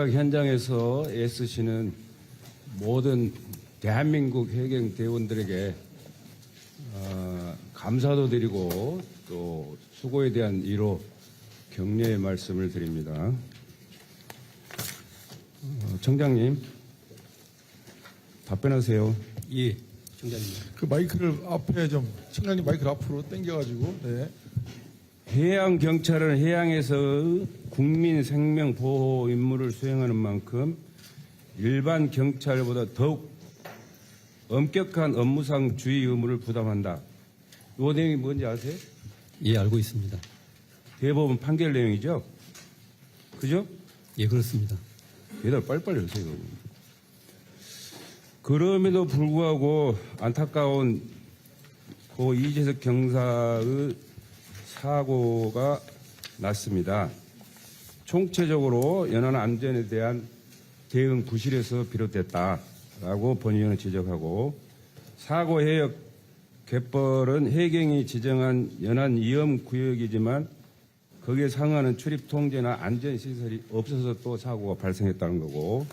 현장에서 애쓰시는 모든 대한민국 해경 대원들에게 감사도 드리고 또 수고에 대한 위로 격려의 말씀을 드립니다. 청장님 답변하세요. 예, 청장님. 그 마이크를 앞에 좀 청장님 마이크를 앞으로 당겨가지고. 네. 해양 경찰은 해양에서 국민 생명 보호 임무를 수행하는 만큼 일반 경찰보다 더욱 엄격한 업무상 주의 의무를 부담한다. 이 내용이 뭔지 아세요? 예, 알고 있습니다. 대법원 판결 내용이죠? 그죠? 예, 그렇습니다. 대답 빨리빨리 하세요. 그럼에도 불구하고 안타까운 고 이재석 경사의 사고가 났습니다. 총체적으로 연안 안전에 대한 대응 부실에서 비롯됐다라고 본의원은 지적하고 사고 해역 갯벌은 해경이 지정한 연안 위험 구역이지만 거기에 상응하는 출입 통제나 안전 시설이 없어서 또 사고가 발생했다는 거고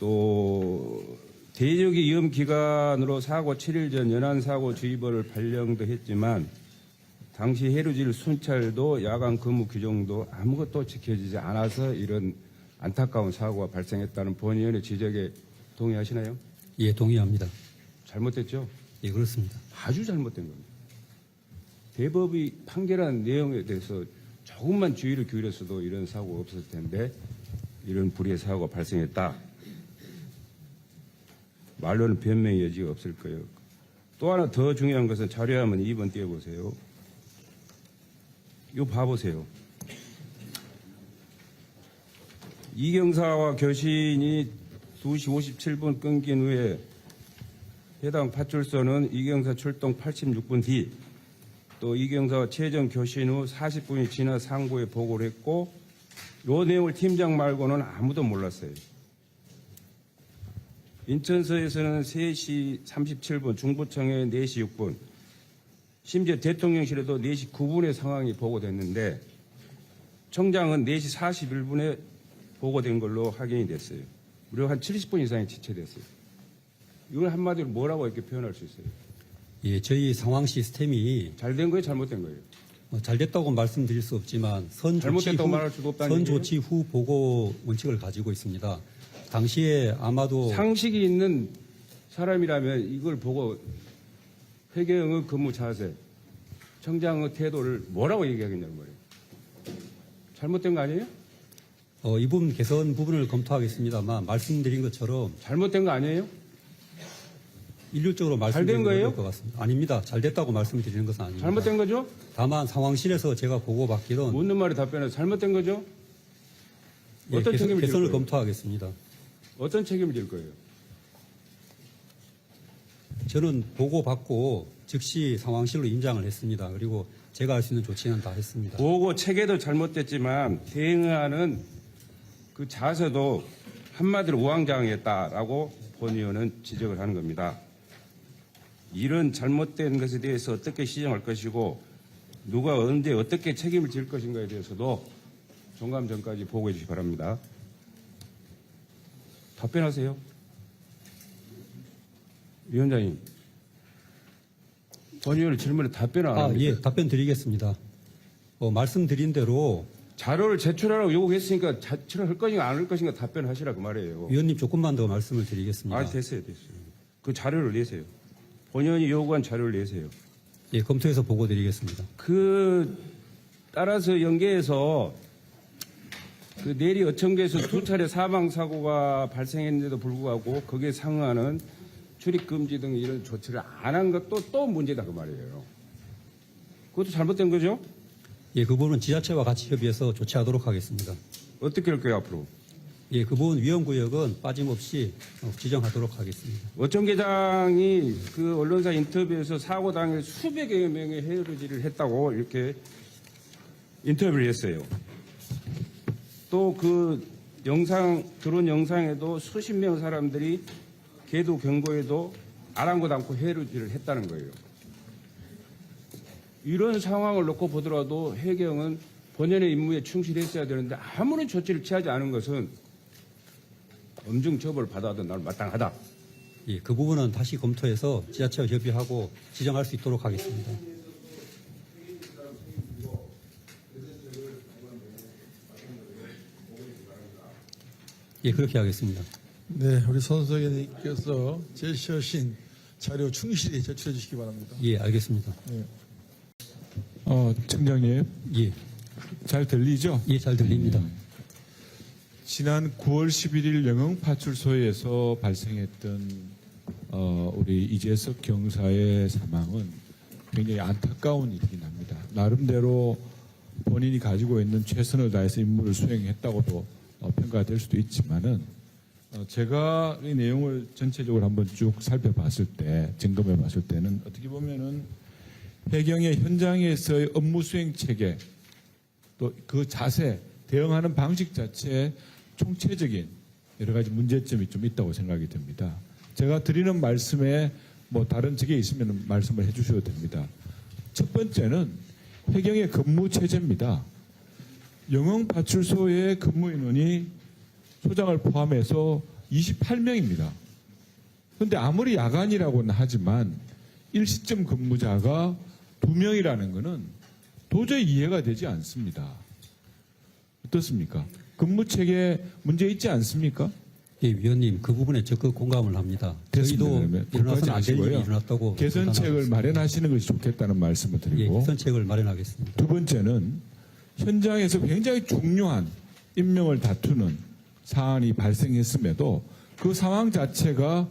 또 대적이 위험 기간으로 사고 7일 전 연안 사고 주의보를 발령도 했지만 당시 해루질 순찰도 야간 근무 규정도 아무것도 지켜지지 않아서 이런 안타까운 사고가 발생했다는 본의원의 지적에 동의하시나요? 예, 동의합니다. 잘못됐죠? 예, 그렇습니다. 아주 잘못된 겁니다. 대법이 판결한 내용에 대해서 조금만 주의를 기울였어도 이런 사고가 없었을 텐데 이런 불의의 사고가 발생했다. 말로는 변명의 여지가 없을 거예요. 또 하나 더 중요한 것은 자료에 한번 2번 띄워보세요. 이거 봐보세요. 이경사와 교신이 2시 57분 끊긴 후에 해당 파출소는 이경사 출동 86분 뒤 또 이경사와 최전 교신 후 40분이 지나 상고에 보고를 했고 이 내용을 팀장 말고는 아무도 몰랐어요. 인천서에서는 3시 37분, 중부청에 4시 6분, 심지어 대통령실에도 4시 9분에 상황이 보고됐는데 청장은 4시 41분에 보고된 걸로 확인이 됐어요. 무려 한 70분 이상이 지체됐어요. 이걸 한마디로 뭐라고 이렇게 표현할 수 있어요? 예, 저희 상황 시스템이 잘된 거예요? 잘못된 거예요? 잘 됐다고 말씀드릴 수 없지만 잘못됐다고 말할 수도 없다는 선 얘기예요? 조치 후 보고 원칙을 가지고 있습니다. 당시에 아마도 상식이 있는 사람이라면 이걸 보고 해경의 근무 자세, 청장의 태도를 뭐라고 얘기하겠냐는 거예요. 잘못된 거 아니에요? 이 부분 개선 부분을 검토하겠습니다만 말씀드린 것처럼 잘못된 거 아니에요? 일률적으로 말씀드리는 것 같습니다. 아닙니다. 잘 됐다고 말씀드리는 것은 아닙니다. 잘못된 거죠? 다만 상황실에서 제가 보고받기로는 묻는 말에 답변해서 잘못된 거죠? 예, 어떤 책임을 질 개선을 거예요? 검토하겠습니다. 어떤 책임을 질 거예요? 저는 보고받고 즉시 상황실로 임장을 했습니다. 그리고 제가 할 수 있는 조치는 다 했습니다. 보고 체계도 잘못됐지만 대응하는 그 자세도 한마디로 우왕좌왕했다라고 본 의원은 지적을 하는 겁니다. 이런 잘못된 것에 대해서 어떻게 시정할 것이고 누가 언제 어떻게 책임을 질 것인가에 대해서도 종감 전까지 보고해 주시기 바랍니다. 답변하세요. 위원장님. 본 의원의 질문에 답변을 안 합니까? 예, 답변 드리겠습니다. 말씀드린 대로 자료를 제출하라고 요구했으니까 제출할 것인가 안 할 것인가 답변하시라 그 말이에요. 위원님 조금만 더 말씀을 드리겠습니다. 됐어요. 그 자료를 내세요. 본연이 요구한 자료를 내세요. 예, 검토해서 보고 드리겠습니다. 따라서 연계해서 그 내리 어청계에서 2차례 사망사고가 발생했는데도 불구하고 거기에 상응하는 출입금지 등 이런 조치를 안 한 것도 또 문제다 그 말이에요. 그것도 잘못된 거죠? 예, 그 부분은 지자체와 같이 협의해서 조치하도록 하겠습니다. 어떻게 할 거예요 앞으로? 예, 그 부분 위험구역은 빠짐없이 지정하도록 하겠습니다. 어청계장이 그 언론사 인터뷰에서 사고 당일 수백여 명의 해루질을 했다고 이렇게 인터뷰를 했어요. 또 그 드론 영상에도 수십 명 사람들이 계도 경고에도 아랑곳 않고 해루질을 했다는 거예요. 이런 상황을 놓고 보더라도 해경은 본연의 임무에 충실했어야 되는데 아무런 조치를 취하지 않은 것은 엄중 처벌을 받아도 날 마땅하다. 예, 그 부분은 다시 검토해서 지자체와 협의하고 지정할 수 있도록 하겠습니다. 예, 그렇게 하겠습니다. 네, 우리 손석현님께서 제시하신 자료 충실히 제출해 주시기 바랍니다. 예, 알겠습니다. 청장님, 예, 잘 들리죠? 예, 잘 들립니다. 지난 9월 11일 영흥파출소에서 발생했던 우리 이재석 경사의 사망은 굉장히 안타까운 일이긴 합니다. 나름대로 본인이 가지고 있는 최선을 다해서 임무를 수행했다고도 평가될 수도 있지만은 제가 이 내용을 전체적으로 한번 쭉 살펴봤을 때, 점검해 봤을 때는 어떻게 보면은 해경의 현장에서의 업무 수행 체계, 또 그 자세, 대응하는 방식 자체에 총체적인 여러 가지 문제점이 좀 있다고 생각이 됩니다. 제가 드리는 말씀에 뭐 다른 적이 있으면 말씀을 해 주셔도 됩니다. 첫 번째는 해경의 근무 체제입니다. 영흥파출소의 근무 인원이 소장을 포함해서 28명입니다. 그런데 아무리 야간이라고는 하지만 일시점 근무자가 2명이라는 것은 도저히 이해가 되지 않습니다. 어떻습니까? 근무 체계에 문제 있지 않습니까? 예, 위원님, 그 부분에 적극 공감을 합니다. 됐습니다. 저희도 그러면 일어나서는 안 될 일이 하시고요. 일어났다고 개선책을 판단하고 마련하시는 것이 좋겠다는 말씀을 있습니다. 예, 드리고, 개선책을 마련하겠습니다. 두 번째는 현장에서 굉장히 중요한 임명을 다투는 사안이 발생했음에도 그 상황 자체가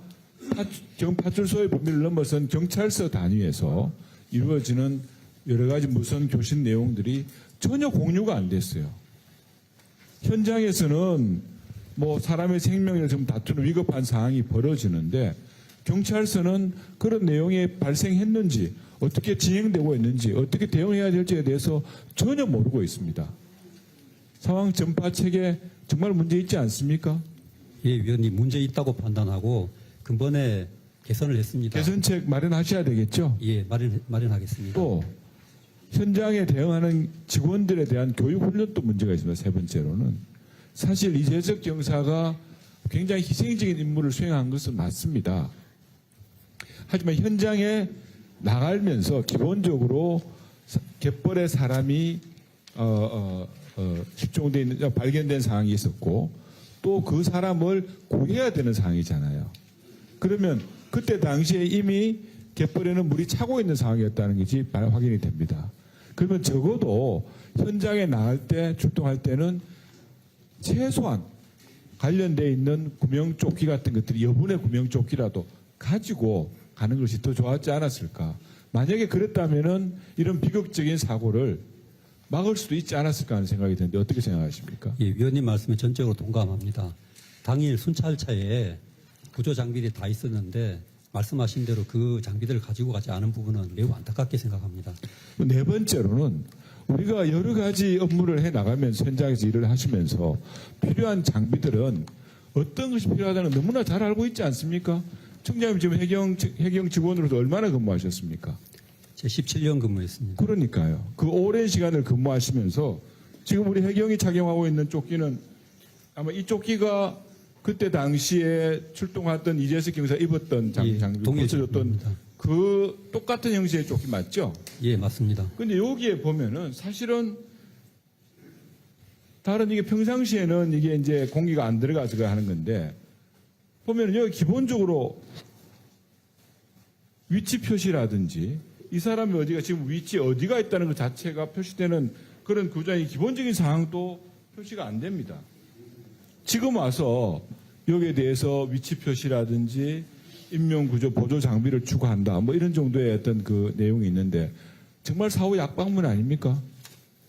파출소의 범위를 넘어선 경찰서 단위에서 이루어지는 여러 가지 무선 교신 내용들이 전혀 공유가 안 됐어요. 현장에서는 뭐 사람의 생명을 좀 다투는 위급한 상황이 벌어지는데 경찰서는 그런 내용이 발생했는지 어떻게 진행되고 있는지 어떻게 대응해야 될지에 대해서 전혀 모르고 있습니다. 상황 전파 체계 정말 문제 있지 않습니까? 예, 위원님, 문제 있다고 판단하고 근본에 개선을 했습니다. 개선책 마련하셔야 되겠죠? 예, 마련하겠습니다. 또 현장에 대응하는 직원들에 대한 교육 훈련도 문제가 있습니다. 세 번째로는 사실 이재석 경사가 굉장히 희생적인 임무를 수행한 것은 맞습니다. 하지만 현장에 나가면서 기본적으로 갯벌에 사람이 실종돼 있는 발견된 상황이 있었고 또 그 사람을 구해야 되는 상황이잖아요. 그러면 그때 당시에 이미 갯벌에는 물이 차고 있는 상황이었다는 것이 확인이 됩니다. 그러면 적어도 현장에 나갈 때 출동할 때는 최소한 관련되어 있는 구명조끼 같은 것들이 여분의 구명조끼라도 가지고 가는 것이 더 좋았지 않았을까. 만약에 그랬다면은 이런 비극적인 사고를 막을 수도 있지 않았을까 하는 생각이 드는데 어떻게 생각하십니까? 예, 위원님 말씀에 전적으로 동감합니다. 당일 순찰차에 구조 장비들이 다 있었는데 말씀하신 대로 그 장비들을 가지고 가지 않은 부분은 매우 안타깝게 생각합니다. 네 번째로는 우리가 여러 가지 업무를 해 나가면서 현장에서 일을 하시면서 필요한 장비들은 어떤 것이 필요하다는 걸 너무나 잘 알고 있지 않습니까? 청장님 지금 해경 직원으로서 얼마나 근무하셨습니까? 제 17년 근무했습니다. 그러니까요. 그 오랜 시간을 근무하시면서 지금 우리 해경이 착용하고 있는 조끼는 아마 이 조끼가 그때 당시에 출동했던 이재석 경사 입었던 예, 장비, 동일 벗어줬던 제품입니다. 그 똑같은 형식의 조끼 맞죠? 예, 맞습니다. 근데 여기에 보면은 사실은 다른 이게 평상시에는 이게 이제 공기가 안 들어가서 하는 건데 보면은 여기 기본적으로 위치 표시라든지 이 사람이 어디가 지금 위치 어디가 있다는 것 자체가 표시되는 그런 구조의 기본적인 사항도 표시가 안 됩니다. 지금 와서 여기에 대해서 위치 표시라든지 인명구조 보조 장비를 추구한다. 뭐 이런 정도의 어떤 그 내용이 있는데 정말 사후 약방문 아닙니까?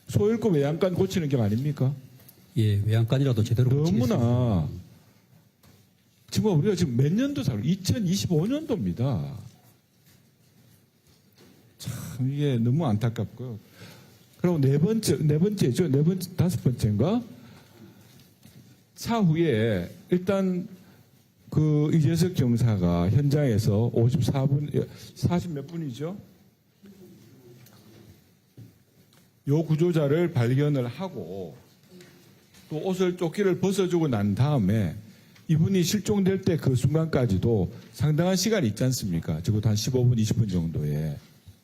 소 잃고 외양간 고치는 경 아닙니까? 예, 외양간이라도 제대로 고치겠습니다. 너무나 정말 우리가 지금 몇 년도 살고 2025년도입니다. 참 이게 너무 안타깝고요. 그리고 다섯 번째인가? 차후에 일단 그 이재석 경사가 현장에서 40몇 분이죠? 요 구조자를 발견을 하고 또 옷을 조끼를 벗어주고 난 다음에 이분이 실종될 때 그 순간까지도 상당한 시간이 있지 않습니까? 적어도 한 15분, 20분 정도에.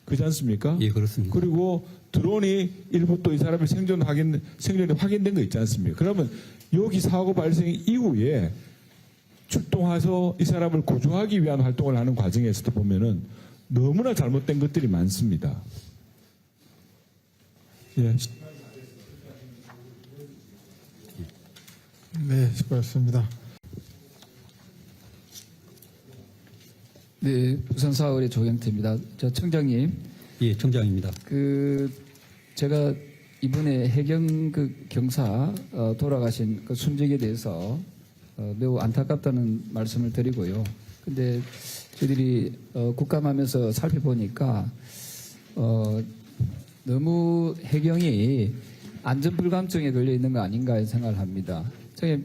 그렇지 않습니까? 예, 그렇습니다. 그리고 드론이 일부 또 이 사람의 생존이 확인된 거 있지 않습니까? 그러면 여기 사고 발생 이후에 출동해서 이 사람을 구조하기 위한 활동을 하는 과정에서도 보면은 너무나 잘못된 것들이 많습니다. 예. 네, 수고하셨습니다. 네, 부산사월의 조경태입니다. 저 청장님, 예, 청장입니다. 제가 이번에 해경 경사 돌아가신 그 순직에 대해서 매우 안타깝다는 말씀을 드리고요. 근데 저희들이 국감하면서 살펴보니까 너무 해경이 안전불감증에 걸려 있는 거 아닌가 생각을 합니다. 저희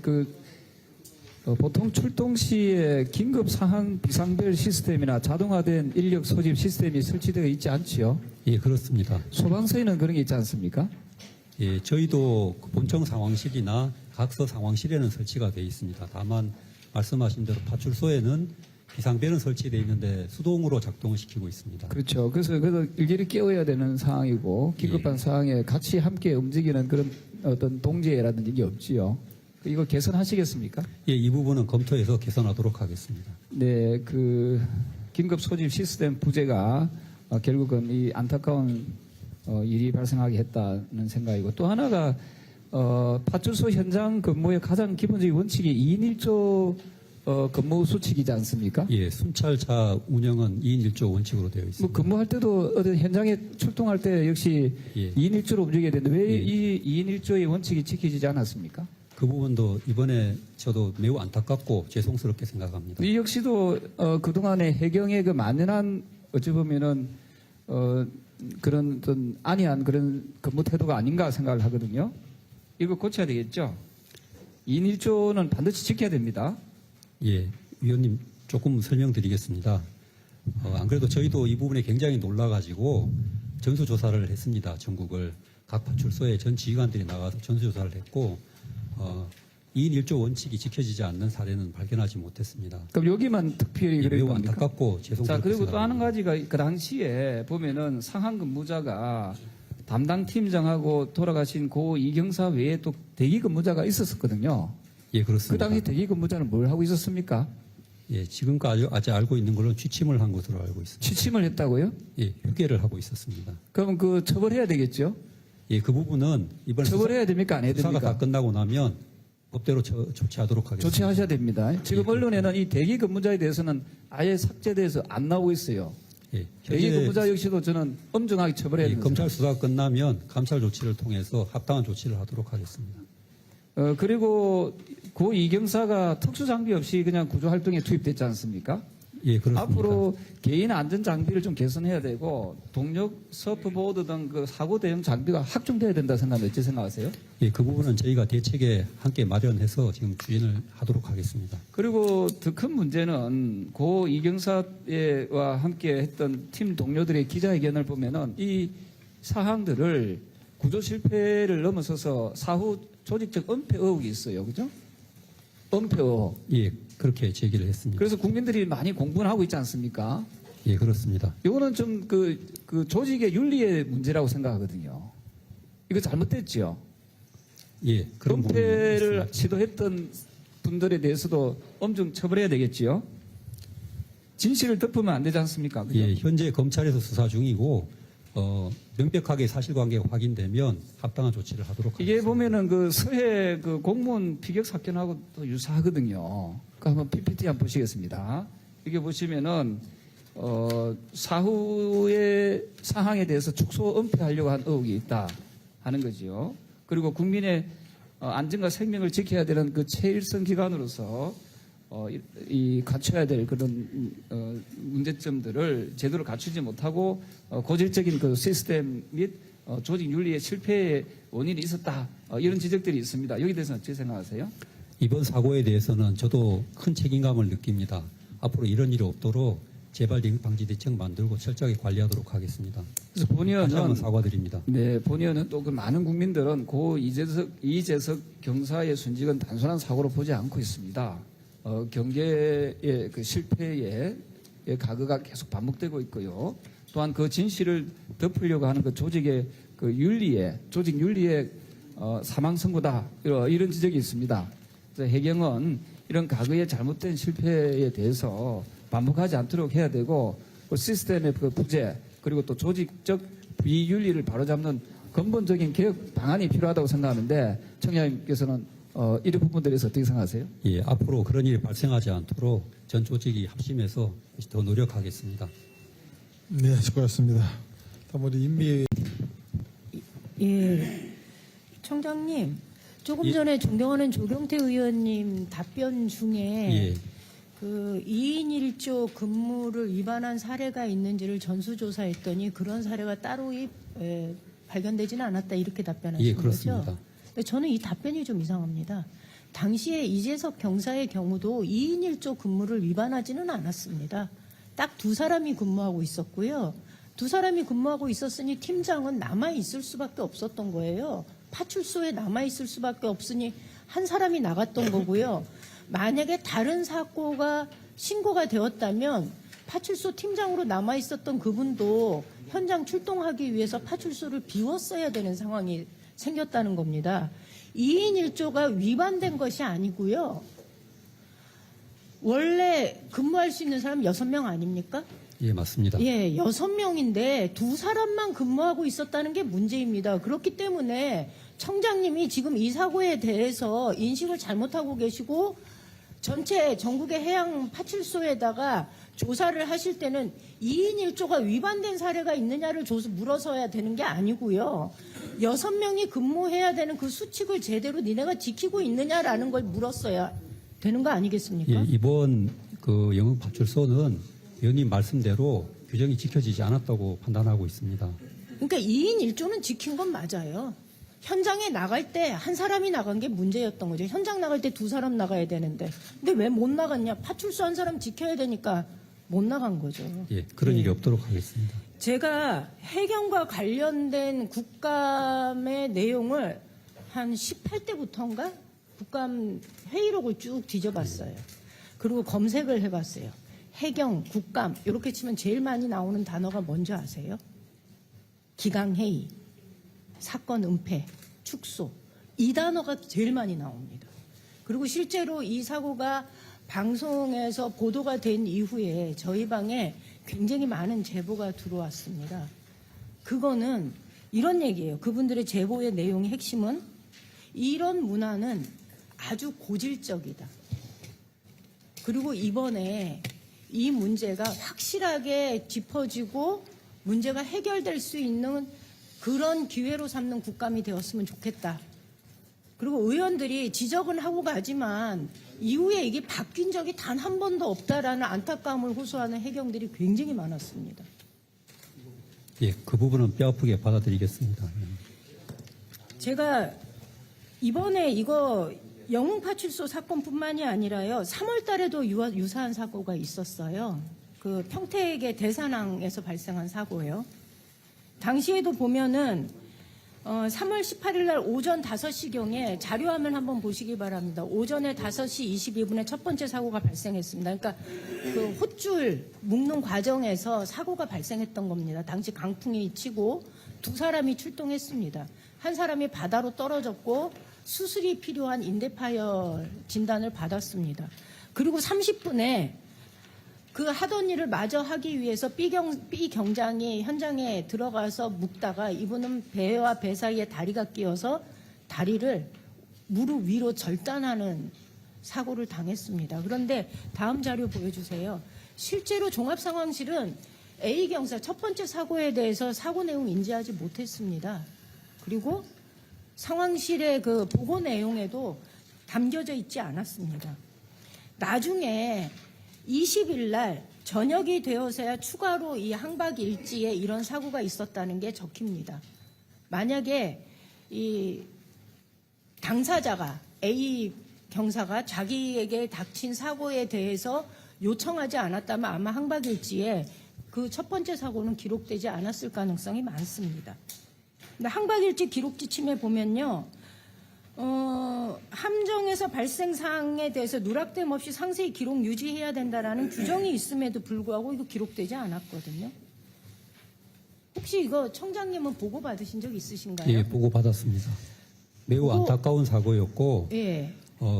보통 출동 시에 긴급 상황 비상벨 시스템이나 자동화된 인력 소집 시스템이 설치되어 있지 않지요? 예, 그렇습니다. 소방서에는 그런 게 있지 않습니까? 예, 저희도 그 본청 상황실이나 각서 상황실에는 설치가 되어 있습니다. 다만 말씀하신 대로 파출소에는 비상벨은 설치되어 있는데 수동으로 작동을 시키고 있습니다. 그렇죠. 그래서 일일이 깨워야 되는 상황이고 긴급한 상황에 같이 함께 움직이는 그런 어떤 동지라든지 이게 없지요. 이거 개선하시겠습니까? 예, 이 부분은 검토해서 개선하도록 하겠습니다. 네, 긴급 소집 시스템 부재가 결국은 이 안타까운 일이 발생하게 했다는 생각이고 또 하나가 파출소 현장 근무의 가장 기본적인 원칙이 2인 1조 근무 수칙이지 않습니까? 예, 순찰차 운영은 2인 1조 원칙으로 되어 있습니다. 뭐 근무할 때도 어떤 현장에 출동할 때 역시 예. 2인 1조로 움직여야 되는데 왜 예. 이 2인 1조의 원칙이 지켜지지 않았습니까? 그 부분도 이번에 저도 매우 안타깝고 죄송스럽게 생각합니다. 이 역시도 그동안의 해경의 그 만연한 어찌 보면은 그런 어떤 안이한 그런 근무 태도가 아닌가 생각을 하거든요. 이거 고쳐야 되겠죠. 2인 1조는 반드시 지켜야 됩니다. 예, 위원님 조금 설명드리겠습니다. 안 그래도 저희도 이 부분에 굉장히 놀라가지고 전수조사를 했습니다. 전국을 각 파출소에 전 지휘관들이 나가서 전수조사를 했고 2인 1조 원칙이 지켜지지 않는 사례는 발견하지 못했습니다. 그럼 여기만 특별히 예, 그런 매우 겁니까? 안타깝고 자, 죄송스럽게 그리고 또 하는 생각합니다. 가지가 그 당시에 보면은 상한 근무자가 담당 팀장하고 돌아가신 고 이경사 외에 또 대기 근무자가 있었거든요. 예, 그 그렇습니다. 당시 대기 근무자는 뭘 하고 있었습니까? 예, 지금까지 아직 알고 있는 걸로는 취침을 한 것으로 알고 있습니다. 취침을 했다고요? 예, 휴게를 하고 있었습니다. 그럼 처벌해야 되겠죠? 예, 그 부분은 이번에 처벌해야 됩니까? 안 해야 수사가 됩니까? 다 끝나고 나면 법대로 조치하도록 하겠습니다. 조치하셔야 됩니다. 지금 언론에는 이 대기 근무자에 대해서는 아예 삭제돼서 안 나오고 있어요. 예, 대기 근무자 역시도 저는 엄중하게 처벌해야 예, 됩니다. 검찰 수사가 끝나면 감찰 조치를 통해서 합당한 조치를 하도록 하겠습니다. 그리고 고 이경사가 특수 장비 없이 그냥 구조 활동에 투입됐지 않습니까? 예, 그렇습니다. 앞으로 개인 안전 장비를 좀 개선해야 되고 동력 서프보드 등 그 사고 대응 장비가 확충돼야 된다 생각하면 어찌 생각하세요? 예, 그 부분은 저희가 대책에 함께 마련해서 지금 추진을 하도록 하겠습니다. 그리고 더 큰 문제는 고 이경사와 함께 했던 팀 동료들의 기자회견을 보면은 이 사항들을 구조 실패를 넘어서서 사후 조직적 은폐 의혹이 있어요. 그죠? 은폐 의혹. 예, 그렇게 제기를 했습니다. 그래서 국민들이 많이 공분을 하고 있지 않습니까? 예, 그렇습니다. 이거는 좀 그 조직의 윤리의 문제라고 생각하거든요. 이거 잘못됐죠. 예, 그런 부분이 은폐를 있습니다. 시도했던 분들에 대해서도 엄중 처벌해야 되겠지요. 진실을 덮으면 안 되지 않습니까? 그죠? 예, 현재 검찰에서 수사 중이고 명백하게 사실관계가 확인되면 합당한 조치를 하도록 하겠습니다. 이게 보면은 그 서해 그 공무원 피격 사건하고 또 유사하거든요. 그 한번 PPT 한번 보시겠습니다. 이게 보시면은 사후의 상황에 대해서 축소 은폐하려고 한 의혹이 있다 하는 거지요. 그리고 국민의 안전과 생명을 지켜야 되는 그 최일선 기관으로서 이 갖춰야 될 그런 문제점들을 제대로 갖추지 못하고 고질적인 그 시스템 및 조직 윤리의 실패의 원인이 있었다. 이런 지적들이 있습니다. 여기 대해서는 어떻게 생각하세요? 이번 사고에 대해서는 저도 큰 책임감을 느낍니다. 앞으로 이런 일이 없도록 재발 방지 대책 만들고 철저하게 관리하도록 하겠습니다. 그래서 다시 한번 본의원은 사과드립니다. 네, 본의원은 또 그 많은 국민들은 고 이재석 경사의 순직은 단순한 사고로 보지 않고 있습니다. 경계의 그 실패에 가그가 계속 반복되고 있고요. 또한 그 진실을 덮으려고 하는 그 조직의 그 조직 윤리의 사망 선고다 이런 지적이 있습니다. 그래서 해경은 이런 가그의 잘못된 실패에 대해서 반복하지 않도록 해야 되고 그 시스템의 그 부재 그리고 또 조직적 비윤리를 바로잡는 근본적인 개혁 방안이 필요하다고 생각하는데 청장님께서는 이런 부분들에 대해서 어떻게 생각하세요? 예, 앞으로 그런 일이 발생하지 않도록 전 조직이 합심해서 더 노력하겠습니다. 네, 수고하셨습니다. 다음 우리 임미 예, 청장님, 조금 전에 존경하는 조경태 의원님 답변 중에 예, 그 2인 1조 근무를 위반한 사례가 있는지를 전수조사했더니 그런 사례가 따로 발견되지는 않았다 이렇게 답변하신 예, 거죠? 그렇습니다. 근데 저는 이 답변이 좀 이상합니다. 당시에 이재석 경사의 경우도 2인 1조 근무를 위반하지는 않았습니다. 딱 두 사람이 근무하고 있었고요. 두 사람이 근무하고 있었으니 팀장은 남아있을 수밖에 없었던 거예요. 파출소에 남아있을 수밖에 없으니 한 사람이 나갔던 거고요. 만약에 다른 사고가 신고가 되었다면 파출소 팀장으로 남아있었던 그분도 현장 출동하기 위해서 파출소를 비웠어야 되는 상황이 생겼다는 겁니다. 2인 1조가 위반된 것이 아니고요. 원래 근무할 수 있는 사람 6명 아닙니까? 예, 맞습니다. 예, 6명인데 두 사람만 근무하고 있었다는 게 문제입니다. 그렇기 때문에 청장님이 지금 이 사고에 대해서 인식을 잘못하고 계시고 전체 전국의 해양 파출소에다가 조사를 하실 때는 2인 1조가 위반된 사례가 있느냐를 물어서야 되는 게 아니고요. 6명이 근무해야 되는 그 수칙을 제대로 니네가 지키고 있느냐라는 걸 물었어야 되는 거 아니겠습니까? 예, 이번 그 영흥파출소는 의원님 말씀대로 규정이 지켜지지 않았다고 판단하고 있습니다. 그러니까 2인 1조는 지킨 건 맞아요. 현장에 나갈 때 한 사람이 나간 게 문제였던 거죠. 현장 나갈 때 두 사람 나가야 되는데. 근데 왜 못 나갔냐? 파출소 한 사람 지켜야 되니까 못 나간 거죠. 예, 그런 예. 일이 없도록 하겠습니다. 제가 해경과 관련된 국감의 내용을 한 18대부터인가 국감 회의록을 쭉 뒤져봤어요. 그리고 검색을 해봤어요. 해경, 국감 이렇게 치면 제일 많이 나오는 단어가 뭔지 아세요? 기강회의, 사건 은폐, 축소 이 단어가 제일 많이 나옵니다. 그리고 실제로 이 사고가 방송에서 보도가 된 이후에 저희 방에 굉장히 많은 제보가 들어왔습니다. 그거는 이런 얘기예요. 그분들의 제보의 내용의 핵심은 이런 문화는 아주 고질적이다. 그리고 이번에 이 문제가 확실하게 짚어지고 문제가 해결될 수 있는 그런 기회로 삼는 국감이 되었으면 좋겠다. 그리고 의원들이 지적은 하고 가지만 이후에 이게 바뀐 적이 단 한 번도 없다라는 안타까움을 호소하는 해경들이 굉장히 많았습니다. 예, 그 부분은 뼈아프게 받아들이겠습니다. 제가 이번에 이거 영흥파출소 사건뿐만이 아니라요. 3월 달에도 유사한 사고가 있었어요. 그 평택의 대산항에서 발생한 사고예요. 당시에도 보면은 3월 18일 날 오전 5시경에 자료화면 한번 보시기 바랍니다. 오전에 5시 22분에 첫 번째 사고가 발생했습니다. 그러니까 그 홑줄 묶는 과정에서 사고가 발생했던 겁니다. 당시 강풍이 치고 두 사람이 출동했습니다. 한 사람이 바다로 떨어졌고 수술이 필요한 인대파열 진단을 받았습니다. 그리고 30분에 그 하던 일을 마저 하기 위해서 B 경장이 현장에 들어가서 묶다가 이분은 배와 배 사이에 다리가 끼어서 다리를 무릎 위로 절단하는 사고를 당했습니다. 그런데 다음 자료 보여주세요. 실제로 종합상황실은 A 경사 첫 번째 사고에 대해서 사고 내용 인지하지 못했습니다. 그리고 상황실의 그 보고 내용에도 담겨져 있지 않았습니다. 나중에 20일 날 저녁이 되어서야 추가로 이 항박 일지에 이런 사고가 있었다는 게 적힙니다. 만약에 이 당사자가 A 경사가 자기에게 닥친 사고에 대해서 요청하지 않았다면 아마 항박일지에 그 첫 번째 사고는 기록되지 않았을 가능성이 많습니다. 근데 항박일지 기록 지침에 보면요. 함정에서 발생 사항에 대해서 누락됨 없이 상세히 기록 유지해야 된다라는 규정이 있음에도 불구하고 이거 기록되지 않았거든요. 혹시 이거 청장님은 보고 받으신 적 있으신가요? 예, 보고 받았습니다. 매우 그거- 안타까운 사고였고 예.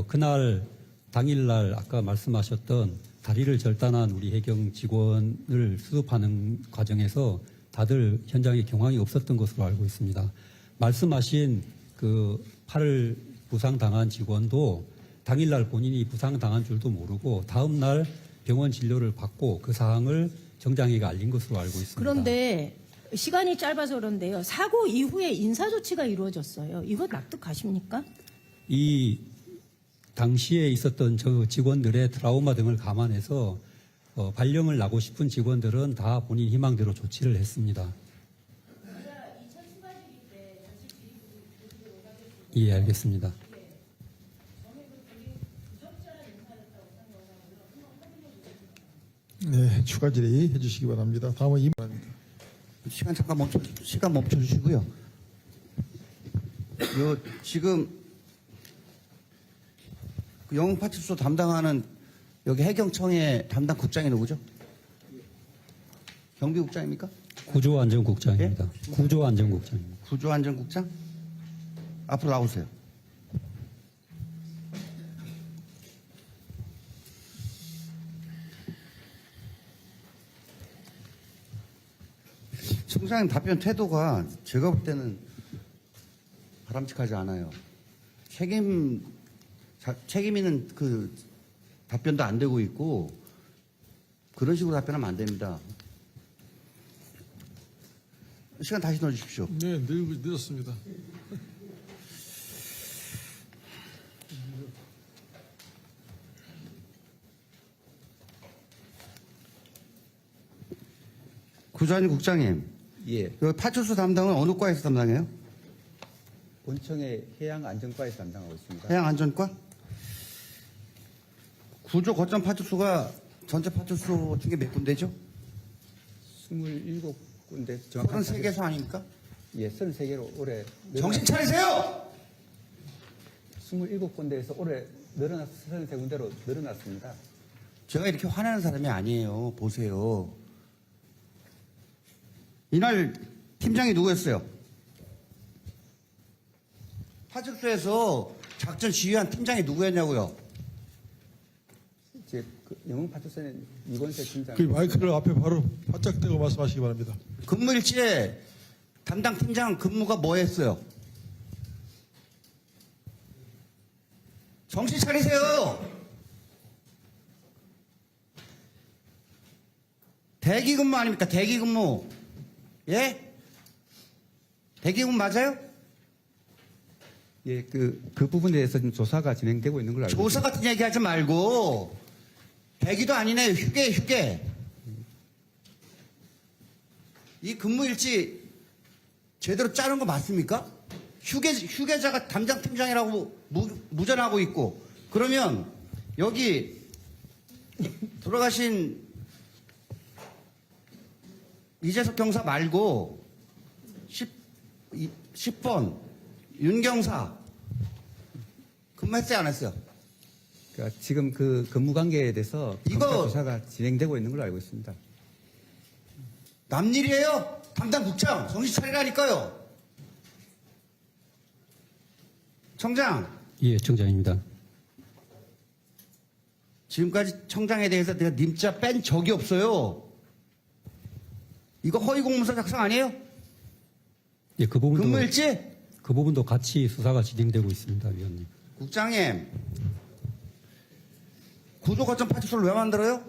그날 당일날 아까 말씀하셨던 다리를 절단한 우리 해경 직원을 수습하는 과정에서 다들 현장에 경황이 없었던 것으로 알고 있습니다. 말씀하신 그 팔을 부상당한 직원도 당일날 본인이 부상당한 줄도 모르고 다음날 병원 진료를 받고 그 사항을 정장에게 알린 것으로 알고 있습니다. 그런데 시간이 짧아서 그런데요. 사고 이후에 인사조치가 이루어졌어요. 이거 납득하십니까? 이 당시에 있었던 저 직원들의 트라우마 등을 감안해서 발령을 나고 싶은 직원들은 다 본인 희망대로 조치를 했습니다. 예, 알겠습니다. 네, 추가 질의 해주시기 바랍니다. 다음은 이만입니다. 시간 멈춰 주시고요. 요 지금 그 영흥파출소 담당하는 여기 해경청의 담당 국장이 누구죠? 경비국장입니까? 구조안전국장입니다. 구조안전국장입니다. 구조안전국장? 앞으로 나오세요. 청장님 답변 태도가 제가 볼 때는 바람직하지 않아요. 책임 있는 그 답변도 안 되고 있고 그런 식으로 답변하면 안 됩니다. 시간 다시 넣어주십시오. 네, 늦었습니다. 구조안전 국장님, 예, 여기 파출소 담당은 어느 과에서 담당해요? 본청의 해양안전과에서 담당하고 있습니다. 해양안전과? 구조 거점 파출소가 전체 파출소 중에 몇 군데죠? 27군데 정확한 33개소 아닙니까? 예, 33개로 올해 정신 차리세요! 27군데에서 올해 늘어나서 33군데로 늘어났습니다. 제가 이렇게 화내는 사람이 아니에요. 보세요. 이날 팀장이 누구였어요? 파출소에서 작전 지휘한 팀장이 누구였냐고요? 제 영흥파출소는 이건세 팀장. 그 마이크를 앞에 바로 바짝 대고 말씀하시기 바랍니다. 근무일지에 담당 팀장 근무가 뭐였어요? 정신 차리세요. 대기 근무 아닙니까? 대기 근무. 예? 대기 근무 맞아요? 예, 그 부분에 대해서 지금 조사가 진행되고 있는 걸로 알고 조사 같은 얘기 하지 말고 대기도 아니네. 휴게. 이 근무일지 제대로 짜는 거 맞습니까? 휴게자가 담당 팀장이라고 무전하고 있고 그러면 여기 돌아가신 이재석 경사 말고 10번 윤경사 근무했어요 안 했어요? 그러니까 지금 그 근무 관계에 대해서 이거- 검찰 조사가 진행되고 있는 걸로 알고 있습니다. 남일이에요? 담당 국장 정신 차리라니까요. 청장 예, 청장입니다. 지금까지 청장에 대해서 내가 님자 뺀 적이 없어요. 이거 허위 공문서 작성 아니에요? 예, 그 근무일지? 부분도 같이 수사가 진행되고 있습니다, 위원님. 국장님 구조거점 파출소를 왜 만들어요?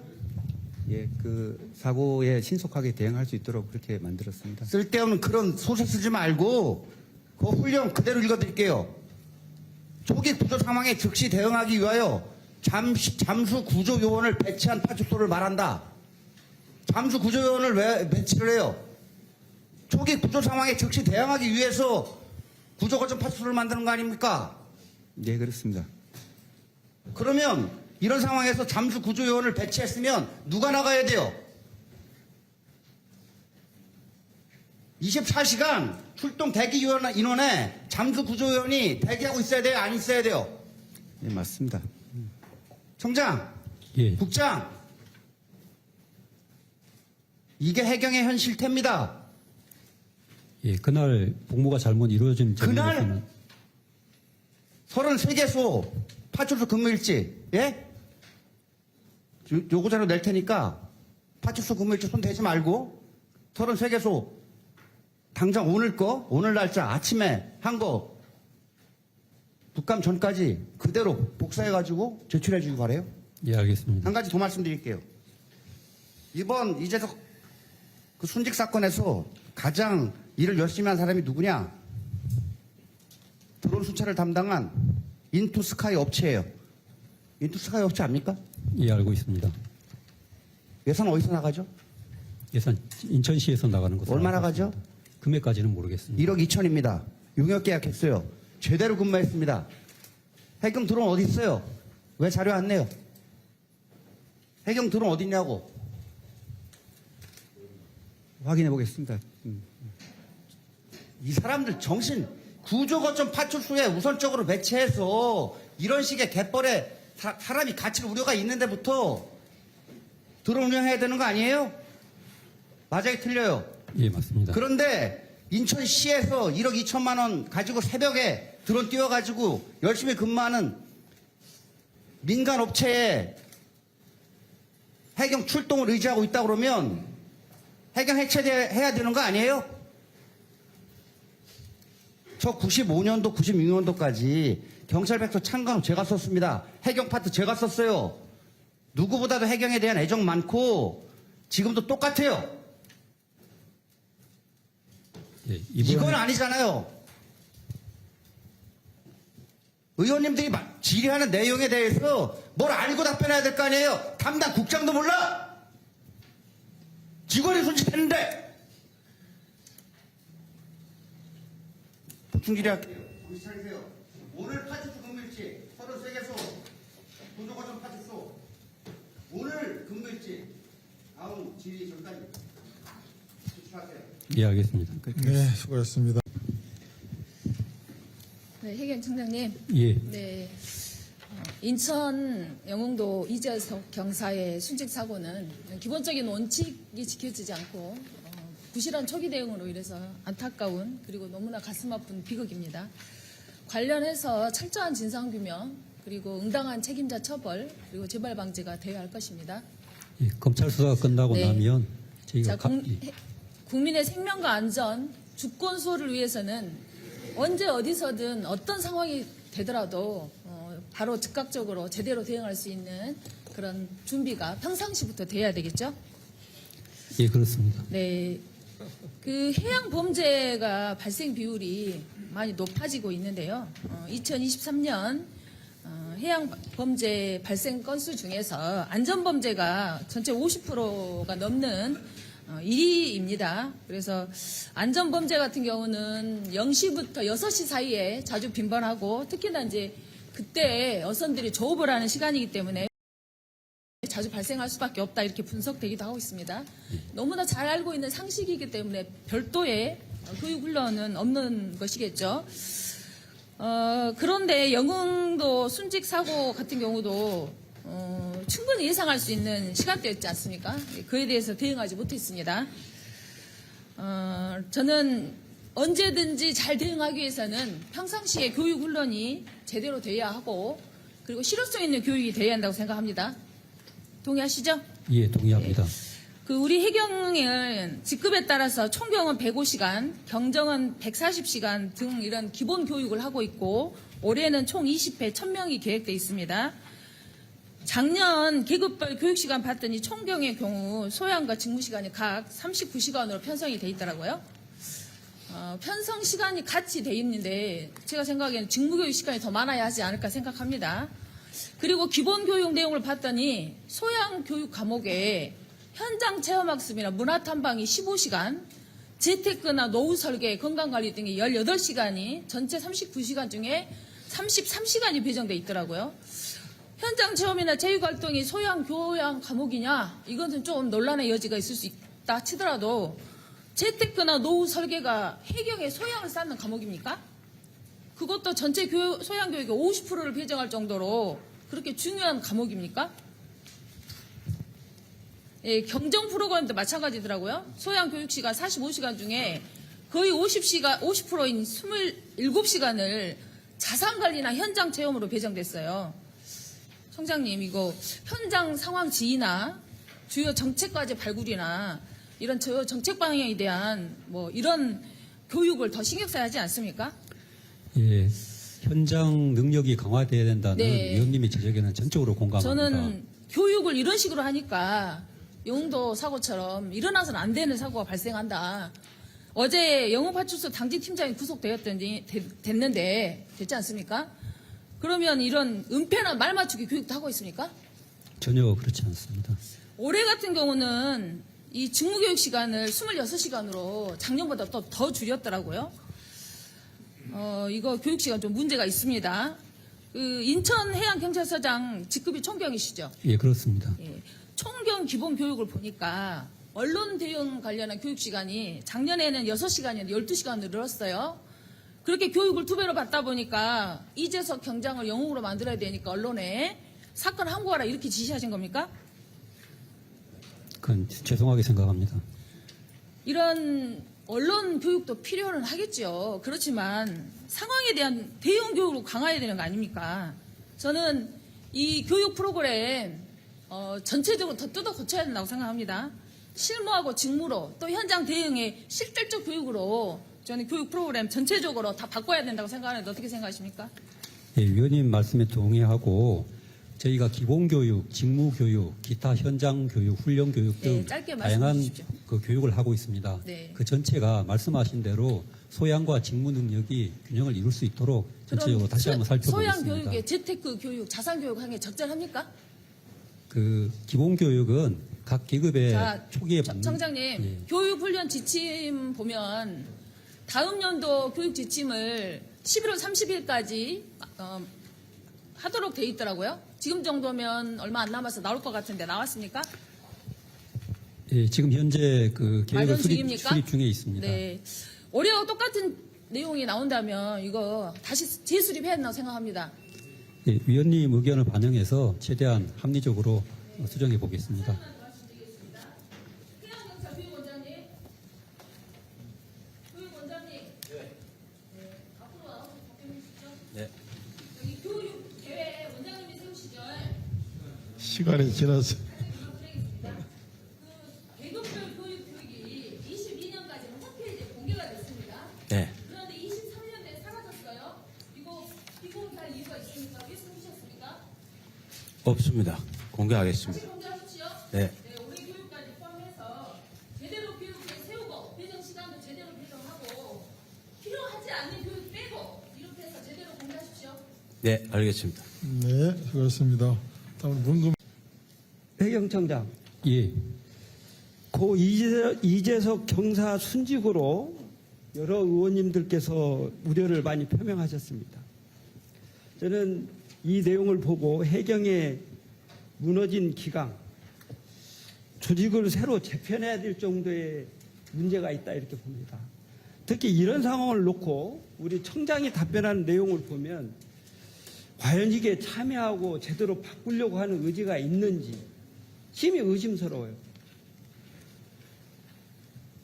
예, 그 사고에 신속하게 대응할 수 있도록 그렇게 만들었습니다. 쓸데없는 그런 소설 쓰지 말고 그 훈련 그대로 읽어드릴게요. 초기 구조 상황에 즉시 대응하기 위하여 잠수 구조 요원을 배치한 파출소를 말한다. 잠수 구조 요원을 왜 배치를 해요? 초기 구조 상황에 즉시 대응하기 위해서 구조 거점 파출소를 만드는 거 아닙니까? 예, 그렇습니다. 그러면 이런 상황에서 잠수 구조요원을 배치했으면 누가 나가야 돼요? 24시간 출동 대기 인원에 잠수 구조요원이 대기하고 있어야 돼요? 안 있어야 돼요? 예, 맞습니다. 청장, 예, 국장, 이게 해경의 현 실태입니다. 예, 그날 복무가 잘못 이루어진 그날 점에서는 33개소 파출소 근무일지, 예? 요거 자료 낼 테니까 파출소 근무일지 손 대지 말고 33개소 당장 오늘 날짜 아침에 한 거 국감 전까지 그대로 복사해가지고 제출해 주기 바래요. 예, 알겠습니다. 한 가지 더 말씀드릴게요. 이번 이재석 그 순직 사건에서 가장 일을 열심히 한 사람이 누구냐? 드론 수차를 담당한 인투스카이 업체예요. 인투스카이 업체 압니까? 예, 알고 있습니다. 예산 어디서 나가죠? 예산 인천시에서 나가는 것으로 얼마 알고 나가죠? 있습니다. 금액까지는 모르겠습니다. 1억 2천입니다. 용역 계약했어요. 제대로 근무했습니다. 해경 드론 어디 있어요? 왜 자료 안 내요? 해경 드론 어디 있냐고. 확인해 보겠습니다. 이 사람들 정신 구조거점 파출소에 우선적으로 배치해서 이런 식의 갯벌에 사람이 갇힐 우려가 있는데부터 드론 운영해야 되는 거 아니에요? 맞아요, 틀려요? 예, 맞습니다. 그런데 인천시에서 1억 2천만 원 가지고 새벽에 드론 띄워가지고 열심히 근무하는 민간 업체에 해경 출동을 의지하고 있다 그러면 해경 해체해야 되는 거 아니에요? 저 95년도, 96년도까지 경찰 백서 참관 제가 썼습니다. 해경 파트 제가 썼어요. 누구보다도 해경에 대한 애정 많고 지금도 똑같아요. 예, 이건 아니잖아요. 의원님들이 질의하는 내용에 대해서 뭘 알고 답변해야 될 거 아니에요. 담당 국장도 몰라. 직원이 손짓했는데. 보충 질의할게요. 정신 차리세요. 오늘 파출소 근무일지 33개소 도조거점 파출소 오늘 근무일지 다음 질의 전까지 제출하세요. 예, 알겠습니다. 네, 수고하셨습니다. 네, 해경 청장님. 예, 네. 인천 영흥도 이재석 경사의 순직 사고는 기본적인 원칙이 지켜지지 않고 부실한 초기 대응으로 인해서 안타까운 그리고 너무나 가슴 아픈 비극입니다. 관련해서 철저한 진상규명 그리고 응당한 책임자 처벌 그리고 재발 방지가 되어야 할 것입니다. 예, 검찰 수사가 끝나고 네. 나면 저희가 자, 국민의 생명과 안전, 주권 수호를 위해서는 언제 어디서든 어떤 상황이 되더라도 바로 즉각적으로 제대로 대응할 수 있는 그런 준비가 평상시부터 돼야 되겠죠? 예, 그렇습니다. 네. 그 해양 범죄가 발생 비율이 많이 높아지고 있는데요. 2023년 해양 범죄 발생 건수 중에서 안전 범죄가 전체 50%가 넘는 1위입니다. 그래서 안전 범죄 같은 경우는 0시부터 6시 사이에 자주 빈번하고 특히나 이제 그때 어선들이 조업을 하는 시간이기 때문에 자주 발생할 수밖에 없다 이렇게 분석되기도 하고 있습니다. 너무나 잘 알고 있는 상식이기 때문에 별도의 교육훈련은 없는 것이겠죠. 그런데 영흥도 순직 사고 같은 경우도 충분히 예상할 수 있는 시간대였지 않습니까? 그에 대해서 대응하지 못했습니다. 저는 언제든지 잘 대응하기 위해서는 평상시에 교육훈련이 제대로 돼야 하고 그리고 실효성 있는 교육이 돼야 한다고 생각합니다. 동의하시죠? 예, 동의합니다. 그 우리 해경은 직급에 따라서 총경은 105시간, 경정은 140시간 등 이런 기본 교육을 하고 있고 올해는 총 20회 1000명이 계획돼 있습니다. 작년 계급별 교육시간 봤더니 총경의 경우 소양과 직무시간이 각 39시간으로 편성이 돼 있더라고요. 편성 시간이 같이 돼 있는데 제가 생각에는 직무교육 시간이 더 많아야 하지 않을까 생각합니다. 그리고 기본교육 내용을 봤더니 소양교육 과목에 현장 체험학습이나 문화탐방이 15시간, 재테크나 노후 설계, 건강관리 등이 18시간이 전체 39시간 중에 33시간이 배정돼 있더라고요. 현장 체험이나 체육활동이 소양 교양 과목이냐? 이것은 좀 논란의 여지가 있을 수 있다 치더라도 재테크나 노후 설계가 해경의 소양을 쌓는 과목입니까? 그것도 전체 소양 교육의 50%를 배정할 정도로 그렇게 중요한 과목입니까? 예, 경정 프로그램도 마찬가지더라고요. 소양 교육 시간 45시간 중에 거의 50%인 27시간을 자산 관리나 현장 체험으로 배정됐어요. 청장님, 이거 현장 상황 지휘나 주요 정책 과제 발굴이나 이런 주요 정책 방향에 대한 뭐 이런 교육을 더 신경 써야 하지 않습니까? 예, 현장 능력이 강화돼야 된다는 네. 위원님의 지적에는 전적으로 공감합니다. 저는 교육을 이런 식으로 하니까 영도 사고처럼 일어나서는 안 되는 사고가 발생한다. 어제 영흥파출소 당직팀장이 됐는데 됐지 않습니까? 그러면 이런 은폐나 말 맞추기 교육도 하고 있습니까? 전혀 그렇지 않습니다. 올해 같은 경우는 이 직무교육 시간을 26시간으로 작년보다 또 더 줄였더라고요. 이거 교육 시간 좀 문제가 있습니다. 그 인천해양경찰서장 직급이 총경이시죠? 예, 그렇습니다. 예. 총경 기본 교육을 보니까 언론 대응 관련한 교육 시간이 작년에는 6시간이었는데 12시간으로 늘었어요. 그렇게 교육을 2배로 받다 보니까 이재석 경장을 영웅으로 만들어야 되니까 언론에 사건 항고하라 이렇게 지시하신 겁니까? 그건 죄송하게 생각합니다. 이런 언론 교육도 필요는 하겠죠. 그렇지만 상황에 대한 대응 교육을 강화해야 되는 거 아닙니까? 저는 이 교육 프로그램 전체적으로 더 뜯어 고쳐야 된다고 생각합니다. 실무하고 직무로 또 현장 대응의 실질적 교육으로 저는 교육 프로그램 전체적으로 다 바꿔야 된다고 생각하는데 어떻게 생각하십니까? 예, 위원님 말씀에 동의하고 저희가 기본교육, 직무교육, 기타 현장교육, 훈련교육 등 네, 짧게 말씀해 다양한 주십시오. 그 교육을 하고 있습니다. 네. 그 전체가 말씀하신 대로 소양과 직무 능력이 균형을 이룰 수 있도록 전체적으로 다시 한번 소양 살펴보겠습니다. 교육에 재테크 교육, 자산 교육 하는 게 적절합니까? 그 기본교육은 각 계급의 자, 초기에 받는 청장님, 예. 교육훈련 지침 보면 다음 연도 교육 지침을 11월 30일까지 하도록 돼 있더라고요. 지금 정도면 얼마 안 남아서 나올 것 같은데 나왔습니까? 예, 지금 현재 그 계획을 마련 수립 중입니까? 중에 있습니다. 네. 올해와 똑같은 내용이 나온다면 이거 다시 재수립해야 된다고 생각합니다. 예, 위원님 의견을 반영해서 최대한 합리적으로 수정해 보겠습니다. 해양경찰 교육원장님. 교육원장님. 네. 앞으로 나와서 답변해 주시죠. 네. 여기 교육 계획 원장님이 세우시죠. 시간이 지나서 계급별 교육이 22년까지는 홈페이지에 공개가 됐습니다. 네. 그런데 23년대에 사라졌어요. 이거 비공개할 이유가 있습니까? 왜 숨기셨습니까? 없습니다. 공개하겠습니다. 다시 공개하십시오. 네. 네, 올해 교육까지 포함해서 제대로 교육을 세우고 배정 시간도 제대로 배정하고 필요하지 않는 교육 빼고 이렇게 해서 제대로 공개하십시오. 네, 알겠습니다. 네, 수고하셨습니다. 다음 문금 해경청장, 예, 고 이재석 경사 순직으로 여러 의원님들께서 우려를 많이 표명하셨습니다. 저는 이 내용을 보고 해경의 무너진 기강, 조직을 새로 재편해야 될 정도의 문제가 있다 이렇게 봅니다. 특히 이런 상황을 놓고 우리 청장이 답변한 내용을 보면 과연 이게 참여하고 제대로 바꾸려고 하는 의지가 있는지 심히 의심스러워요.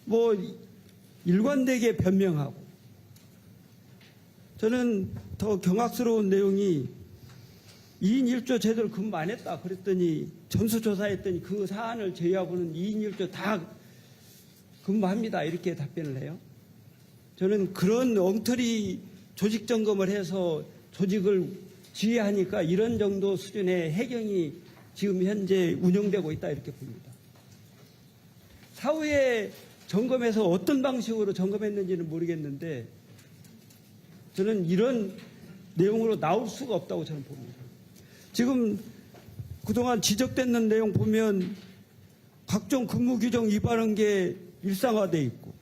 뭐 일관되게 변명하고 저는 더 경악스러운 내용이 2인 1조 제대로 근무 안 했다 그랬더니 전수조사했더니 그 사안을 제외하고는 2인 1조 다 근무합니다 이렇게 답변을 해요. 저는 그런 엉터리 조직 점검을 해서 조직을 지휘하니까 이런 정도 수준의 해경이 지금 현재 운영되고 있다 이렇게 봅니다. 사후에 점검해서 어떤 방식으로 점검했는지는 모르겠는데 저는 이런 내용으로 나올 수가 없다고 저는 봅니다. 지금 그동안 지적됐는 내용 보면 각종 근무 규정 위반한 게 일상화돼 있고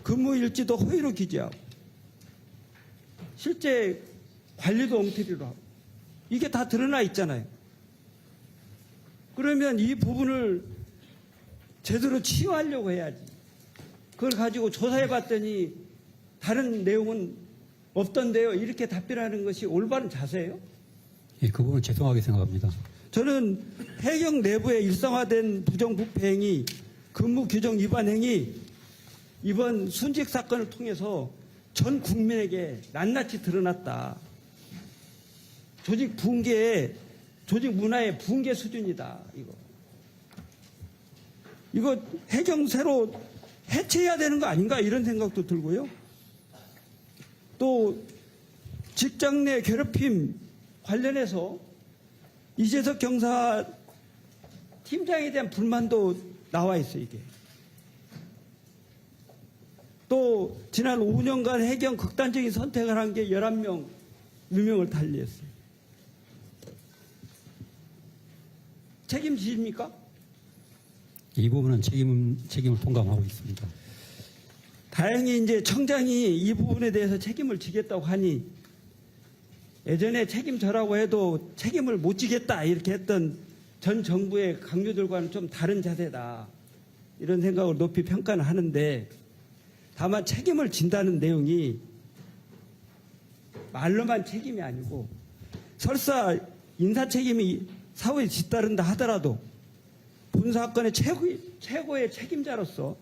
근무 일지도 허위로 기재하고 실제 관리도 엉터리로 하고 이게 다 드러나 있잖아요. 그러면 이 부분을 제대로 치유하려고 해야지. 그걸 가지고 조사해 봤더니 다른 내용은 없던데요. 이렇게 답변하는 것이 올바른 자세예요? 예, 그 부분 죄송하게 생각합니다. 저는 해경 내부의 일상화된 부정부패 행위, 근무 규정 위반 행위, 이번 순직 사건을 통해서 전 국민에게 낱낱이 드러났다. 조직 붕괴의, 조직 문화의 붕괴 수준이다. 이거 해경 새로 해체해야 되는 거 아닌가 이런 생각도 들고요. 또 직장 내 괴롭힘 관련해서 이재석 경사 팀장에 대한 불만도 나와 있어요, 이게. 또 지난 5년간 해경 극단적인 선택을 한 게 11명 누명을 달리했어요. 책임지십니까? 이 부분은 책임을 통감하고 있습니다. 다행히 이제 청장이 이 부분에 대해서 책임을 지겠다고 하니 예전에 책임져라고 해도 책임을 못 지겠다 이렇게 했던 전 정부의 강요들과는 좀 다른 자세다. 이런 생각을 높이 평가는 하는데 다만 책임을 진다는 내용이 말로만 책임이 아니고 설사 인사 책임이 사후에 뒤따른다 하더라도 본 사건의 최고의 책임자로서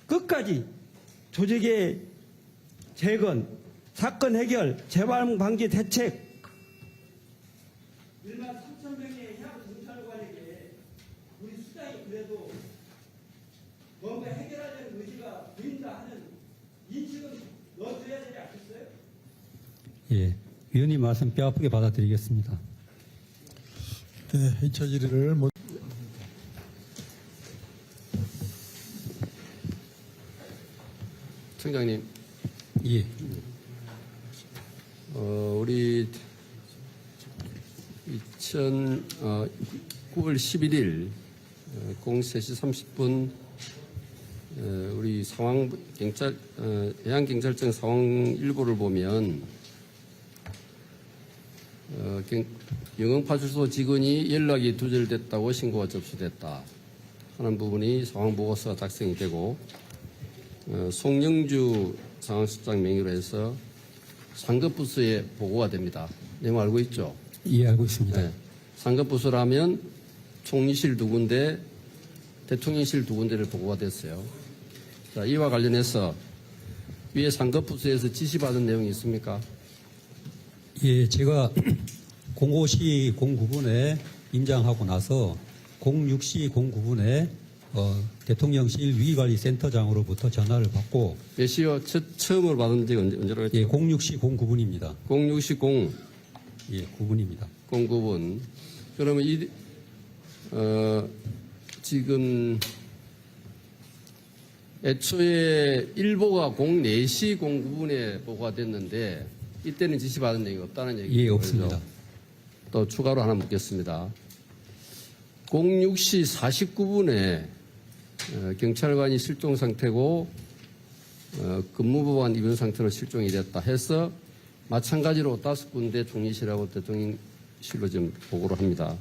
끝까지 조직의 재건, 사건 해결, 재발 방지 대책 1만 3천 명의 해양 경찰관에게 우리 수장이 그래도 뭔가 해결하려는 의지가 보인다 하는 인식은 넣어줘야 되지 않겠어요? 예, 위원님 말씀 뼈아프게 받아들이겠습니다. 네, 2차 질의를 청장님, 예, 우리 9월 11일 03시 30분 우리 해양경찰청 상황 일보를 보면 영흥파출소 직원이 연락이 두절됐다고 신고가 접수됐다 하는 부분이 상황보고서가 작성이 되고 송영주 상황실장 명의로 해서 상급부서에 보고가 됩니다. 내용 알고 있죠? 예, 알고 있습니다. 네. 상급부서라면 총리실 두 군데, 대통령실 두 군데를 보고가 됐어요. 자, 이와 관련해서 위에 상급부서에서 지시받은 내용이 있습니까? 예, 제가 05시 09분에 임장하고 나서 06시 09분에 대통령실 위기관리센터장으로부터 전화를 받고 몇 시요? 처음으로 받은 적이 언제라고 했죠? 예, 06시 09분입니다. 06시 0. 예, 9분입니다. 09분. 그러면 지금 애초에 일보가 04시 09분에 보고가 됐는데 이때는 지시받은 내용이 없다는 얘기죠. 예, 없습니다. 또 추가로 하나 묻겠습니다. 06시 49분에 경찰관이 실종 상태고 근무보안 입원 상태로 실종이 됐다 해서 마찬가지로 5군데 총리실하고 대통령실로 지금 보고를 합니다.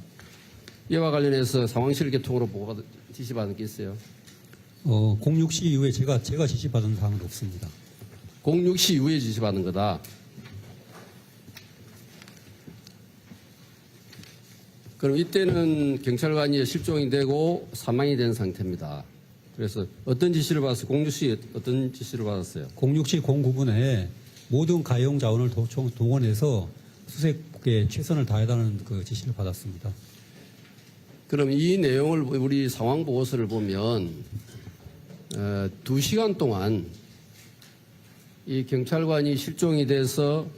이와 관련해서 상황실 개통으로 지시받은 게 있어요? 06시 이후에 제가 지시받은 사항은 없습니다. 06시 이후에 지시받은 거다. 그럼 이때는 경찰관이 실종이 되고 사망이 된 상태입니다. 그래서 어떤 지시를 받았어요? 06시에 어떤 지시를 받았어요? 06시 09분에 모든 가용 자원을 동원해서 수색에 최선을 다해달라는 그 지시를 받았습니다. 그럼 이 내용을 우리 상황 보고서를 보면 2시간 동안 이 경찰관이 실종이 돼서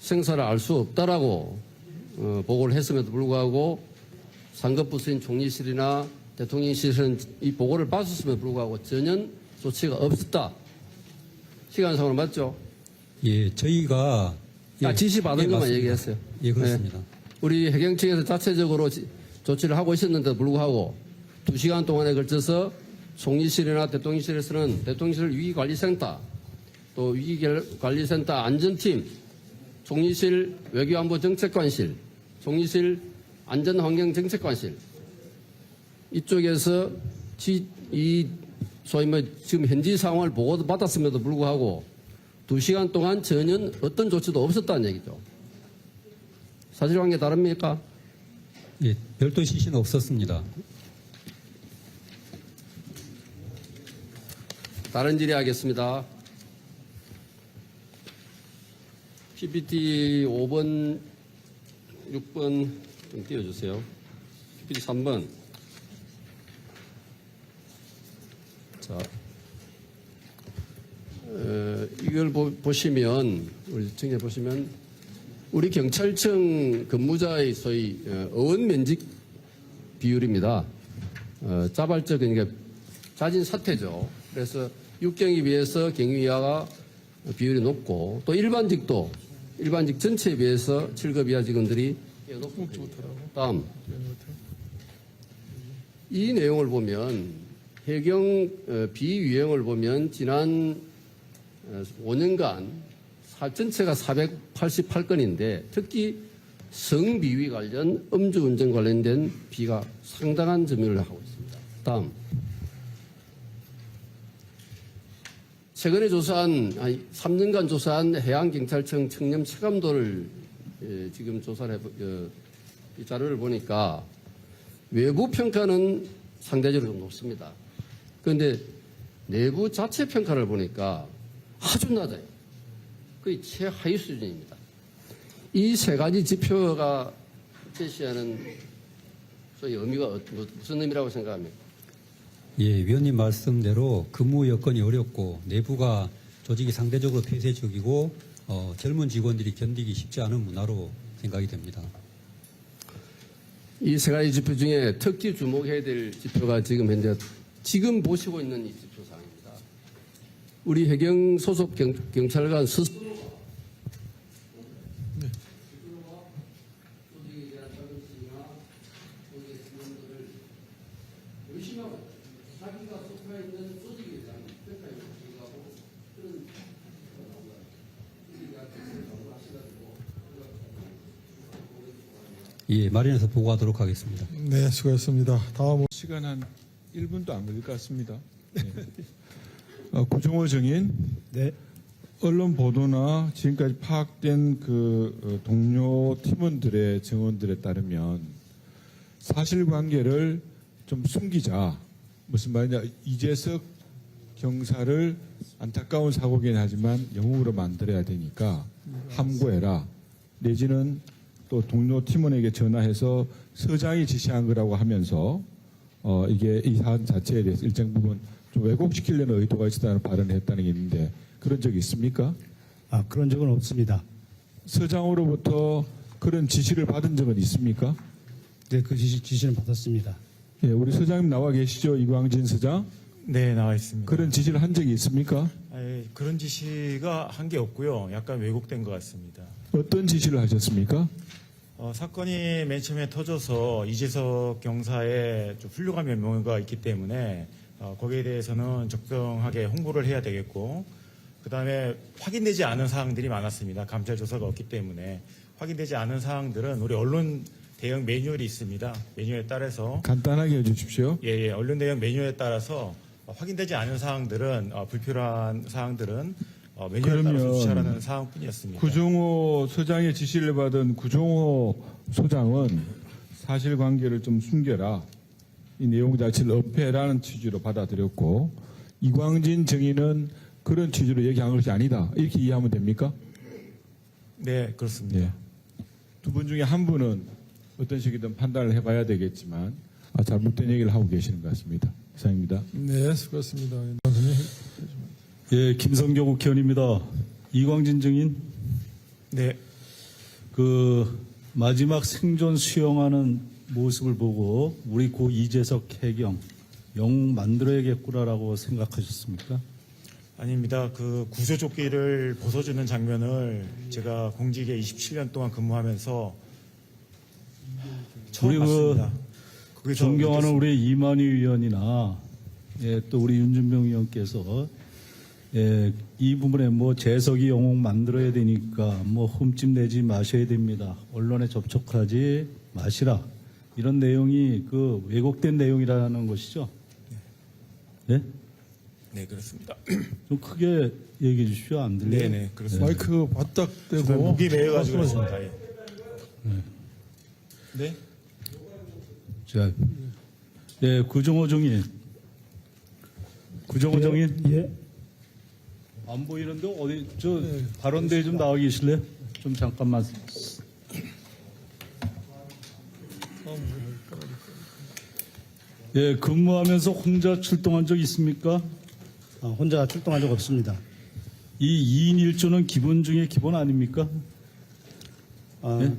생사를 알 수 없다라고 보고를 했음에도 불구하고 상급부서인 총리실이나 대통령실은 이 보고를 받았음에도 불구하고 전혀 조치가 없었다. 시간상으로 맞죠? 예, 저희가 지시 받은 것만 맞습니다. 얘기했어요. 예, 그렇습니다. 네. 우리 해경청에서 자체적으로 조치를 하고 있었는데도 불구하고 2시간 동안에 걸쳐서 총리실이나 대통령실에서는 대통령실 위기관리센터 또 위기관리센터 안전팀 총리실 외교안보정책관실, 총리실 안전환경정책관실 이쪽에서 소위 지금 현지 상황을 보고받았음에도 불구하고 2시간 동안 전혀 어떤 조치도 없었다는 얘기죠. 사실관계 다릅니까? 예, 별도 지시는 없었습니다. 다른 질의하겠습니다. PPT 5번, 6번 좀 띄워주세요. PPT 3번. 자, 이걸 보시면, 우리 청해 보시면, 우리 경찰청 근무자의 소위 어원 면직 비율입니다. 자발적, 그러니까 자진 사퇴죠. 그래서 육경에 비해서 경위 이하가 비율이 높고, 또 일반직 전체에 비해서 7급 이하 직원들이 높고. 다음. 이 내용을 보면, 해경 비유형을 보면 지난 5년간 전체가 488건인데 특히 성비위 관련 음주운전 관련된 비가 상당한 점유를 하고 있습니다. 다음. 최근에 조사한 3년간 조사한 해양경찰청 청렴 체감도를 지금 조사를 이 자료를 보니까 외부 평가는 상대적으로 좀 높습니다. 그런데 내부 자체 평가를 보니까 아주 낮아요. 거의 최하위 수준입니다. 이 세 가지 지표가 제시하는 소위 의미가 무슨 의미라고 생각합니까? 예, 위원님 말씀대로 근무 여건이 어렵고 내부가 조직이 상대적으로 폐쇄적이고 젊은 직원들이 견디기 쉽지 않은 문화로 생각이 됩니다. 이 세 가지 지표 중에 특히 주목해야 될 지표가 지금 보시고 있는 이 지표사항입니다. 우리 해경 소속 경찰관 스스로 예, 마련해서 보고하도록 하겠습니다. 네, 수고했습니다. 다음 시간 한 1분도 안 걸릴 것 같습니다. 네. 구종호 정인. 네. 언론 보도나 지금까지 파악된 동료 팀원들의 증언들에 따르면 사실관계를 좀 숨기자. 무슨 말이냐. 이재석 경사를 안타까운 사고긴 하지만 영웅으로 만들어야 되니까 함구해라. 내지는 또 동료 팀원에게 전화해서 서장이 지시한 거라고 하면서 이게 이 사안 자체에 대해서 일정 부분 좀 왜곡시키려는 의도가 있었다는 발언을 했다는 게 있는데 그런 적이 있습니까? 그런 적은 없습니다. 서장으로부터 그런 지시를 받은 적은 있습니까? 네, 그 지시는 받았습니다. 예, 우리 서장님 나와 계시죠? 이광진 서장? 네, 나와 있습니다. 그런 지시를 한 적이 있습니까? 그런 지시가 한 게 없고요. 약간 왜곡된 것 같습니다. 어떤 지시를 하셨습니까? 사건이 맨 처음에 터져서 이재석 경사에 좀 훌륭한 면모가 있기 때문에 거기에 대해서는 적정하게 홍보를 해야 되겠고 그다음에 확인되지 않은 사항들이 많았습니다. 감찰 조사가 없기 때문에 확인되지 않은 사항들은 우리 언론 대응 매뉴얼이 있습니다. 매뉴얼에 따라서 간단하게 해주십시오. 예, 언론 대응 매뉴얼에 따라서 확인되지 않은 사항들은 불필요한 사항들은 매뉴얼에 따라서 주시하라는 사항뿐이었습니다. 구종호 소장의 지시를 받은 구종호 소장은 사실관계를 좀 숨겨라. 이 내용 자체를 업해라는 취지로 받아들였고 이광진 정의는 그런 취지로 얘기한 것이 아니다. 이렇게 이해하면 됩니까? 네, 그렇습니다. 네. 두 분 중에 한 분은 어떤 식이든 판단을 해봐야 되겠지만 잘못된 얘기를 하고 계시는 것 같습니다. 이상입니다. 네, 수고했습니다. 예, 김성교 국회의원입니다. 이광진 증인. 네. 마지막 생존 수용하는 모습을 보고 우리 고 이재석 해경 영웅 만들어야겠구나라고 생각하셨습니까? 아닙니다. 그 구조조끼를 벗어주는 장면을 제가 공직에 27년 동안 근무하면서 처음 봤습니다. 존경하는 우리 이만희 위원이나 또 우리 윤준병 위원께서 이 부분에 뭐 재석이 영웅 만들어야 되니까 뭐 흠집 내지 마셔야 됩니다. 언론에 접촉하지 마시라. 이런 내용이 그 왜곡된 내용이라는 것이죠. 네? 네, 그렇습니다. 좀 크게 얘기해 주십시오. 안 들려요? 네네, 그렇습니다. 마이크 바닥 대고 목이 매여가지고 그렇습니다. 예. 네? 자, 예, 구정호 정인. 구정호 정인. 예. 안 보이는데 어디 저 발언대에 좀 나와 계실래요? 좀 잠깐만. 예, 근무하면서 혼자 출동한 적 있습니까? 혼자 출동한 적 없습니다. 이 2인 1조는 기본 중에 기본 아닙니까? 예?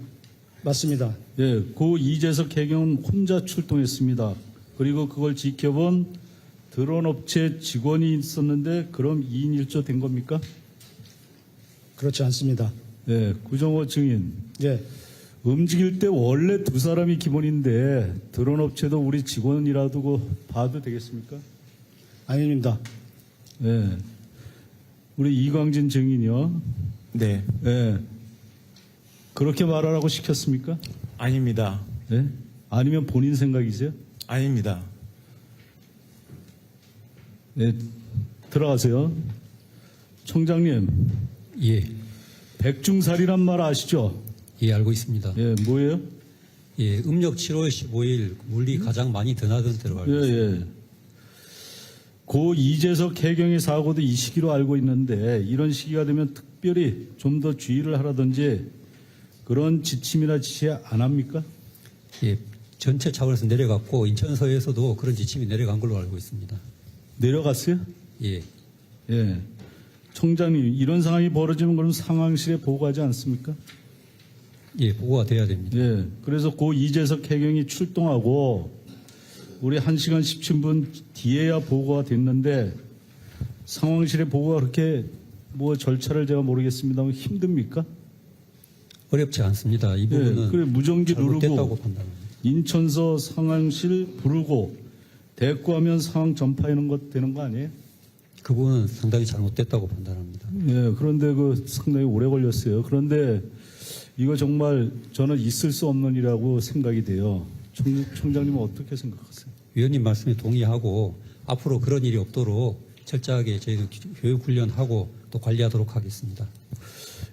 맞습니다. 예, 고 이재석 해경은 혼자 출동했습니다. 그리고 그걸 지켜본 드론 업체 직원이 있었는데 그럼 2인 1조 된 겁니까? 그렇지 않습니다. 예, 구정호 증인. 예. 움직일 때 원래 두 사람이 기본인데 드론 업체도 우리 직원이라도 봐도 되겠습니까? 아닙니다. 예. 우리 이광진 증인이요. 네. 예. 그렇게 말하라고 시켰습니까? 아닙니다. 예? 아니면 본인 생각이세요? 아닙니다. 예. 들어가세요. 총장님, 예, 백중살이란 말 아시죠? 예, 알고 있습니다. 예, 뭐예요? 예, 음력 7월 15일 물리 가장 많이 드나든 대로 알고 예, 있습니다. 예. 고 이재석 해경의 사고도 이 시기로 알고 있는데 이런 시기가 되면 특별히 좀 더 주의를 하라든지 그런 지침이나 지시 안 합니까? 예, 전체 차원에서 내려갔고 인천서에서도 그런 지침이 내려간 걸로 알고 있습니다. 내려갔어요? 예, 예. 총장님, 이런 상황이 벌어지면 그럼 상황실에 보고하지 않습니까? 예, 보고가 돼야 됩니다. 예. 그래서 고 이재석 해경이 출동하고 우리 1시간 17분 뒤에야 보고가 됐는데 상황실에 보고가 그렇게 뭐 절차를 제가 모르겠습니다만 힘듭니까? 어렵지 않습니다. 이 부분은 예. 그래 무전기 잘못됐다고 누르고 판단합니다. 인천서 상황실 부르고 대꾸하면 상황 전파하는 것 되는 거 아니에요? 그 부분은 상당히 잘못됐다고 판단합니다. 예. 그런데 그 상당히 오래 걸렸어요. 그런데 이거 정말 저는 있을 수 없는 일이라고 생각이 돼요. 총장님은 어떻게 생각하세요? 위원님 말씀에 동의하고 앞으로 그런 일이 없도록 철저하게 저희도 교육 훈련하고 또 관리하도록 하겠습니다.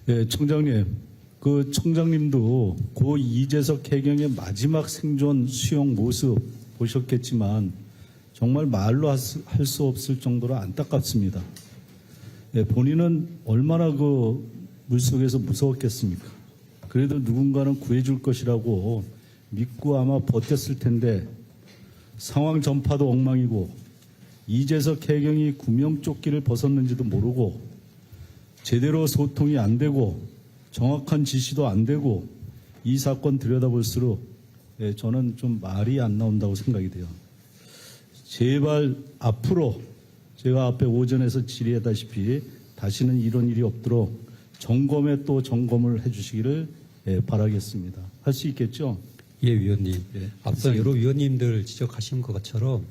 예, 총장님. 그 총장님도 고 이재석 해경의 마지막 생존 수용 모습 보셨겠지만 정말 말로 할 수 없을 정도로 안타깝습니다. 예, 본인은 얼마나 그 물속에서 무서웠겠습니까? 그래도 누군가는 구해줄 것이라고 믿고 아마 버텼을 텐데 상황 전파도 엉망이고 이재석 해경이 구명조끼를 벗었는지도 모르고 제대로 소통이 안 되고 정확한 지시도 안 되고 이 사건 들여다볼수록 저는 좀 말이 안 나온다고 생각이 돼요. 제발 앞으로 제가 앞에 오전에서 질의했다시피 다시는 이런 일이 없도록 점검에 또 점검을 해주시기를 바라겠습니다. 할 수 있겠죠? 예, 위원님. 예, 앞서 여러 위원님들 지적하신 것처럼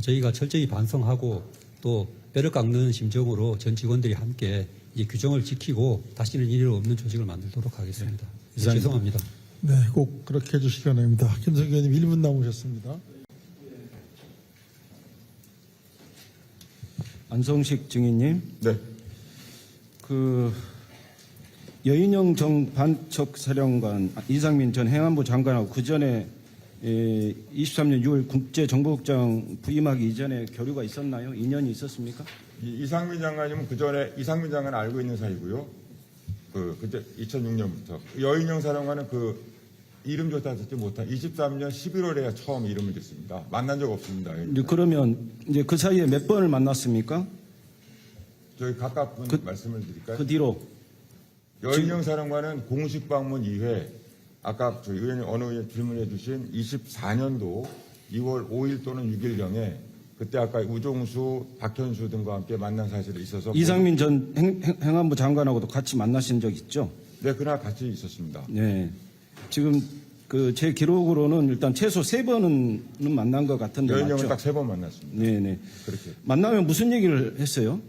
저희가 철저히 반성하고 또 뼈를 깎는 심정으로 전 직원들이 함께 이 규정을 지키고 다시는 이일 없는 조직을 만들도록 하겠습니다. 죄송합니다. 네, 꼭 그렇게 해주시기 바랍니다. 김성기 의원님 1분 남으셨습니다. 안성식 증인님, 네. 그 여인영 정 반척사령관, 이상민 전 행안부 장관하고 그 전에 23년 6월 국제정보국장 부임하기 이전에 교류가 있었나요? 인연이 있었습니까? 이상민 장관님은 그 전에 이상민 장관 알고 있는 사이고요. 그때 2006년부터 여인영 사령관은 그 이름 조차 듣지 못한 23년 11월에야 처음 이름을 듣습니다. 만난 적 없습니다. 그러면 이제 그 사이에 몇 번을 만났습니까? 저희 각각 분 말씀을 드릴까요? 그 뒤로 여인영 사령관은 공식 방문 이외 아까 저희 의원님 어느 의원 질문해 주신 24년도 2월 5일 또는 6일경에 그때 아까 우종수, 박현수 등과 함께 만난 사실이 있어서 이상민 전 행안부 장관하고도 같이 만나신 적 있죠? 네, 그날 같이 있었습니다. 네. 지금 그 제 기록으로는 일단 최소 3번은 만난 것 같은데 여인영은 맞죠? 딱 3번 만났습니다. 네네. 그렇게. 만나면 무슨 얘기를 했어요?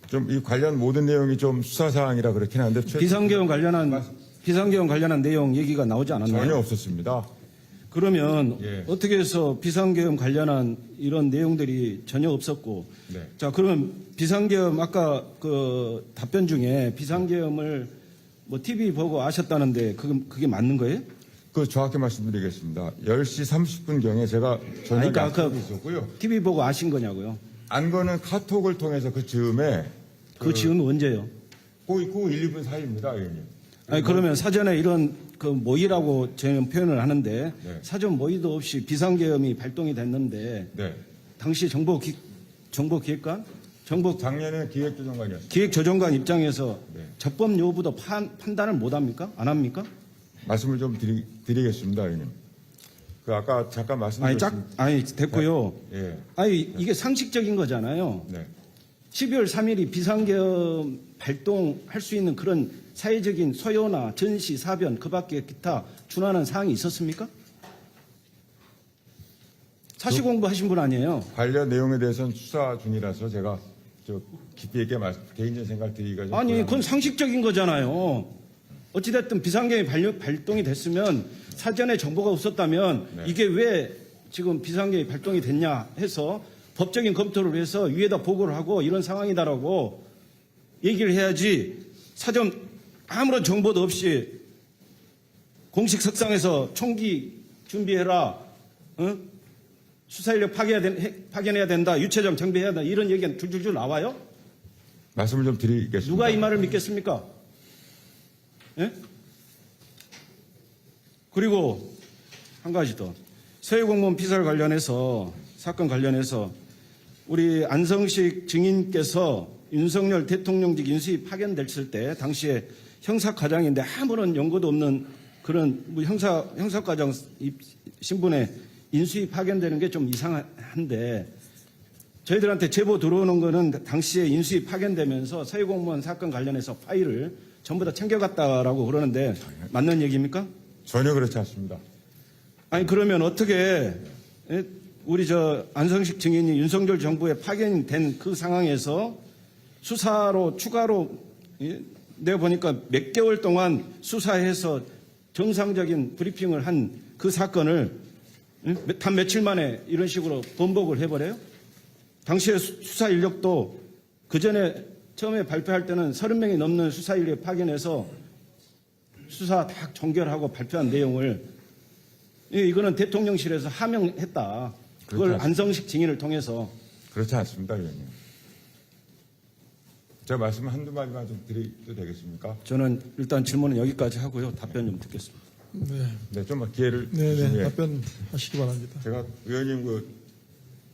좀 이 관련 모든 내용이 좀 수사 사항이라 그렇긴 한데 비상계엄 관련한 내용 얘기가 나오지 않았나요? 전혀 없었습니다. 그러면 예. 어떻게 해서 비상계엄 관련한 이런 내용들이 전혀 없었고, 네. 자 그러면 비상계엄 아까 그 답변 중에 비상계엄을 뭐 TV 보고 아셨다는데 그게 맞는 거예요? 그 정확히 말씀드리겠습니다. 10시 30분경에 제가 저녁에 그러니까 아까 약속이 있었고요. TV 보고 아신 거냐고요? 안 거는 카톡을 통해서 그 즈음에 그 즈음이 언제요? 그 1, 2분 사이입니다, 의원님. 아니 그러면 사전에 이런 그 모의라고 저는 표현을 하는데 네. 사전 모의도 없이 비상계엄이 발동이 됐는데 네. 당시 정보기획관? 작년에 기획조정관이었습니다. 기획조정관 입장에서 네. 적법 여부도 판단을 못 합니까? 안 합니까? 말씀을 좀 드리겠습니다, 의원님. 그 아까 잠깐 말씀드렸습니다. 아니 됐고요. 예. 아니 이게 상식적인 거잖아요. 네. 12월 3일이 비상계엄 발동할 수 있는 그런 사회적인 소요나 전시, 사변 그밖에 기타 준하는 사항이 있었습니까? 사실 공부하신 분 아니에요? 관련 내용에 대해서는 수사 중이라서 제가 저 깊이 있게 개인적인 생각 드리기가 좀 아니 곤란합니다. 그건 상식적인 거잖아요. 어찌됐든 비상계엄이 발동이 됐으면 사전에 정보가 없었다면 네. 이게 왜 지금 비상계엄이 발동이 됐냐 해서 법적인 검토를 해서 위에다 보고를 하고 이런 상황이다라고 얘기를 해야지 사전 아무런 정보도 없이 공식 석상에서 총기 준비해라, 수사인력 파견해야 된다, 유체장 정비해야 된다 이런 얘기가 줄줄줄 나와요? 말씀을 좀 드리겠습니다. 누가 이 말을 믿겠습니까? 예? 그리고 한 가지 더. 서해공무원 피살 관련해서 사건 관련해서 우리 안성식 증인께서 윤석열 대통령직 인수위 파견됐을 때 당시에 형사과장인데 아무런 연고도 없는 그런 뭐 형사과장 신분에 인수위 파견되는 게 좀 이상한데 저희들한테 제보 들어오는 거는 당시에 인수위 파견되면서 서해공무원 사건 관련해서 파일을 전부 다 챙겨갔다라고 그러는데 맞는 얘기입니까? 전혀 그렇지 않습니다. 아니 그러면 어떻게 우리 저 안성식 증인이 윤석열 정부에 파견된 그 상황에서 수사로 추가로 내가 보니까 몇 개월 동안 수사해서 정상적인 브리핑을 한 그 사건을 단 며칠 만에 이런 식으로 번복을 해버려요? 당시에 수사 인력도 그 전에 처음에 발표할 때는 30명이 넘는 수사 인력 파견해서 수사 다 종결하고 발표한 내용을 이거는 대통령실에서 하명했다. 그걸 그렇죠. 안성식 증인을 통해서. 그렇지 않습니다, 의원님. 제가 말씀 한두 마디만 좀 드려도 되겠습니까? 저는 일단 질문은 여기까지 하고요. 답변 좀 듣겠습니다. 네, 좀 기회를 네네, 주시면 답변하시기 바랍니다. 제가 의원님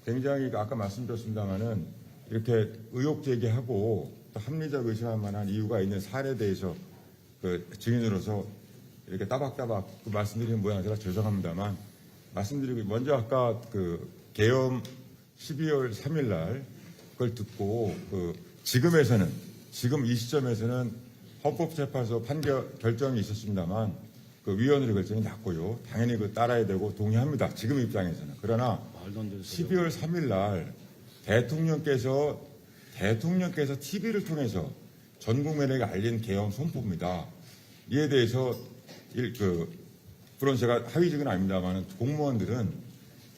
굉장히 아까 말씀드렸습니다마는 이렇게 의혹 제기하고 또 합리적 의심할 만한 이유가 있는 사례에 대해서 그 증인으로서 이렇게 따박따박 그 말씀드리는 모양이 제가 죄송합니다만 말씀드리고 먼저 아까 그 계엄 12월 3일 날 그걸 듣고 지금 이 시점에서는 헌법재판소 결정이 있었습니다만 그 위원회의 결정이 났고요. 당연히 따라야 되고 동의합니다. 지금 입장에서는. 그러나 12월 3일 날 대통령께서 TV를 통해서 전 국민에게 알린 계엄 선포입니다. 이에 대해서 물론 제가 하위직은 아닙니다만 공무원들은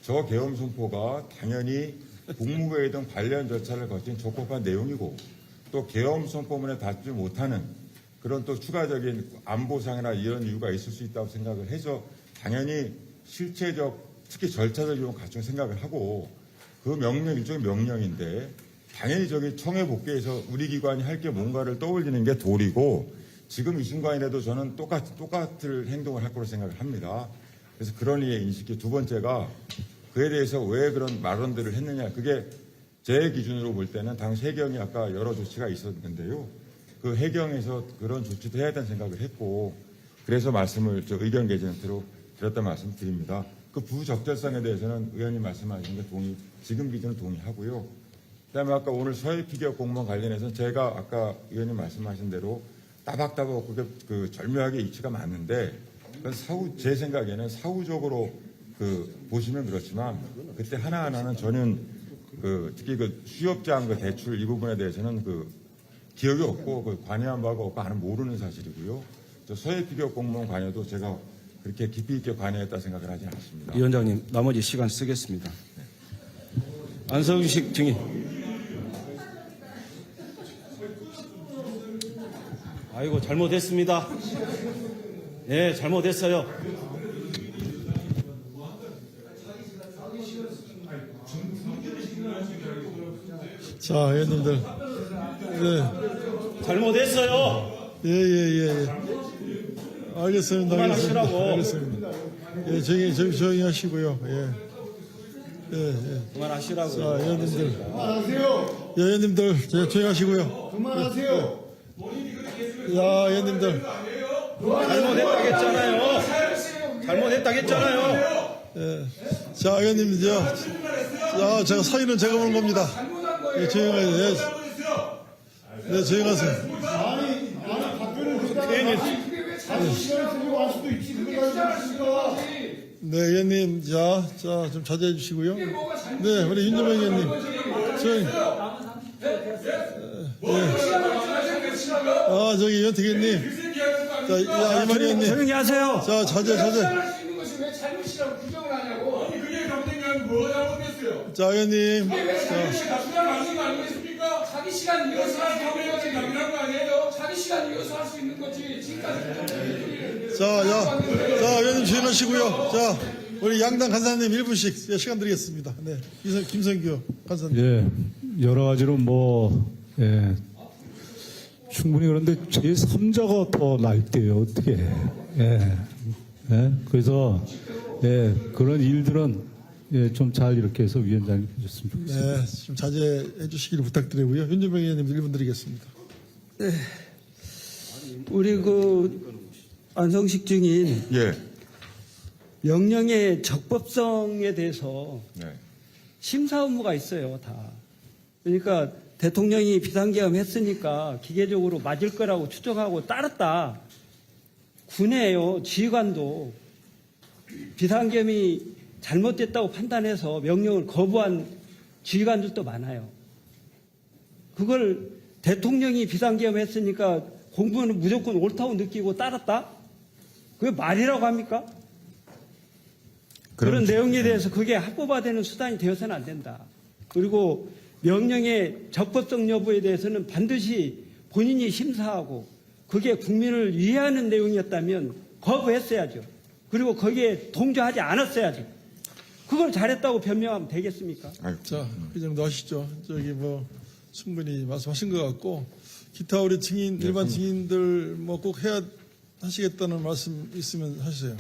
저 계엄 선포가 당연히 국무회의 등 관련 절차를 거친 적법한 내용이고 또 계엄 선포문에 닿지 못하는 그런 또 추가적인 안보상이나 이런 이유가 있을 수 있다고 생각을 해서 당연히 실체적 특히 절차적 이용 갖춘 생각을 하고 그 명령 일종의 명령인데 당연히 청해 복귀해서 우리 기관이 할 게 뭔가를 떠올리는 게 도리고 지금 이 순간이라도 저는 똑같은 행동을 할 거로 생각을 합니다. 그래서 그런 이의 인식이 두 번째가 그에 대해서 왜 그런 발언들을 했느냐. 그게 제 기준으로 볼 때는 당시 해경이 아까 여러 조치가 있었는데요. 그 해경에서 그런 조치도 해야 된다는 생각을 했고 그래서 말씀을 의견 개진으로 드렸다는 말씀 드립니다. 그 부적절성에 대해서는 의원님 말씀하신 게 지금 기준으로 동의하고요. 그다음에 아까 오늘 서해 피격 공무원 관련해서는 제가 아까 의원님 말씀하신 대로 따박따박 그게 절묘하게 이치가 맞는데 그건 제 생각에는 사후적으로 보시면 그렇지만 그때 하나하나는 저는 특히 수협장 대출 이 부분에 대해서는 기억이 없고 그 관여한 바가 없고 나는 모르는 사실이고요. 저 서해피격 공무원 관여도 제가 그렇게 깊이 있게 관여했다 생각을 하지 않습니다. 위원장님, 나머지 시간 쓰겠습니다. 안성식 증인. 아이고 잘못했습니다. 예, 잘못했어요. 자, 의원님들. 네. 잘못했어요. 예. 알겠습니다. 그만하시라고. 알겠습니다. 예, 조용히 하시고요. 예. 그만하시라고. 자, 의원님들. 의원님들, 조용히 하시고요. 그만하세요. 야, 의원님들. 잘못했다겠잖아요. 잘못했다겠잖아요. 예. 자, 의원님, 제가 사인은 제가 보는 겁니다. 예, 조용히 하세요. 네, 조용히 하세요. 네, 의원님, 좀 자제해 주시고요. 네, 우리 윤주명 의원님. 조용히. 저기 윤택 의원님. 자, 이만 의원님. 조용히 하세요. 자, 자제. 자, 의원님. 자기 시간 이어서 할 거 아니에요? 자기 시간 이어서 할 수 있는 거지. 지금까지. 자, 의원님 조용하시고요. 자, 우리 양당 간사님 1분씩 시간 드리겠습니다. 네, 김성규 간사님. 예, 여러 가지로 충분히 그런데 제3자가 더 나을 때요, 어떻게. 그래서, 그런 일들은 좀 잘 이렇게 해서 위원장님 해줬으면 좋겠습니다. 네, 좀 자제해 주시기를 부탁드리고요. 윤주명 의원님 1분 드리겠습니다. 네. 우리 안성식 증인 예. 명령의 적법성에 대해서 네. 심사 업무가 있어요, 다. 그러니까 대통령이 비상계엄 했으니까 기계적으로 맞을 거라고 추정하고 따랐다. 군에요, 지휘관도 비상계엄이 잘못됐다고 판단해서 명령을 거부한 지휘관들도 많아요. 그걸 대통령이 비상계엄 했으니까 공부는 무조건 옳다고 느끼고 따랐다? 그게 말이라고 합니까? 그런 내용에 대해서 그게 합법화되는 수단이 되어서는 안 된다. 그리고 명령의 적법성 여부에 대해서는 반드시 본인이 심사하고 그게 국민을 위해하는 내용이었다면 거부했어야죠. 그리고 거기에 동조하지 않았어야죠. 그걸 잘했다고 변명하면 되겠습니까? 자, 그 정도 하시죠. 충분히 말씀하신 것 같고, 기타 우리 증인, 일반 증인들 꼭 하시겠다는 말씀 있으면 하세요.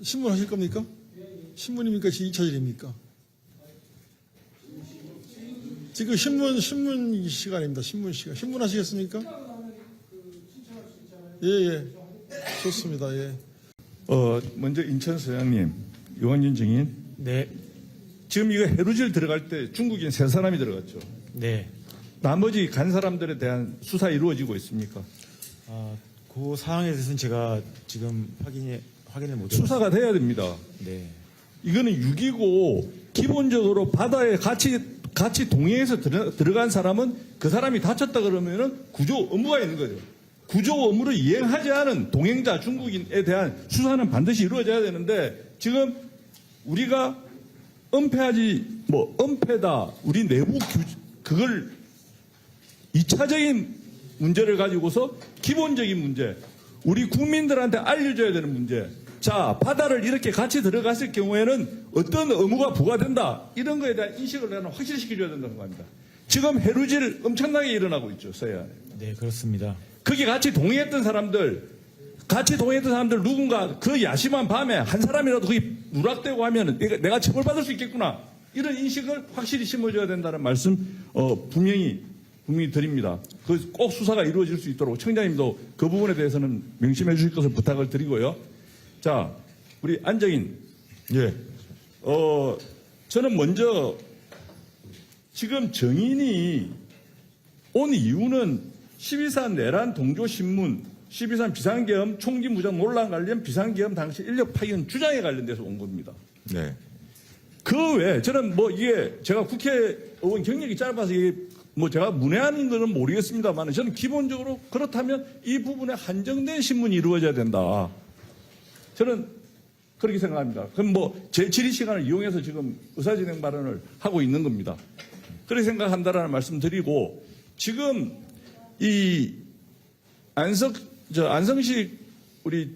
신문 하실 겁니까? 신문입니까? 2차질입니까? 지금 신문 시간입니다. 신문 시간. 신문 하시겠습니까? 예. 좋습니다. 예. 먼저 인천 서장님, 유원진 증인. 네. 지금 이거 해루질 들어갈 때 중국인 3사람이 들어갔죠. 네. 나머지 간 사람들에 대한 수사 이루어지고 있습니까? 그 사항에 대해서는 제가 지금 확인을 못 해봤습니다. 수사가 돼야 됩니다. 네. 이거는 6이고 기본적으로 바다에 같이 동해에서 들어간 사람은 그 사람이 다쳤다 그러면은 구조 업무가 있는 거죠. 구조 업무를 이행하지 않은 동행자 중국인에 대한 수사는 반드시 이루어져야 되는데 지금 우리가 은폐다 우리 내부 그걸 2차적인 문제를 가지고서 기본적인 문제, 우리 국민들한테 알려줘야 되는 문제. 자, 바다를 이렇게 같이 들어갔을 경우에는 어떤 의무가 부과된다. 이런 거에 대한 인식을 나는 확실히 시켜줘야 된다는 겁니다. 지금 해루질 엄청나게 일어나고 있죠, 서해안에. 네, 그렇습니다. 거기 같이 동행했던 사람들 누군가 그 야심한 밤에 한 사람이라도 거기 누락되고 하면 내가 처벌받을 수 있겠구나. 이런 인식을 확실히 심어줘야 된다는 말씀 분명히 드립니다. 꼭 수사가 이루어질 수 있도록 청장님도 그 부분에 대해서는 명심해 주실 것을 부탁을 드리고요. 자, 우리 안정인. 예. 저는 먼저 지금 정인이 온 이유는 12.4 내란 동조신문, 12.3 비상계엄 총기무장 논란 관련 비상계엄 당시 인력 파견 주장에 관련돼서 온 겁니다. 네. 그 외에 저는 뭐 이게 제가 국회의원 경력이 짧아서 이게 뭐 제가 문외한인 거는 모르겠습니다만 저는 기본적으로 그렇다면 이 부분에 한정된 신문이 이루어져야 된다. 저는 그렇게 생각합니다. 그럼 뭐 제 질의 시간을 이용해서 지금 의사진행 발언을 하고 있는 겁니다. 그렇게 생각한다라는 말씀 드리고 지금 이 안성식 우리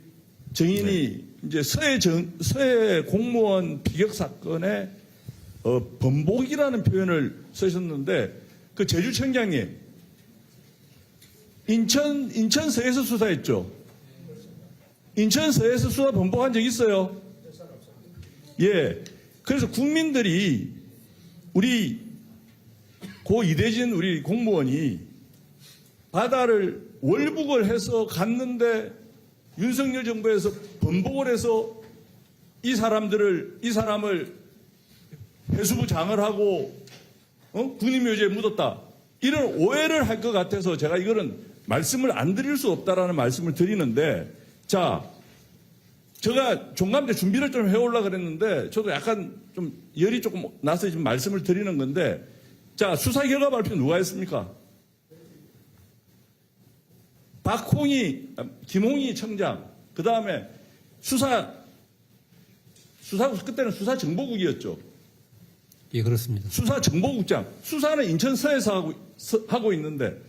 정인이 이제 서해 공무원 비격 사건의 번복이라는 표현을 쓰셨는데 그 제주청장님 인천서에서 수사했죠. 인천서에서 수사 번복한 적 있어요? 예. 그래서 국민들이 우리 고 이대진 우리 공무원이 바다를 월북을 해서 갔는데 윤석열 정부에서 번복을 해서 이 사람을 해수부 장을 하고 군인묘지에 묻었다. 이런 오해를 할 것 같아서 제가 이거는 말씀을 안 드릴 수 없다라는 말씀을 드리는데 자, 제가 종감대 준비를 좀 해오려고 그랬는데 저도 약간 좀 열이 조금 나서 지금 말씀을 드리는 건데 자, 수사 결과 발표 누가 했습니까? 김홍희 청장, 그 다음에 그때는 수사정보국이었죠. 예, 그렇습니다. 수사정보국장. 수사는 인천 서에서 하고 있는데,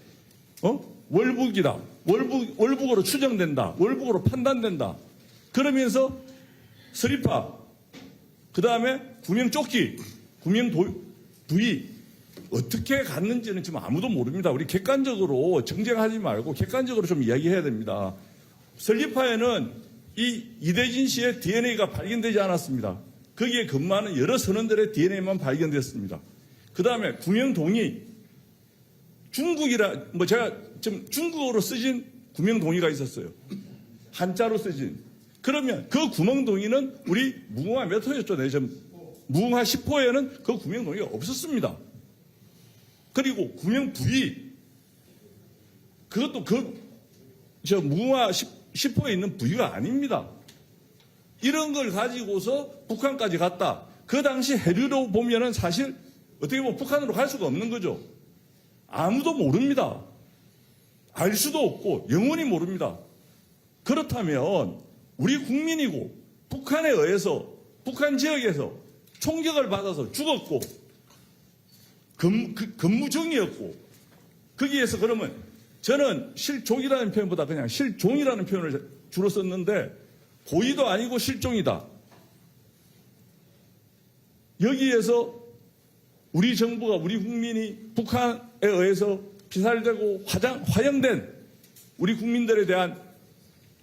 월북이다. 월북으로 추정된다. 월북으로 판단된다. 그러면서 서리파, 그 다음에 구명조끼, 구명부위, 어떻게 갔는지는 지금 아무도 모릅니다. 우리 객관적으로 정쟁하지 말고 객관적으로 좀 이야기해야 됩니다. 설리파에는 이 이대진 씨의 DNA가 발견되지 않았습니다. 거기에 근무하는 여러 선원들의 DNA만 발견됐습니다. 그 다음에 구명동의 제가 지금 중국어로 쓰진 구명동의가 있었어요. 한자로 쓰진. 그러면 그 구명동의는 우리 무궁화 몇 호였죠? 무궁화 10호에는 그 구명동의가 없었습니다. 그리고 구명부위 그것도 무궁화 10호에 있는 부위가 아닙니다. 이런 걸 가지고서 북한까지 갔다. 그 당시 해류로 보면은 사실 어떻게 보면 북한으로 갈 수가 없는 거죠. 아무도 모릅니다. 알 수도 없고 영원히 모릅니다. 그렇다면 우리 국민이고 북한에 의해서 북한 지역에서 총격을 받아서 죽었고 근무정이었고 거기에서 그러면 저는 실종이라는 표현보다 그냥 실종이라는 표현을 주로 썼는데 고의도 아니고 실종이다. 여기에서 우리 정부가 우리 국민이 북한에 의해서 피살되고 화형된 우리 국민들에 대한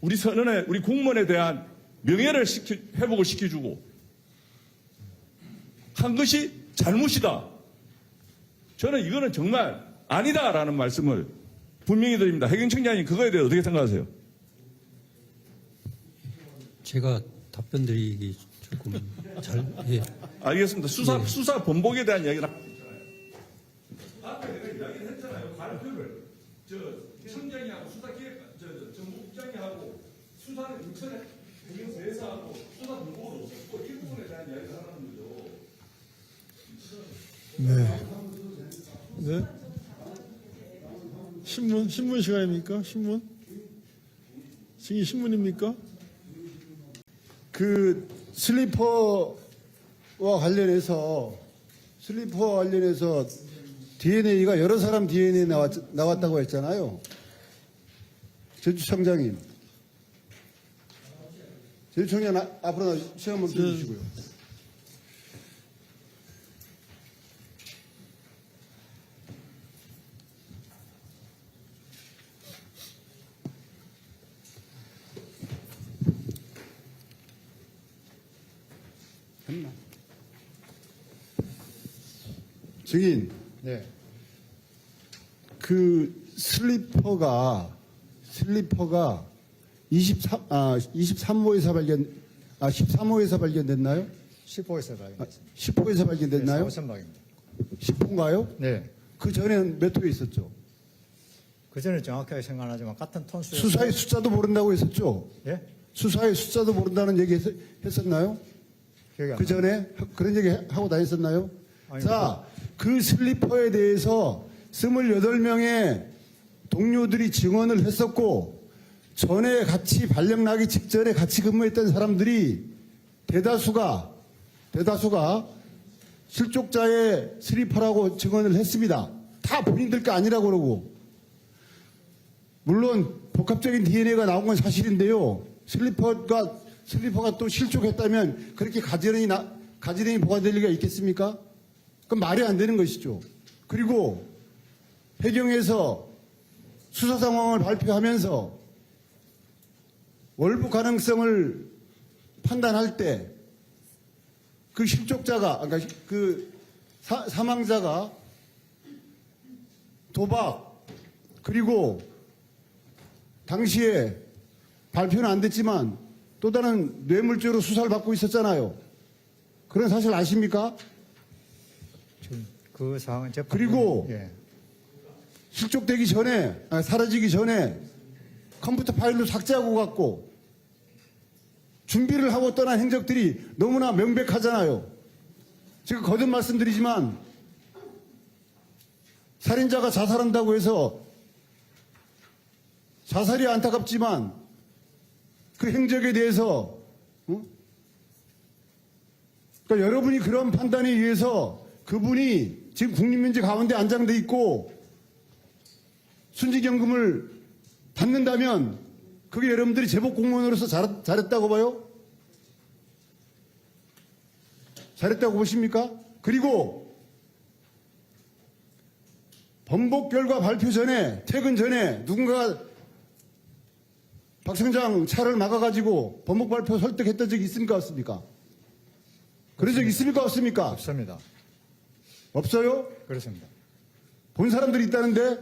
우리 선언에 우리 공무원에 대한 명예를 회복을 시켜주고 한 것이 잘못이다. 저는 이거는 정말 아니다라는 말씀을 분명히 드립니다. 해경청장님 그거에 대해 어떻게 생각하세요? 제가 답변 드리기 조금 예. 알겠습니다. 수사 번복에 대한 이야기를 앞에 내가 이야기를 했잖아요. 발표를 청장이하고 정보국장이 하고 수사는 인천에 해경서에서 하고 수사 번복은 없었고 이 부분에 대한 이야기를 하는 거죠. 네. 네. 신문 시간입니까? 신문? 지금 신문입니까? 그 슬리퍼와 관련해서 DNA가 여러 사람 DNA 나왔다고 했잖아요. 제주청장님. 제주청장 앞으로 시간 한번 주시고요. 증인, 네. 그 슬리퍼가 13호에서 13호에서 발견됐나요? 10호에서 발견됐습니다. 10호에서 발견됐나요? 4선박입니다. 10호인가요? 네. 그 전에는 몇 호에 있었죠? 그 전에 정확하게 생각하지만 같은 톤수. 수사의 숫자도 모른다고 했었죠? 예? 수사의 숫자도 모른다는 얘기 했었나요? 기억이 안 그 전에 그런 얘기 하고 다녔었나요? 아니, 자, 그 슬리퍼에 대해서 28명의 동료들이 증언을 했었고, 전에 같이 발령 나기 직전에 같이 근무했던 사람들이 대다수가 실족자의 슬리퍼라고 증언을 했습니다. 다 본인들 게 아니라고 그러고. 물론 복합적인 DNA가 나온 건 사실인데요. 슬리퍼가 또 실족했다면 그렇게 가지런히 보관될 리가 있겠습니까? 그건 말이 안 되는 것이죠. 그리고 해경에서 수사 상황을 발표하면서 월부 가능성을 판단할 때 그 실족자가, 그러니까 그 사망자가 도박, 그리고 당시에 발표는 안 됐지만 또 다른 뇌물죄로 수사를 받고 있었잖아요. 그런 사실 아십니까? 지금 그 상황 그리고 예. 실족되기 전에, 사라지기 전에 컴퓨터 파일로 삭제하고 갔고 준비를 하고 떠난 행적들이 너무나 명백하잖아요. 제가 거듭 말씀드리지만 살인자가 자살한다고 해서 자살이 안타깝지만 그 행적에 대해서 그러니까 여러분이 그런 판단에 의해서 그분이 지금 국립민지 가운데 안장돼 있고 순직연금을 받는다면 그게 여러분들이 제복 공무원으로서 잘했다고 봐요? 잘했다고 보십니까? 그리고 번복 결과 발표 전에, 퇴근 전에 누군가가 박성장 차를 막아가지고 번복 발표 설득했던 적이 있습니까? 없습니까? 그런 적 있습니까? 없습니까? 없습니다. 없어요? 그렇습니다. 본 사람들이 있다는데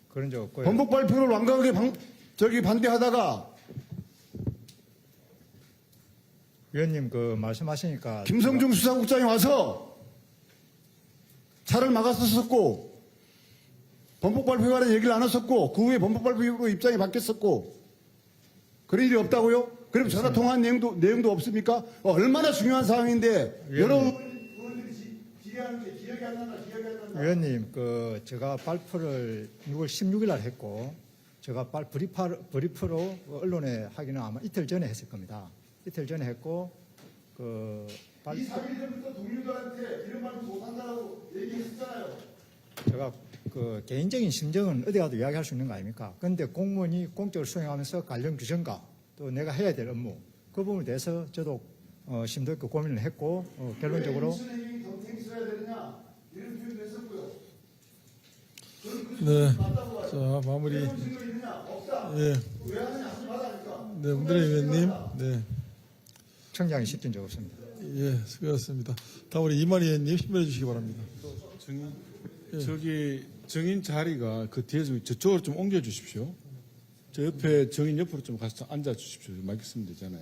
그런 적 없고요. 번복 발표를 완강하게 반대하다가 위원님 그 말씀하시니까 김성중 수사국장이 와서 차를 막았었고 번복 발표에 관한 얘기를 안 했었고 그 후에 번복 발표로 입장이 바뀌었었고 그런 일이 없다고요? 그럼 전화 통화한 내용도 없습니까? 얼마나 중요한 사항인데 여러 의원들이 기대하는 게 기억이 안 난다. 위원님 그 제가 발표를 6월 16일 날 했고 제가 브리프로 언론에 하기는 아마 이틀 전에 했을 겁니다. 이틀 전에 했고 그 2, 3일 전부터 동료들한테 이런 말도 못한다고 얘기했었잖아요. 제가 그 개인적인 심정은 어디 가도 이야기할 수 있는 거 아닙니까? 그런데 공무원이 공적으로 수행하면서 관련 규정과 또 내가 해야 될 업무 그 부분에 대해서 저도 심도 있게 고민을 했고 결론적으로 무슨 행위 더 탱스해야 되느냐 이런 표현도 했었고요. 네. 자, 마무리. 예. 네, 문대리 의원님. 네. 청장이 시킨 적 없습니다. 예, 수고하셨습니다. 다음 우리 이만희 의원님 신문해 주시기 바랍니다. 저기 정인 자리가 그 뒤에서 저쪽으로 좀 옮겨 주십시오. 저 옆에 정인 옆으로 좀 가서 앉아 주십시오. 마이크 쓰면 되잖아요.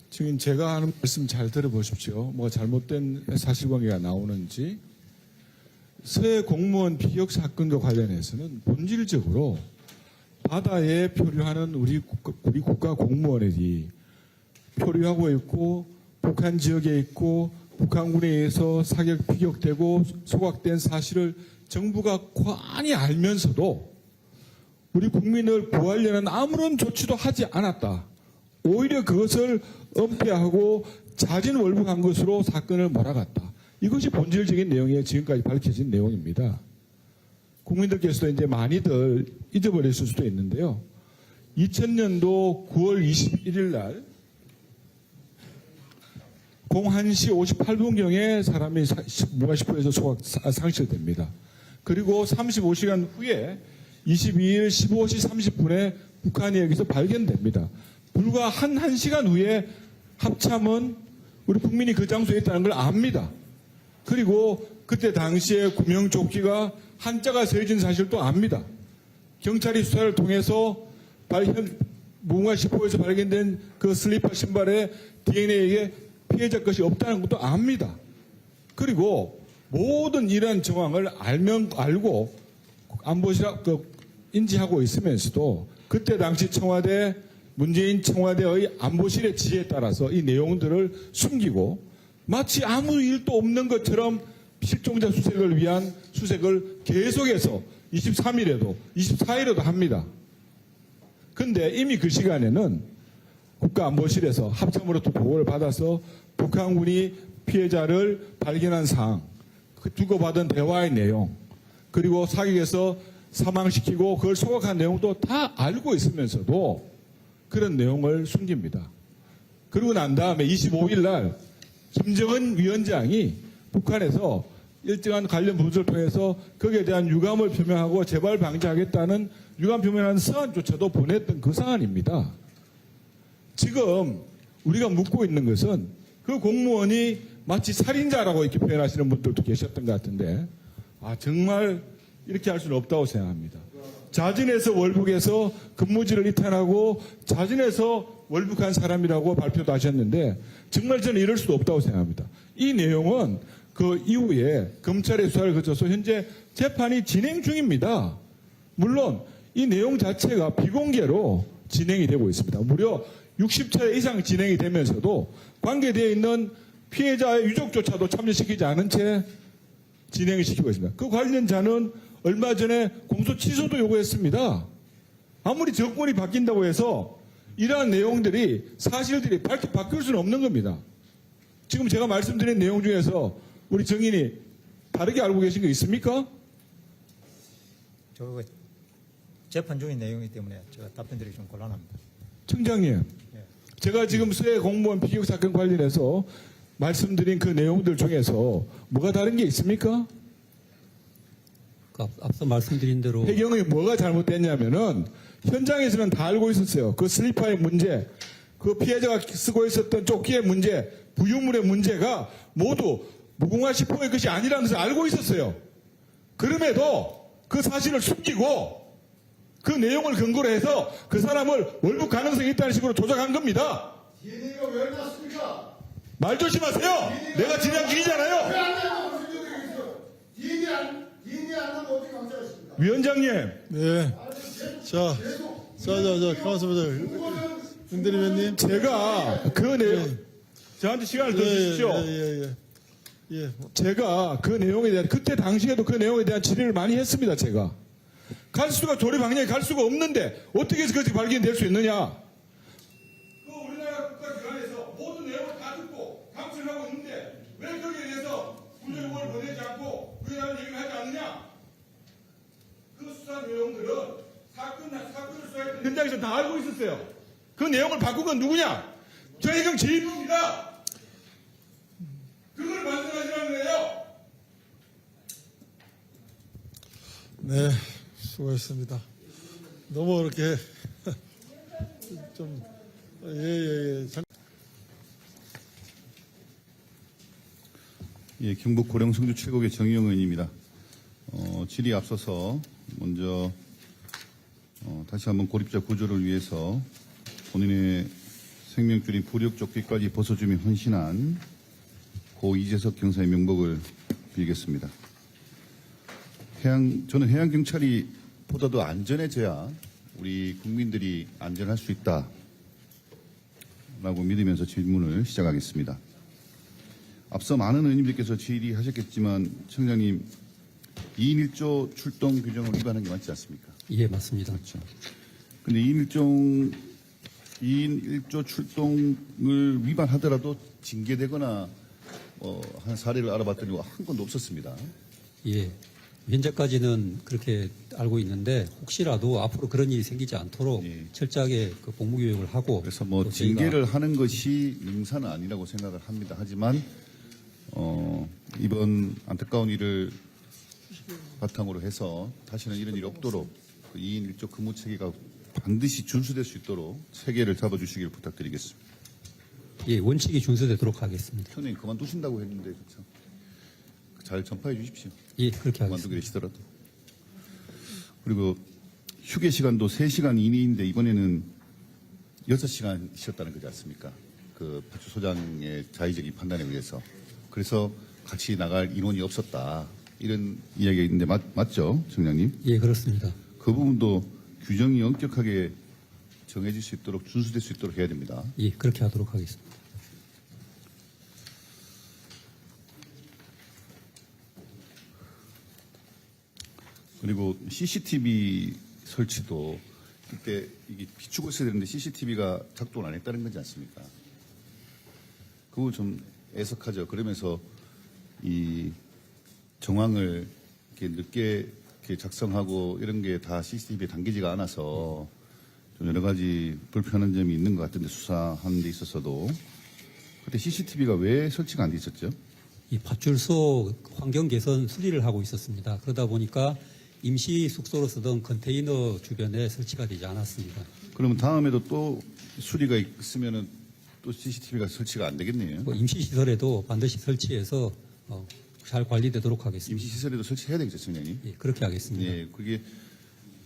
지금 제가 하는 말씀 잘 들어보십시오. 뭐가 잘못된 사실관계가 나오는지. 서해 공무원 피격 사건과 관련해서는 본질적으로 바다에 표류하는 우리 국가 공무원들이 표류하고 있고 북한 지역에 있고 북한군에 의해서 사격 피격되고 소각된 사실을 정부가 관이 알면서도 우리 국민을 구하려는 아무런 조치도 하지 않았다. 오히려 그것을 은폐하고 자진월북한 것으로 사건을 몰아갔다. 이것이 본질적인 내용이에요. 지금까지 밝혀진 내용입니다. 국민들께서도 이제 많이들 잊어버렸을 수도 있는데요. 2000년도 9월 21일 날 01시 58분경에 사람이 무가시포에서 상실됩니다. 그리고 35시간 후에 22일 15시 30분에 북한이 여기서 발견됩니다. 불과 한 시간 후에 합참은 우리 국민이 그 장소에 있다는 걸 압니다. 그리고 그때 당시에 구명조끼가 한자가 쓰여진 사실도 압니다. 경찰이 수사를 통해서 무궁화시포에서 발견된 그 슬리퍼 신발에 DNA에 피해자 것이 없다는 것도 압니다. 그리고 모든 이러한 정황을 알고 안보실하고 인지하고 있으면서도 그때 당시 청와대 문재인 청와대의 안보실의 지시에 따라서 이 내용들을 숨기고 마치 아무 일도 없는 것처럼 실종자 수색을 위한 수색을 계속해서 23일에도 24일에도 합니다. 근데 이미 그 시간에는 국가안보실에서 합참으로부터 보고를 받아서 북한군이 피해자를 발견한 사항, 그 주고받은 대화의 내용, 그리고 사격에서 사망시키고 그걸 소각한 내용도 다 알고 있으면서도 그런 내용을 숨깁니다. 그러고 난 다음에 25일 날 김정은 위원장이 북한에서 일정한 관련 부서를 통해서 거기에 대한 유감을 표명하고 재발 방지하겠다는 유감 표명하는 서한조차도 보냈던 그 사안입니다. 지금 우리가 묻고 있는 것은 그 공무원이 마치 살인자라고 이렇게 표현하시는 분들도 계셨던 것 같은데 정말 이렇게 할 수는 없다고 생각합니다. 자진해서 월북에서 근무지를 이탈하고 자진해서 월북한 사람이라고 발표도 하셨는데 정말 저는 이럴 수도 없다고 생각합니다. 이 내용은 그 이후에 검찰의 수사를 거쳐서 현재 재판이 진행 중입니다. 물론 이 내용 자체가 비공개로 진행이 되고 있습니다. 무려 60차례 이상 진행이 되면서도 관계되어 있는 피해자의 유족조차도 참여시키지 않은 채 진행을 시키고 있습니다. 그 관련자는 얼마 전에 공소 취소도 요구했습니다. 아무리 정권이 바뀐다고 해서 이러한 내용들이 사실들이 바뀔 수는 없는 겁니다. 지금 제가 말씀드린 내용 중에서 우리 정인이 다르게 알고 계신 거 있습니까? 저 재판 중인 내용이기 때문에 제가 답변드리기 좀 곤란합니다. 청장님, 제가 지금 서해 공무원 비격 사건 관련해서 말씀드린 그 내용들 중에서 뭐가 다른 게 있습니까? 앞서 말씀드린 대로 해경이 뭐가 잘못됐냐면은 현장에서는 다 알고 있었어요. 그 슬리퍼의 문제, 그 피해자가 쓰고 있었던 조끼의 문제, 부유물의 문제가 모두 무궁화 10호의 것이 아니라는 것을 알고 있었어요. 그럼에도 그 사실을 숨기고 그 내용을 근거로 해서 그 사람을 월북 가능성이 있다는 식으로 조작한 겁니다. DNA가 왜 났습니까? 말 조심하세요. 내가 진행 중이잖아요. 왜안 나고 무슨 적이 있어? DNA 안 나면 어떻게 강제하십니까? 위원장님. 네. 자, 가만있어 보자. 윤 대리위원님. 제가 그 내용, 저한테 시간을 더 주십시오. 예. 제가 그 내용에 대한, 그때 당시에도 그 내용에 대한 질의를 많이 했습니다, 제가. 갈 수가, 조리 방향에 갈 수가 없는데, 어떻게 해서 그것이 발견될 수 있느냐? 그 우리나라 국가기관에서 모든 내용을 다 듣고 감찰하고 있는데, 왜 거기에 대해서 구조요구를 보내지 않고, 그에 대한 얘기를 하지 않느냐? 그 수사 내용들은 사건을 수사했던 현장에서 다 알고 있었어요. 그 내용을 바꾼 건 누구냐? 저 해경 제1부입니다. 그걸 말씀하시라는 거예요. 네, 수고하셨습니다. 너무 이렇게 좀 예, 경북 고령 성주 7곡의 정의용 의원입니다. 질의 앞서서 먼저 다시 한번 고립자 구조를 위해서 본인의 생명줄인 부력조끼까지 벗어주며 헌신한 고 이재석 경사의 명복을 빌겠습니다. 저는 해양경찰이 보다도 안전해져야 우리 국민들이 안전할 수 있다라고 믿으면서 질문을 시작하겠습니다. 앞서 많은 의원님들께서 질의하셨겠지만 청장님 2인 1조 출동 규정을 위반한 게 맞지 않습니까? 예, 맞습니다. 그렇죠. 근데 2인 1조 출동을 위반하더라도 징계되거나 한 사례를 알아봤더니 한 건도 없었습니다. 예. 현재까지는 그렇게 알고 있는데 혹시라도 앞으로 그런 일이 생기지 않도록 철저하게 그 복무교육을 하고 그래서 뭐 징계를 하는 것이 능사는 아니라고 생각을 합니다. 하지만 이번 안타까운 일을 바탕으로 해서 다시는 이런 일이 없도록 그 2인 1조 근무 체계가 반드시 준수될 수 있도록 체계를 잡아주시길 부탁드리겠습니다. 예, 원칙이 준수되도록 하겠습니다. 현행 그만두신다고 했는데 그렇죠. 잘 전파해 주십시오. 예, 그렇게 하겠습니다. 그만두게 되시더라도. 그리고 휴게 시간도 3시간 이내인데 이번에는 6시간 쉬었다는 거지 않습니까? 그 파출소장의 자의적인 판단에 의해서. 그래서 같이 나갈 인원이 없었다. 이런 이야기가 있는데 맞죠, 청장님? 예, 그렇습니다. 그 부분도 규정이 엄격하게 정해질 수 있도록 준수될 수 있도록 해야 됩니다. 예, 그렇게 하도록 하겠습니다. 그리고 CCTV 설치도 그때 이게 비추고 있어야 되는데 CCTV가 작동을 안 했다는 거지 않습니까? 그거 좀 애석하죠. 그러면서 이 정황을 이렇게 늦게 이렇게 작성하고 이런 게 다 CCTV에 담기지가 않아서 좀 여러 가지 불편한 점이 있는 것 같은데 수사하는 데 있어서도 그때 CCTV가 왜 설치가 안 돼 있었죠? 이 파출소 환경 개선 수리를 하고 있었습니다. 그러다 보니까 임시 숙소로 쓰던 컨테이너 주변에 설치가 되지 않았습니다. 그러면 다음에도 또 수리가 있으면은 또 CCTV가 설치가 안 되겠네요. 임시 시설에도 반드시 설치해서 잘 관리되도록 하겠습니다. 임시 시설에도 설치해야 되겠죠, 청장님? 예, 그렇게 하겠습니다. 예, 그게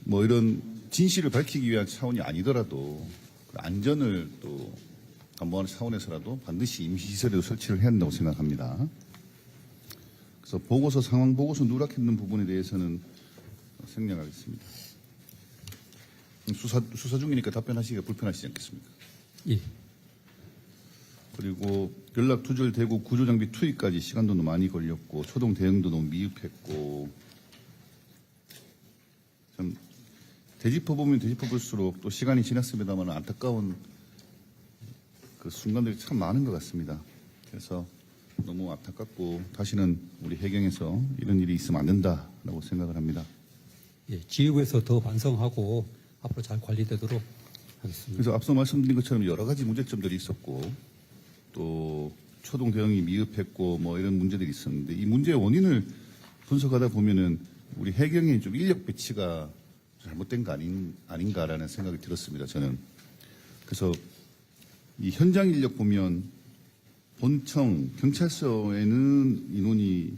뭐 이런 진실을 밝히기 위한 차원이 아니더라도 그 안전을 또 담보하는 차원에서라도 반드시 임시 시설에도 설치를 해야 한다고 생각합니다. 그래서 보고서 상황 보고서 누락했는 부분에 대해서는 생략하겠습니다. 수사 중이니까 답변하시기가 불편하시지 않겠습니까? 예. 그리고 연락 두절되고 구조장비 투입까지 시간도 너무 많이 걸렸고 초동 대응도 너무 미흡했고 참 되짚어보면 되짚어볼수록 또 시간이 지났습니다만 안타까운 그 순간들이 참 많은 것 같습니다. 그래서 너무 안타깝고 다시는 우리 해경에서 이런 일이 있으면 안 된다라고 생각을 합니다. 예, 지휘부에서 더 반성하고 앞으로 잘 관리되도록 하겠습니다. 그래서 앞서 말씀드린 것처럼 여러 가지 문제점들이 있었고 또 초동 대응이 미흡했고 뭐 이런 문제들이 있었는데 이 문제의 원인을 분석하다 보면은 우리 해경의 좀 인력 배치가 잘못된 거 아닌가라는 생각이 들었습니다. 저는. 그래서 이 현장 인력 보면 본청 경찰서에는 인원이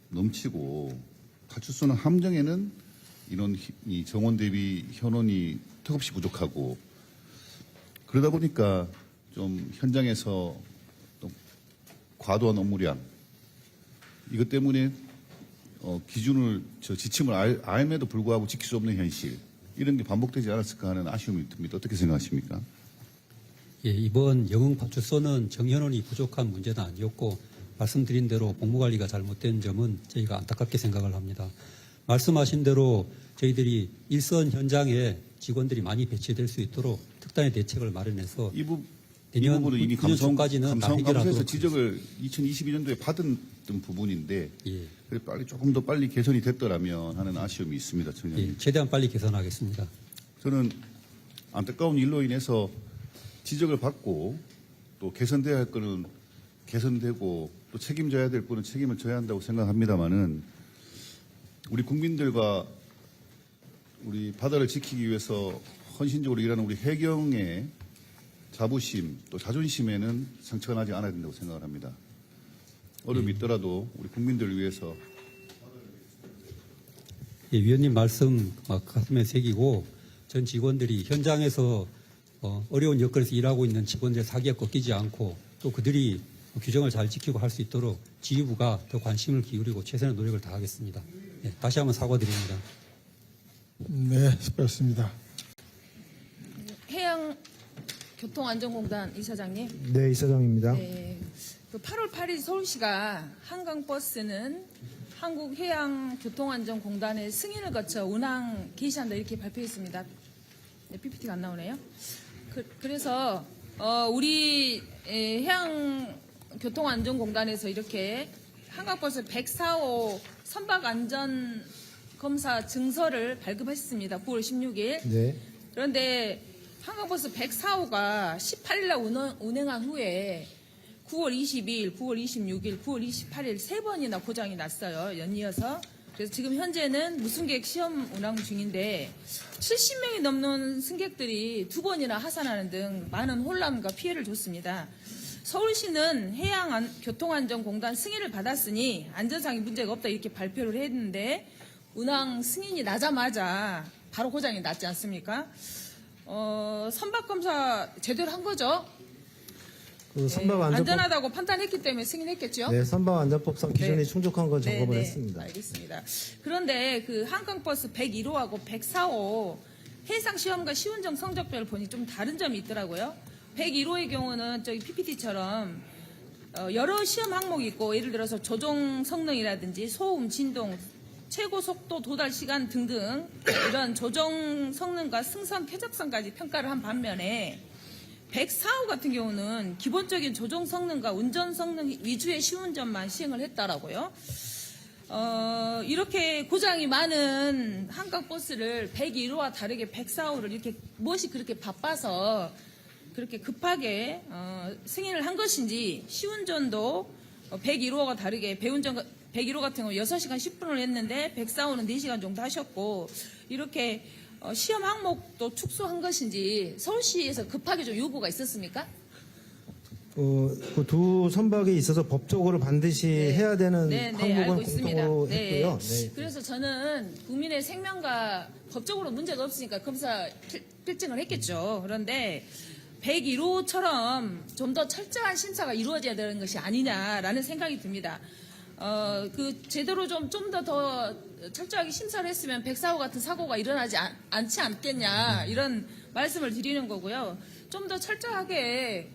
넘치고 파출소는 함정에는 이 정원 대비 현원이 턱없이 부족하고 그러다 보니까 좀 현장에서 또 과도한 업무량 이것 때문에 기준을 지침을 알면에도 불구하고 지킬 수 없는 현실 이런 게 반복되지 않았을까 하는 아쉬움이 듭니다. 어떻게 생각하십니까? 예, 이번 영흥파출소는 정현원이 부족한 문제는 아니었고 말씀드린 대로 복무관리가 잘못된 점은 저희가 안타깝게 생각을 합니다. 말씀하신 대로 저희들이 일선 현장에 직원들이 많이 배치될 수 있도록 특단의 대책을 마련해서 이 내년 부분은 이미 감사원까지는 다 감사원에서 해결하도록 지적을 2022년도에 받은 부분인데 예. 그래 조금 더 빨리 개선이 됐더라면 하는 아쉬움이 있습니다, 청장님. 예, 최대한 빨리 개선하겠습니다. 저는 안타까운 일로 인해서 지적을 받고 또 개선돼야 할 거는 개선되고 또 책임져야 될 거는 책임을 져야 한다고 생각합니다만은 우리 국민들과 우리 바다를 지키기 위해서 헌신적으로 일하는 우리 해경의 자부심 또 자존심에는 상처가 나지 않아야 된다고 생각을 합니다. 어려움이 있더라도 우리 국민들을 위해서 예, 위원님 말씀 가슴에 새기고 전 직원들이 현장에서 어려운 여건에서 일하고 있는 직원들의 사기가 꺾이지 않고 또 그들이 규정을 잘 지키고 할 수 있도록 지휘부가 더 관심을 기울이고 최선의 노력을 다하겠습니다. 예, 다시 한번 사과드립니다. 네, 수고하셨습니다. 해양교통안전공단 이사장님. 네, 이사장입니다. 네. 그 8월 8일 서울시가 한강버스는 한국해양교통안전공단의 승인을 거쳐 운항 개시한다 이렇게 발표했습니다. 네, PPT가 안 나오네요. 그래서 우리 해양교통안전공단에서 이렇게 한강버스 104호 선박안전검사 증서를 발급했습니다. 9월 16일. 네. 그런데 한강버스 104호가 18일 날 운행한 후에 9월 22일, 9월 26일, 9월 28일 세 번이나 고장이 났어요. 연이어서. 그래서 지금 현재는 무승객 시험 운항 중인데 70명이 넘는 승객들이 두 번이나 하산하는 등 많은 혼란과 피해를 줬습니다. 서울시는 해양교통안전공단 승인을 받았으니 안전상의 문제가 없다 이렇게 발표를 했는데 운항 승인이 나자마자 바로 고장이 났지 않습니까? 선박검사 제대로 한 거죠? 그 선박 안전법, 안전하다고 판단했기 때문에 승인했겠죠? 네, 선박 안전법상 기준이 네. 충족한 건 점검을 네, 했습니다. 알겠습니다. 그런데 그 한강버스 101호하고 104호 해상 시험과 시운전 성적표를 보니 좀 다른 점이 있더라고요. 101호의 경우는 저기 PPT처럼 여러 시험 항목이 있고 예를 들어서 조종 성능이라든지 소음, 진동, 최고 속도 도달 시간 등등 이런 조종 성능과 승선 쾌적성까지 평가를 한 반면에 104호 같은 경우는 기본적인 조종 성능과 운전 성능 위주의 시운전만 시행을 했다라고요. 이렇게 고장이 많은 한강버스를 101호와 다르게 104호를 이렇게 무엇이 그렇게 바빠서 그렇게 급하게 승인을 한 것인지 시운전도 101호와 다르게 101호 같은 경우 6시간 10분을 했는데 104호는 4시간 정도 하셨고 이렇게 시험 항목도 축소한 것인지 서울시에서 급하게 좀 요구가 있었습니까? 그 두 선박에 있어서 법적으로 반드시 해야 되는 네, 항목은 알고 있습니다. 공통으로 네. 했고요. 네. 그래서 저는 국민의 생명과 법적으로 문제가 없으니까 검사 필증을 했겠죠. 그런데 101호처럼 좀 더 철저한 심사가 이루어져야 되는 것이 아니냐라는 생각이 듭니다. 그 제대로 좀 더 철저하게 심사를 했으면 104호 같은 사고가 일어나지 않지 않겠냐 이런 말씀을 드리는 거고요. 좀 더 철저하게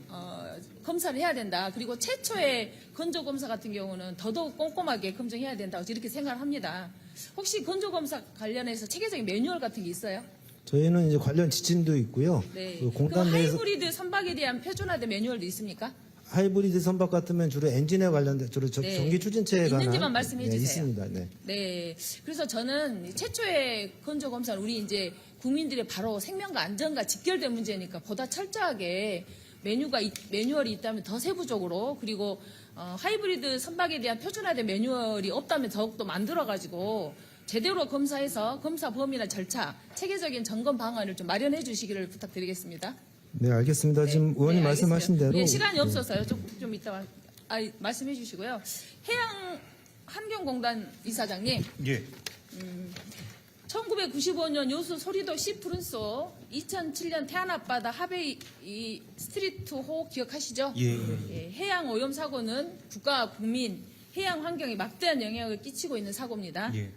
검사를 해야 된다. 그리고 최초의 건조 검사 같은 경우는 더더욱 꼼꼼하게 검증해야 된다고 이렇게 생각을 합니다. 혹시 건조 검사 관련해서 체계적인 매뉴얼 같은 게 있어요? 저희는 이제 관련 지침도 있고요. 네. 그 공단 내에서 하이브리드 선박에 대한 표준화된 매뉴얼도 있습니까? 하이브리드 선박 같으면 주로 엔진에 관련된 주로 네. 전기 추진체에 관한 있는지만 말씀해 주세요. 있습니다. 네. 네. 그래서 저는 최초의 건조 검사는 우리 이제 국민들의 바로 생명과 안전과 직결된 문제니까 보다 철저하게 매뉴얼이 있다면 더 세부적으로 그리고 하이브리드 선박에 대한 표준화된 매뉴얼이 없다면 더욱더 만들어가지고 제대로 검사해서 검사 범위나 절차, 체계적인 점검 방안을 좀 마련해 주시기를 부탁드리겠습니다. 네, 알겠습니다. 지금 의원님 말씀하신 알겠습니다. 대로 예, 시간이 없어서요. 좀 이따 말씀해 주시고요. 해양환경공단 이사장님. 예. 1995년 요수 소리도 시푸른소 2007년 태안 앞바다 하베이 스트리트호 기억하시죠? 예. 해양 오염 사고는 국가와 국민, 해양 환경에 막대한 영향을 끼치고 있는 사고입니다. 예.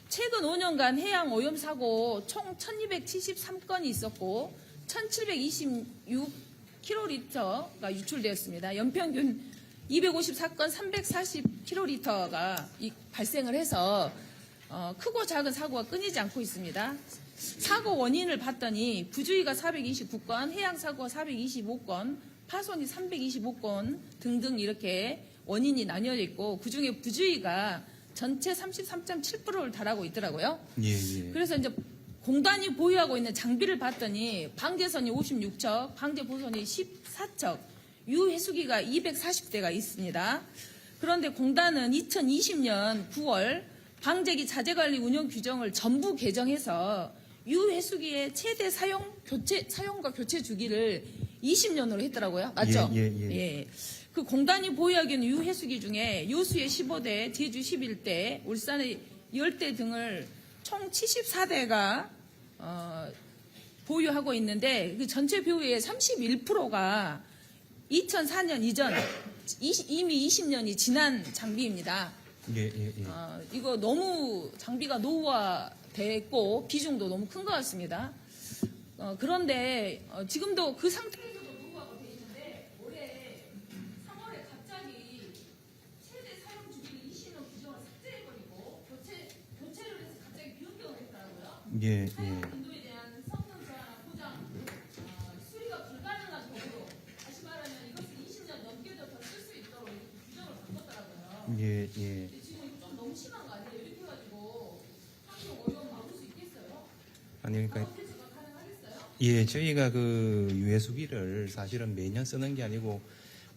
최근 5년간 해양 오염 사고 총 1273건이 있었고 1726kl가 유출되었습니다. 연평균 254건 340kl가 발생을 해서 크고 작은 사고가 끊이지 않고 있습니다. 사고 원인을 봤더니 부주의가 429건, 해양사고가 425건, 파손이 325건 등등 이렇게 원인이 나뉘어져 있고 그중에 부주의가 전체 33.7%를 달하고 있더라고요. 예. 그래서 이제 공단이 보유하고 있는 장비를 봤더니 방제선이 56척, 방제보선이 14척, 유해수기가 240대가 있습니다. 그런데 공단은 2020년 9월 방제기 자재관리 운영 규정을 전부 개정해서 유해수기의 최대 사용과 교체 주기를 20년으로 했더라고요. 맞죠? 예. 그 공단이 보유하고 있는 유해수기 중에 요수의 15대, 제주 11대, 울산의 10대 등을 총 74대가 보유하고 있는데 그 전체 보유의 31%가 2004년 이전 이미 20년이 지난 장비입니다. 예. 이거 너무 장비가 노후화됐고 비중도 너무 큰 것 같습니다. 그런데 지금도 그 상태에서도 노후화가 돼 있는데 올해 3월에 갑자기 최대 사용 주기를 20년 규정을 삭제해버리고 교체를 해서 갑자기 변경을 했더라고요. 예. 사용 빈도에 대한 성능 저하나 고장, 수리가 불가능한 경우로 다시 말하면 이것을 20년 넘게도 더 쓸 수 있도록 규정을 바꿨더라고요. 예. 지금 이거 좀 너무 심한 거 아니에요? 이렇게 해가지고 환경 오염 막을 수 있겠어요? 아니 그러니까 폐수가 가능하겠어요? 예, 저희가 그 유해수기를 사실은 매년 쓰는 게 아니고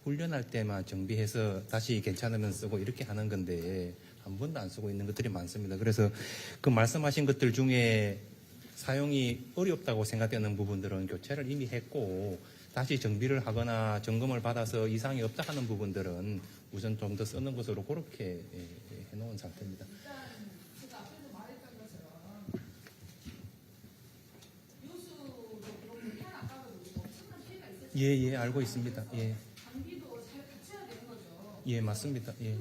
훈련할 때만 정비해서 다시 괜찮으면 쓰고 이렇게 하는 건데 한 번도 안 쓰고 있는 것들이 많습니다. 그래서 그 말씀하신 것들 중에 사용이 어렵다고 생각되는 부분들은 교체를 이미 했고 다시 정비를 하거나 점검을 받아서 이상이 없다 하는 부분들은 우선 좀 더 쓰는 것으로 그렇게 해놓은 상태입니다. 일단 제가 앞에서 말했던 것처럼 요수로 그렇고 태안 아까도 엄청난 피해가 있었죠. 예, 알고 있습니다. 예. 예, 맞습니다. 예.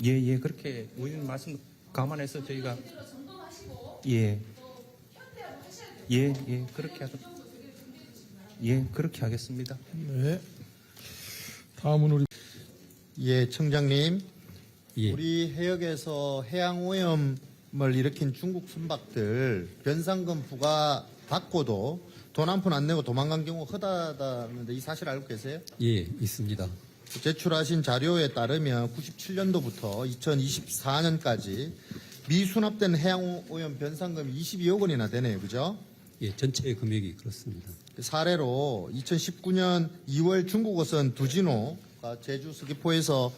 예, 예, 그렇게 의원님 말씀 감안해서 저희가 예, 예, 예, 그렇게 하죠. 예, 그렇게 하겠습니다. 네. 다음은 우리 예, 청장님. 예. 우리 해역에서 해양오염을 일으킨 중국 선박들 변상금 부과 받고도 돈 한 푼 안 내고 도망간 경우 허다다는데 이 사실 알고 계세요? 예, 있습니다. 제출하신 자료에 따르면 97년도부터 2024년까지 미수납된 해양오염 변상금이 22억 원이나 되네요. 그죠? 예, 전체 금액이 그렇습니다. 그 사례로 2019년 2월 중국어선 두진호가 제주 서귀포에서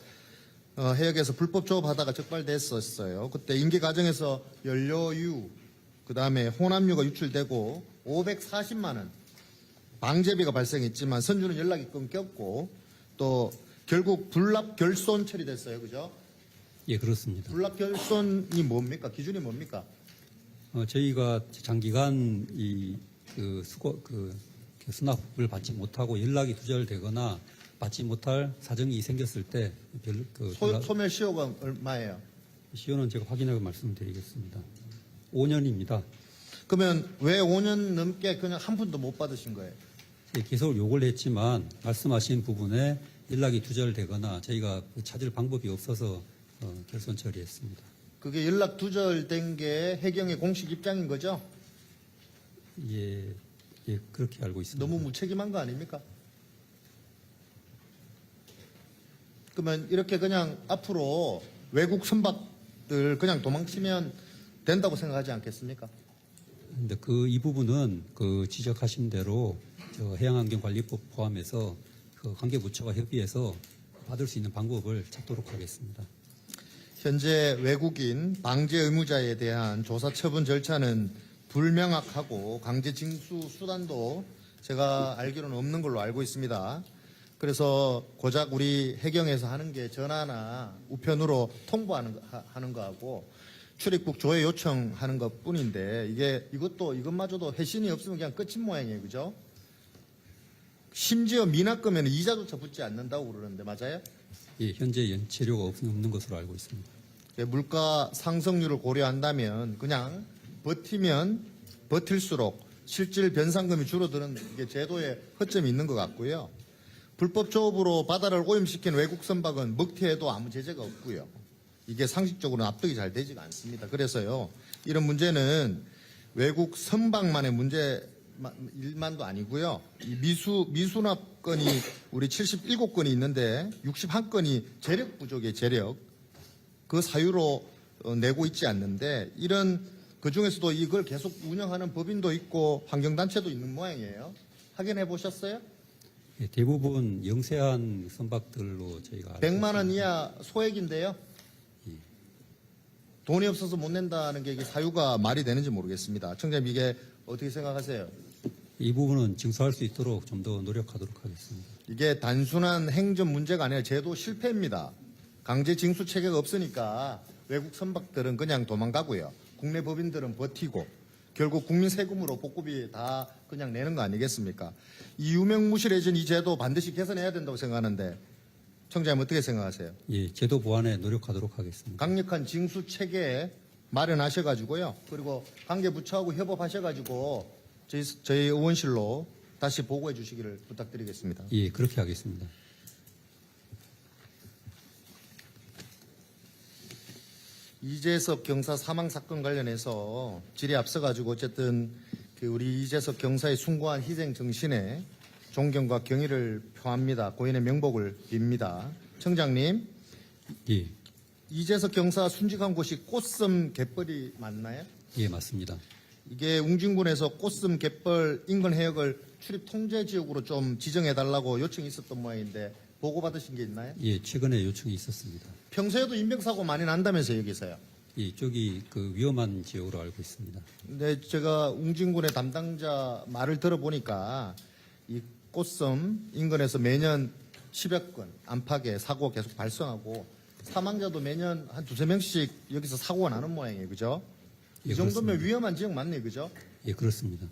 해역에서 불법 조업하다가 적발됐었어요. 그때 인계 과정에서 연료유, 그 다음에 혼합유가 유출되고 540만 원 방제비가 발생했지만 선주는 연락이 끊겼고 또 결국 불납결손 처리됐어요. 그죠? 예, 그렇습니다. 불납결손이 뭡니까? 기준이 뭡니까? 저희가 장기간 수납을 받지 못하고 연락이 두절되거나 받지 못할 사정이 생겼을 때 소멸 시효가 얼마예요? 시효는 제가 확인하고 말씀드리겠습니다. 5년입니다. 그러면 왜 5년 넘게 그냥 한 푼도 못 받으신 거예요? 예, 계속 요구를 했지만 말씀하신 부분에 연락이 두절되거나 저희가 찾을 방법이 없어서 결손 처리했습니다. 그게 연락 두절된 게 해경의 공식 입장인 거죠? 예, 예, 그렇게 알고 있습니다. 너무 무책임한 거 아닙니까? 그러면 이렇게 그냥 앞으로 외국 선박들 그냥 도망치면 된다고 생각하지 않겠습니까? 근데 이 부분은 지적하신 대로 해양환경관리법 포함해서 관계부처와 협의해서 받을 수 있는 방법을 찾도록 하겠습니다. 현재 외국인 방제 의무자에 대한 조사 처분 절차는 불명확하고 강제 징수 수단도 제가 알기로는 없는 걸로 알고 있습니다. 그래서 고작 우리 해경에서 하는 게 전화나 우편으로 통보하는 거하고 출입국 조회 요청하는 것 뿐인데 이것마저도 회신이 없으면 그냥 끝인 모양이에요. 그죠? 심지어 미납금에는 이자조차 붙지 않는다고 그러는데 맞아요? 예, 현재 연체료가 없는 것으로 알고 있습니다. 물가 상승률을 고려한다면 그냥 버티면 버틸수록 실질 변상금이 줄어드는 게 제도에 허점이 있는 것 같고요. 불법 조업으로 바다를 오염시킨 외국 선박은 먹튀해도 아무 제재가 없고요. 이게 상식적으로 납득이 잘 되지가 않습니다. 그래서요, 이런 문제는 외국 선박만의 일만도 아니고요. 이 미수납 건이 우리 77건이 있는데 61건이 재력 부족의 재력 그 사유로 내고 있지 않는데 그 중에서도 이걸 계속 운영하는 법인도 있고 환경단체도 있는 모양이에요. 확인해 보셨어요? 예, 대부분 영세한 선박들로 저희가 100만 원 이하 소액인데요. 돈이 없어서 못 낸다는 게 이게 사유가 말이 되는지 모르겠습니다. 청장님 이게 어떻게 생각하세요? 이 부분은 징수할 수 있도록 좀 더 노력하도록 하겠습니다. 이게 단순한 행정 문제가 아니라 제도 실패입니다. 강제 징수 체계가 없으니까 외국 선박들은 그냥 도망가고요. 국내 법인들은 버티고 결국 국민 세금으로 복급이 다 그냥 내는 거 아니겠습니까? 이 유명무실해진 이 제도 반드시 개선해야 된다고 생각하는데 청장님 어떻게 생각하세요? 예, 제도 보완에 노력하도록 하겠습니다. 강력한 징수 체계 마련하셔가지고요. 그리고 관계부처하고 협업하셔가지고 저희 의원실로 다시 보고해 주시기를 부탁드리겠습니다. 예, 그렇게 하겠습니다. 이재석 경사 사망 사건 관련해서 질의 앞서가지고 어쨌든 우리 이재석 경사의 숭고한 희생 정신에 존경과 경의를 표합니다. 고인의 명복을 빕니다. 청장님, 예, 이재석 경사 순직한 곳이 꽃섬 갯벌이 맞나요? 예, 맞습니다. 이게 웅진군에서 꽃섬 갯벌 인근 해역을 출입 통제 지역으로 좀 지정해달라고 요청이 있었던 모양인데 보고받으신 게 있나요? 예, 최근에 요청이 있었습니다. 평소에도 인명사고 많이 난다면서요, 여기서요? 예, 이쪽이 위험한 지역으로 알고 있습니다. 근데 제가 웅진군의 담당자 말을 들어보니까 이 꽃섬 인근에서 매년 10여 건 안팎의 사고가 계속 발생하고 사망자도 매년 한 두세 명씩 여기서 사고가 나는 모양이에요. 그죠? 이 정도면 위험한 지역 맞네요, 그죠? 예, 그렇습니다.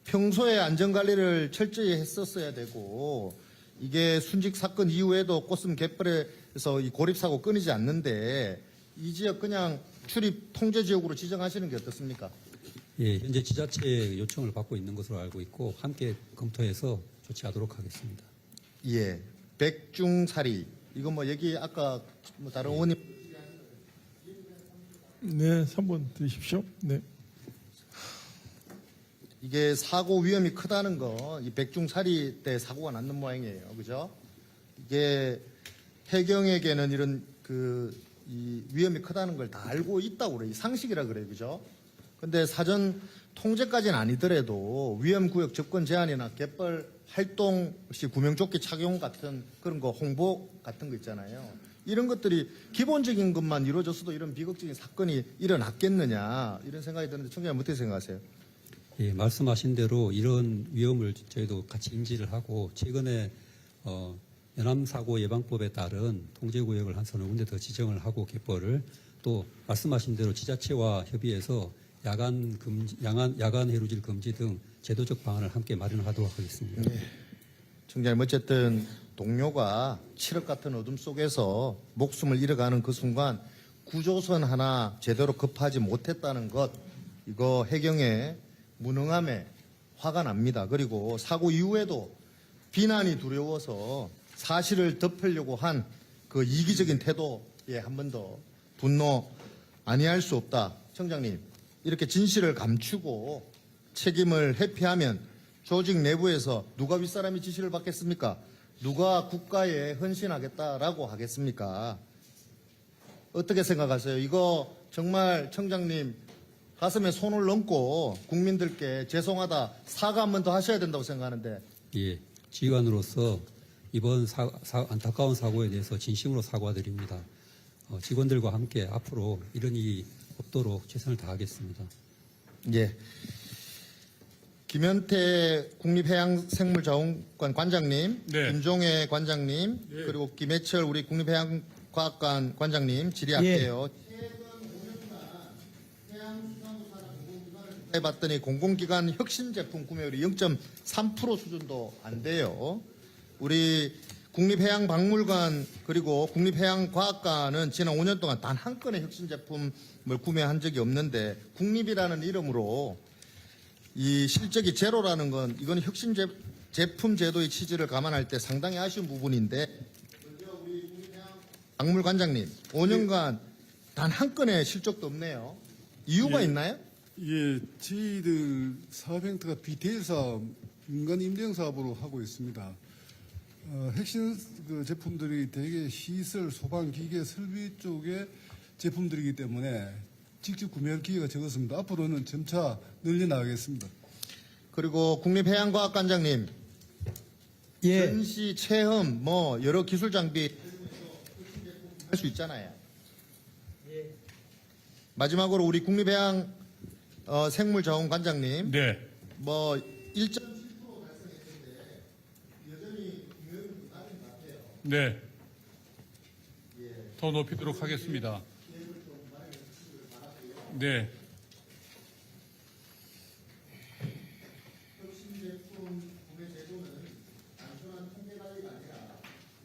평소에 안전관리를 철저히 했었어야 되고 이게 순직 사건 이후에도 꽃섬 갯벌에서 이 고립사고 끊이지 않는데 이 지역 그냥 출입 통제 지역으로 지정하시는 게 어떻습니까? 예, 현재 지자체의 요청을 받고 있는 것으로 알고 있고 함께 검토해서 조치하도록 하겠습니다. 예, 백중사리 이거 뭐 얘기 아까 뭐 다른 의원님 네, 3번 드리십시오. 네. 이게 사고 위험이 크다는 거, 이 백중사리 때 사고가 났는 모양이에요. 그죠? 이게 해경에게는 이런 이 위험이 크다는 걸 다 알고 있다고 그래요. 이 상식이라 그래요. 그죠? 근데 사전 통제까지는 아니더라도 위험구역 접근 제한이나 갯벌 활동 시 구명조끼 착용 같은 그런 거 홍보 같은 거 있잖아요. 이런 것들이 기본적인 것만 이루어졌어도 이런 비극적인 사건이 일어났겠느냐 이런 생각이 드는데 총장님 어떻게 생각하세요? 예, 말씀하신 대로 이런 위험을 저희도 같이 인지를 하고 최근에 연암사고 예방법에 따른 통제구역을 한 서너 군데 더 지정을 하고 갯벌을 또 말씀하신 대로 지자체와 협의해서 야간 해루질 금지 등 제도적 방안을 함께 마련하도록 하겠습니다. 네. 총장님 어쨌든 동료가 칠흑 같은 어둠 속에서 목숨을 잃어가는 그 순간 구조선 하나 제대로 급하지 못했다는 것 이거 해경의 무능함에 화가 납니다. 그리고 사고 이후에도 비난이 두려워서 사실을 덮으려고 한 그 이기적인 태도에 한 번 더 분노 아니할 수 없다. 청장님 이렇게 진실을 감추고 책임을 회피하면 조직 내부에서 누가 윗사람이 지시를 받겠습니까? 누가 국가에 헌신하겠다라고 하겠습니까? 어떻게 생각하세요? 이거 정말 청장님 가슴에 손을 얹고 국민들께 죄송하다 사과 한 번 더 하셔야 된다고 생각하는데. 예, 지휘관으로서 이번 안타까운 사고에 대해서 진심으로 사과드립니다. 직원들과 함께 앞으로 이런 일이 없도록 최선을 다하겠습니다. 예. 김현태 국립해양생물자원관 관장님, 네. 김종혜 관장님, 네. 그리고 김해철 우리 국립해양과학관 관장님 질의할게요. 해봤더니 공공기관 혁신 제품 구매율이 0.3% 수준도 안 돼요. 우리 국립해양박물관 그리고 국립해양과학관은 지난 5년 동안 단 한 건의 혁신 제품을 구매한 적이 없는데 국립이라는 이름으로 이 실적이 제로라는 건 이건 혁신 제품 제도의 취지를 감안할 때 상당히 아쉬운 부분인데 우리 국립해양박물관장님 5년간 단 한 건의 실적도 없네요. 이유가 있나요? 예, 저희들 사업 형태가 비대일 사업, 민간 임대형 사업으로 하고 있습니다. 핵심 제품들이 대개 시설, 소방, 기계, 설비 쪽의 제품들이기 때문에 직접 구매할 기회가 적었습니다. 앞으로는 점차 늘려나가겠습니다. 그리고 국립해양과학관장님, 예. 전시, 체험, 뭐 여러 기술 장비 할 수 있잖아요. 마지막으로 우리 국립해양 생물자원관장님, 네. 뭐 1.7% 달성했는데 여전히 금요일은 낮은 것 같아요. 네. 더 높이도록 하겠습니다. 네. 혁신 제품 구매 제도는 단순한 통계 관리가 아니라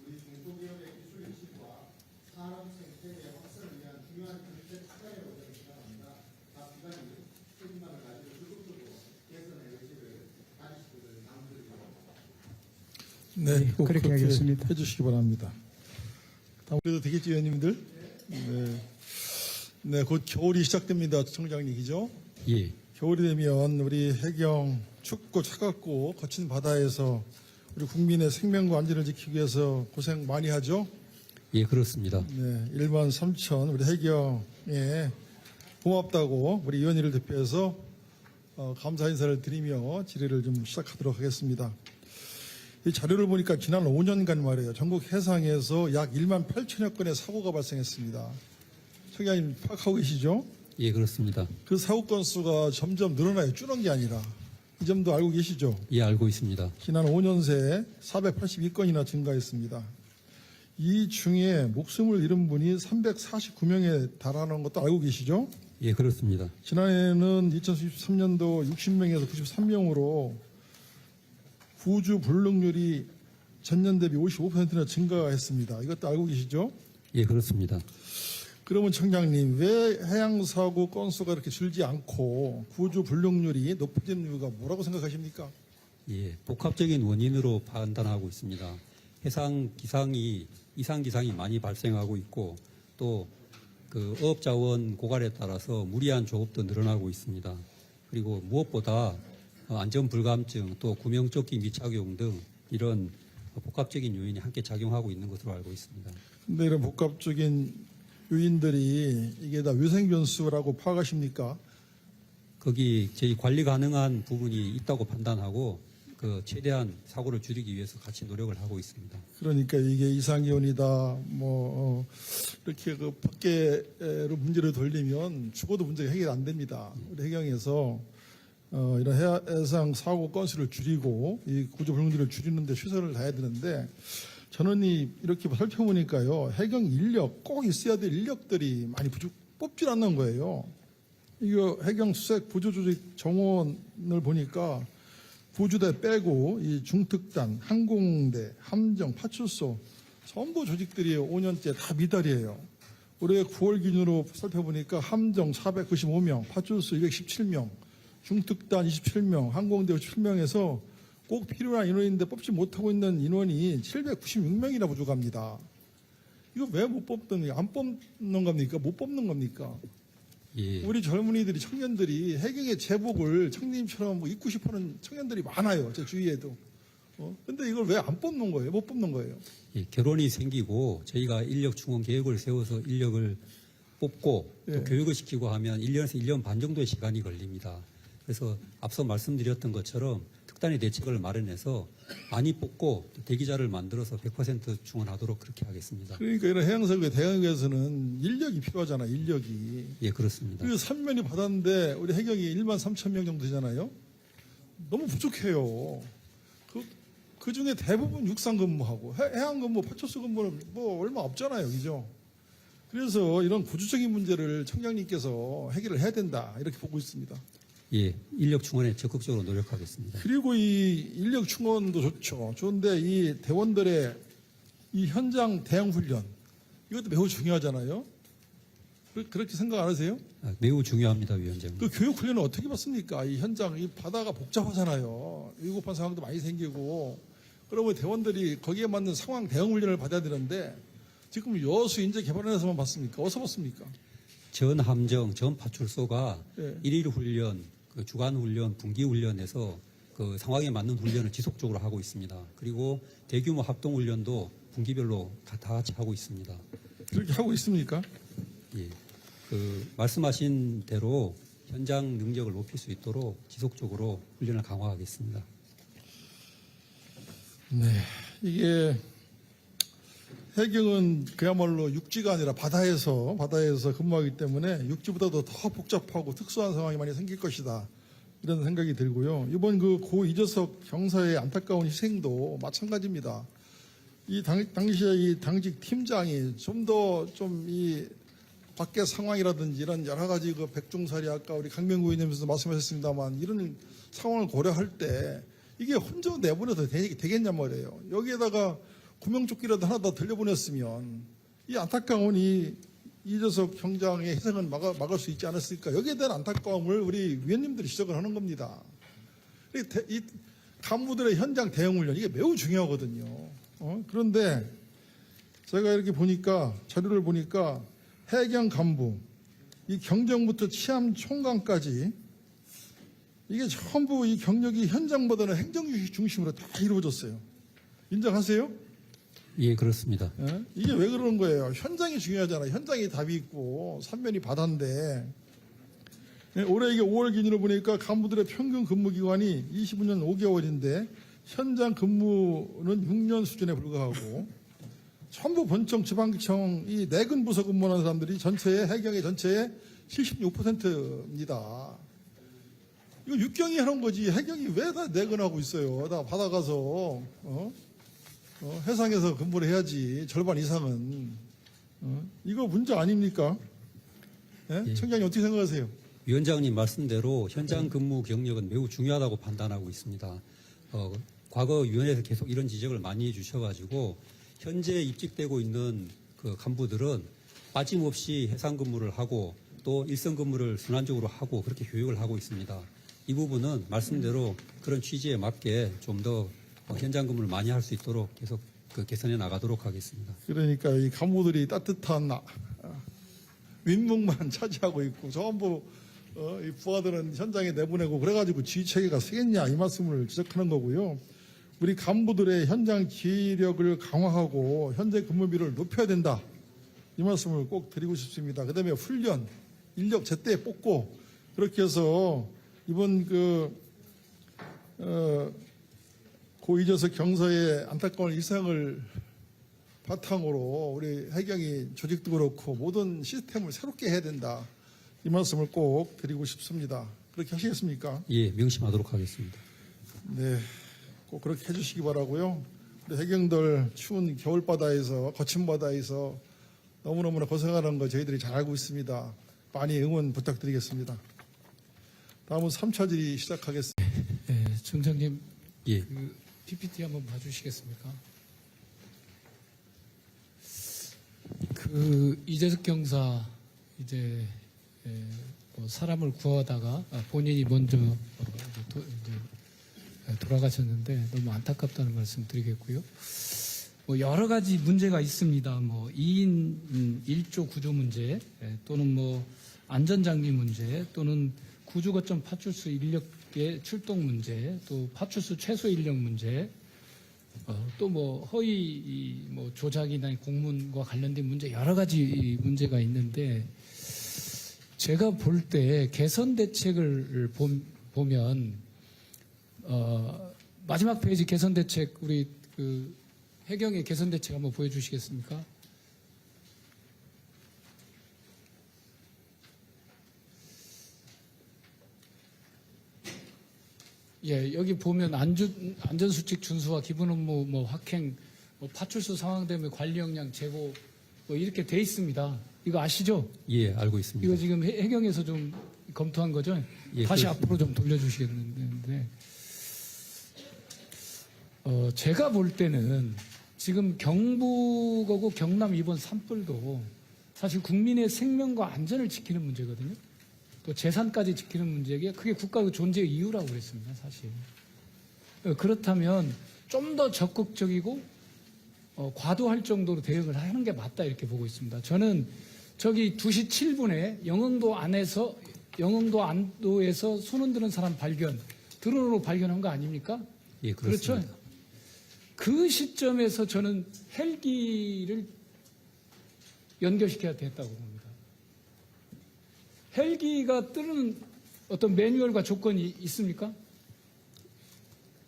우리 중소기업의 기술 혁신과 산업 생태계 확산을 위한 중요한 정책 투자라고 저는 생각합니다. 각 기관이 책임감을 가지고 적극적으로 개선의 의지를 가지시기를 당부드립니다. 네, 꼭 그렇게 하겠습니다. 해주시기 바랍니다. 다음 그래도 되겠지, 의원님들? 네, 곧 겨울이 시작됩니다. 청장님이죠? 예, 겨울이 되면 우리 해경 춥고 차갑고 거친 바다에서 우리 국민의 생명과 안전을 지키기 위해서 고생 많이 하죠? 예, 그렇습니다. 네, 일반 삼천 우리 해경에 고맙다고 우리 위원회를 대표해서 감사 인사를 드리며 질의를 좀 시작하도록 하겠습니다. 이 자료를 보니까 지난 5년간 말이에요. 전국 해상에서 약 1만 8천여 건의 사고가 발생했습니다. 청장님 파악하고 계시죠? 예, 그렇습니다. 그 사고 건수가 점점 늘어나요. 줄은 게 아니라. 이 점도 알고 계시죠? 예, 알고 있습니다. 지난 5년 새에 482건이나 증가했습니다. 이 중에 목숨을 잃은 분이 349명에 달하는 것도 알고 계시죠? 예, 그렇습니다. 지난해에는 2013년도 60명에서 93명으로 구주 불능률이 전년 대비 55%나 증가했습니다. 이것도 알고 계시죠? 예, 그렇습니다. 그러면 청장님, 왜 해양사고 건수가 이렇게 줄지 않고 구주 불능률이 높아진 이유가 뭐라고 생각하십니까? 예, 복합적인 원인으로 판단하고 있습니다. 이상 기상이 많이 발생하고 있고 또 그 어업자원 고갈에 따라서 무리한 조업도 늘어나고 있습니다. 그리고 무엇보다 안전 불감증 또 구명조끼 미착용 등 이런 복합적인 요인이 함께 작용하고 있는 것으로 알고 있습니다. 근데 이런 복합적인 요인들이 이게 다 위생 변수라고 파악하십니까? 거기 저희 관리 가능한 부분이 있다고 판단하고 그 최대한 사고를 줄이기 위해서 같이 노력을 하고 있습니다. 그러니까 이게 이상기온이다, 이렇게 그 밖에로 문제를 돌리면 죽어도 문제가 해결 안 됩니다. 우리 해경에서 이런 해상 사고 건수를 줄이고 이 구조 불능률을 줄이는데 최선을 다해야 되는데 저는 이렇게 살펴보니까요, 해경 인력 꼭 있어야 될 인력들이 많이 뽑질 않는 거예요. 이거 해경 수색 구조 조직 정원을 보니까 구조대 빼고 이 중특단, 항공대, 함정, 파출소 전부 조직들이 5년째 다 미달이에요. 올해 9월 기준으로 살펴보니까 함정 495명, 파출소 217명, 중특단 27명, 항공대 57명에서 꼭 필요한 인원인데 뽑지 못하고 있는 인원이 796명이나 부족합니다. 이거 왜 못 뽑든 안 뽑는 겁니까? 못 뽑는 겁니까? 예. 우리 젊은이들이 청년들이 해경의 제복을 청님처럼 입고 싶어하는 청년들이 많아요. 제 주위에도. 근데 이걸 왜 안 뽑는 거예요? 못 뽑는 거예요? 예, 결혼이 생기고 저희가 인력 충원 계획을 세워서 인력을 뽑고 또 예. 교육을 시키고 하면 1년에서 1년 반 정도의 시간이 걸립니다. 그래서 앞서 말씀드렸던 것처럼 특단의 대책을 마련해서 많이 뽑고 또 대기자를 만들어서 100% 충원하도록 그렇게 하겠습니다. 그러니까 이런 해양사고에 대응하기 위해서는 인력이 필요하잖아, 인력이. 예, 그렇습니다. 그 3면이 받았는데 우리 해경이 1만 3천 명 정도 되잖아요. 너무 부족해요. 그 중에 대부분 육상 근무하고 해양 근무, 파출소 근무는 얼마 없잖아요, 그죠? 그래서 이런 구조적인 문제를 청장님께서 해결을 해야 된다 이렇게 보고 있습니다. 예, 인력 충원에 적극적으로 노력하겠습니다. 그리고 이 인력 충원도 좋죠. 좋은데 이 대원들의 이 현장 대응 훈련 이것도 매우 중요하잖아요. 그렇게 생각 안 하세요? 매우 중요합니다, 위원장님. 그 교육 훈련은 어떻게 받습니까? 이 현장, 이 바다가 복잡하잖아요. 위급한 상황도 많이 생기고. 그러면 대원들이 거기에 맞는 상황 대응 훈련을 받아야 되는데 지금 여수 인재 개발원에서만 받습니까? 어디서 받습니까? 전 함정, 전 파출소가 예. 일일 훈련, 그 주간 훈련, 분기 훈련에서 그 상황에 맞는 훈련을 지속적으로 하고 있습니다. 그리고 대규모 합동 훈련도 분기별로 다 같이 하고 있습니다. 그렇게 하고 있습니까? 예. 그 말씀하신 대로 현장 능력을 높일 수 있도록 지속적으로 훈련을 강화하겠습니다. 네. 이게 해경은 그야말로 육지가 아니라 바다에서 근무하기 때문에 육지보다도 더 복잡하고 특수한 상황이 많이 생길 것이다. 이런 생각이 들고요. 이번 그 고 이재석 경사의 안타까운 희생도 마찬가지입니다. 이 당시에 이 당직 팀장이 좀 더 이 밖의 상황이라든지 이런 여러 가지 그 백중살이 아까 우리 강명구 의원님께서 말씀하셨습니다만 이런 상황을 고려할 때 이게 혼자 내보내도 되겠냐 말이에요. 여기에다가 구명조끼라도 하나 더 들려보냈으면 이 안타까운 이 이재석 경장의 희생은 막을 수 있지 않았을까. 여기에 대한 안타까움을 우리 위원님들이 지적을 하는 겁니다. 이 간부들의 현장 대응 훈련 이게 매우 중요하거든요. 그런데 제가 이렇게 보니까 자료를 보니까 해경 간부, 이 경정부터 치안 총강까지 이게 전부 이 경력이 현장보다는 행정 중심으로 다 이루어졌어요. 인정하세요? 예, 그렇습니다. 예? 이게 왜 그러는 거예요? 현장이 중요하잖아요. 현장이 답이 있고 3면이 바다인데 올해 이게 5월 기준으로 보니까 간부들의 평균 근무 기간이 25년 5개월인데 현장 근무는 6년 수준에 불과하고 전부 본청, 지방청 이 내근 부서 근무하는 사람들이 해경의 전체의 76%입니다. 이거 육경이 하는 거지 해경이 왜 다 내근하고 있어요? 다 바다 가서 해상에서 근무를 해야지 절반 이상은 이거 문제 아닙니까? 예? 청장님 어떻게 생각하세요? 위원장님 말씀대로 현장 근무 경력은 매우 중요하다고 판단하고 있습니다. 과거 위원회에서 계속 이런 지적을 많이 해주셔가지고 현재 입직되고 있는 그 간부들은 빠짐없이 해상 근무를 하고 또 일선 근무를 순환적으로 하고 그렇게 교육을 하고 있습니다. 이 부분은 말씀대로 그런 취지에 맞게 좀 더 현장 근무를 많이 할 수 있도록 계속 개선해 나가도록 하겠습니다. 그러니까 이 간부들이 따뜻한 윗목만 차지하고 있고 전부 이 부하들은 현장에 내보내고 그래가지고 지휘체계가 세겠냐 이 말씀을 지적하는 거고요. 우리 간부들의 현장 지휘력을 강화하고 현재 근무비를 높여야 된다. 이 말씀을 꼭 드리고 싶습니다. 그다음에 훈련, 인력 제때 뽑고 그렇게 해서 이번 고 이재석 경사의 안타까운 일상을 바탕으로 우리 해경이 조직도 그렇고 모든 시스템을 새롭게 해야 된다. 이 말씀을 꼭 드리고 싶습니다. 그렇게 하시겠습니까? 예, 명심하도록 하겠습니다. 네, 꼭 그렇게 해주시기 바라고요. 우리 해경들 추운 겨울바다에서 거친 바다에서 너무너무나 고생하는 거 저희들이 잘 알고 있습니다. 많이 응원 부탁드리겠습니다. 다음은 3차 질의 시작하겠습니다. 네, 청장님, 예. 그 PPT 한번 봐주시겠습니까? 그 이재석 경사 이제 뭐 사람을 구하다가 본인이 먼저 돌아가셨는데 너무 안타깝다는 말씀 드리겠고요. 뭐 여러 가지 문제가 있습니다. 뭐 2인 1조 구조 문제 또는 뭐 안전장비 문제 또는 구조거점 파출소 인력의 출동 문제 또 파출소 최소 인력 문제 또 뭐 허위 뭐 조작이나 공문과 관련된 문제 여러 가지 문제가 있는데 제가 볼 때 개선 대책을 보면 마지막 페이지 개선 대책 우리 그 해경의 개선 대책 한번 보여주시겠습니까? 예, 여기 보면 안전수칙 준수와 기본 업무 뭐 확행, 뭐 파출소 상황대면 관리 역량 제고 뭐 이렇게 돼 있습니다. 이거 아시죠? 예, 알고 있습니다. 이거 지금 해경에서 좀 검토한 거죠? 예, 다시 그렇습니다. 앞으로 좀 돌려주시겠는데 제가 볼 때는 지금 경북하고 경남 이번 산불도 사실 국민의 생명과 안전을 지키는 문제거든요. 또 재산까지 지키는 문제에 그게 국가의 존재의 이유라고 그랬습니다. 사실. 그렇다면 좀 더 적극적이고 과도할 정도로 대응을 하는 게 맞다 이렇게 보고 있습니다. 저는 저기 2시 7분에 영흥도 안도에서 손 흔드는 사람 발견, 드론으로 발견한 거 아닙니까? 예, 그렇습니다. 그렇죠? 그 시점에서 저는 헬기를 연결시켜야 됐다고 봅니다. 헬기가 뜨는 어떤 매뉴얼과 조건이 있습니까?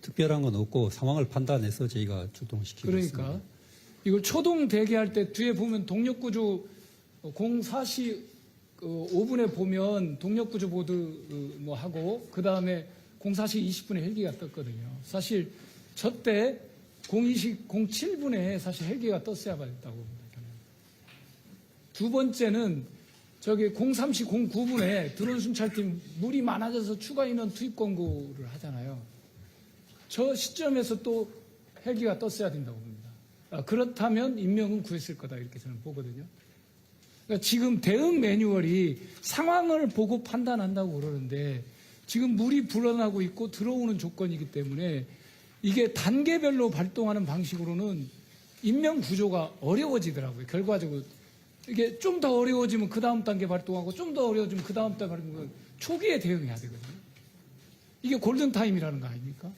특별한 건 없고 상황을 판단해서 저희가 출동시키고 있습니다. 그러니까 이걸 초동 대기할 때 뒤에 보면 동력구조 04시 5분에 보면 동력구조 보드 뭐 하고 그 다음에 04시 20분에 헬기가 떴거든요. 사실 저때 07분에 사실 헬기가 떴어야 됐다고 봅니다. 두 번째는 저기 03시 09분에 드론 순찰팀 물이 많아져서 추가 인원 투입 권고를 하잖아요. 저 시점에서 또 헬기가 떴어야 된다고 봅니다. 그렇다면 인명은 구했을 거다 이렇게 저는 보거든요. 그러니까 지금 대응 매뉴얼이 상황을 보고 판단한다고 그러는데 지금 물이 불어나고 있고 들어오는 조건이기 때문에 이게 단계별로 발동하는 방식으로는 인명 구조가 어려워지더라고요. 결과적으로 이게 좀 더 어려워지면 그 다음 단계 발동하고 좀 더 어려워지면 그 다음 단계 발동하고 초기에 대응해야 되거든요. 이게 골든타임이라는 거 아닙니까?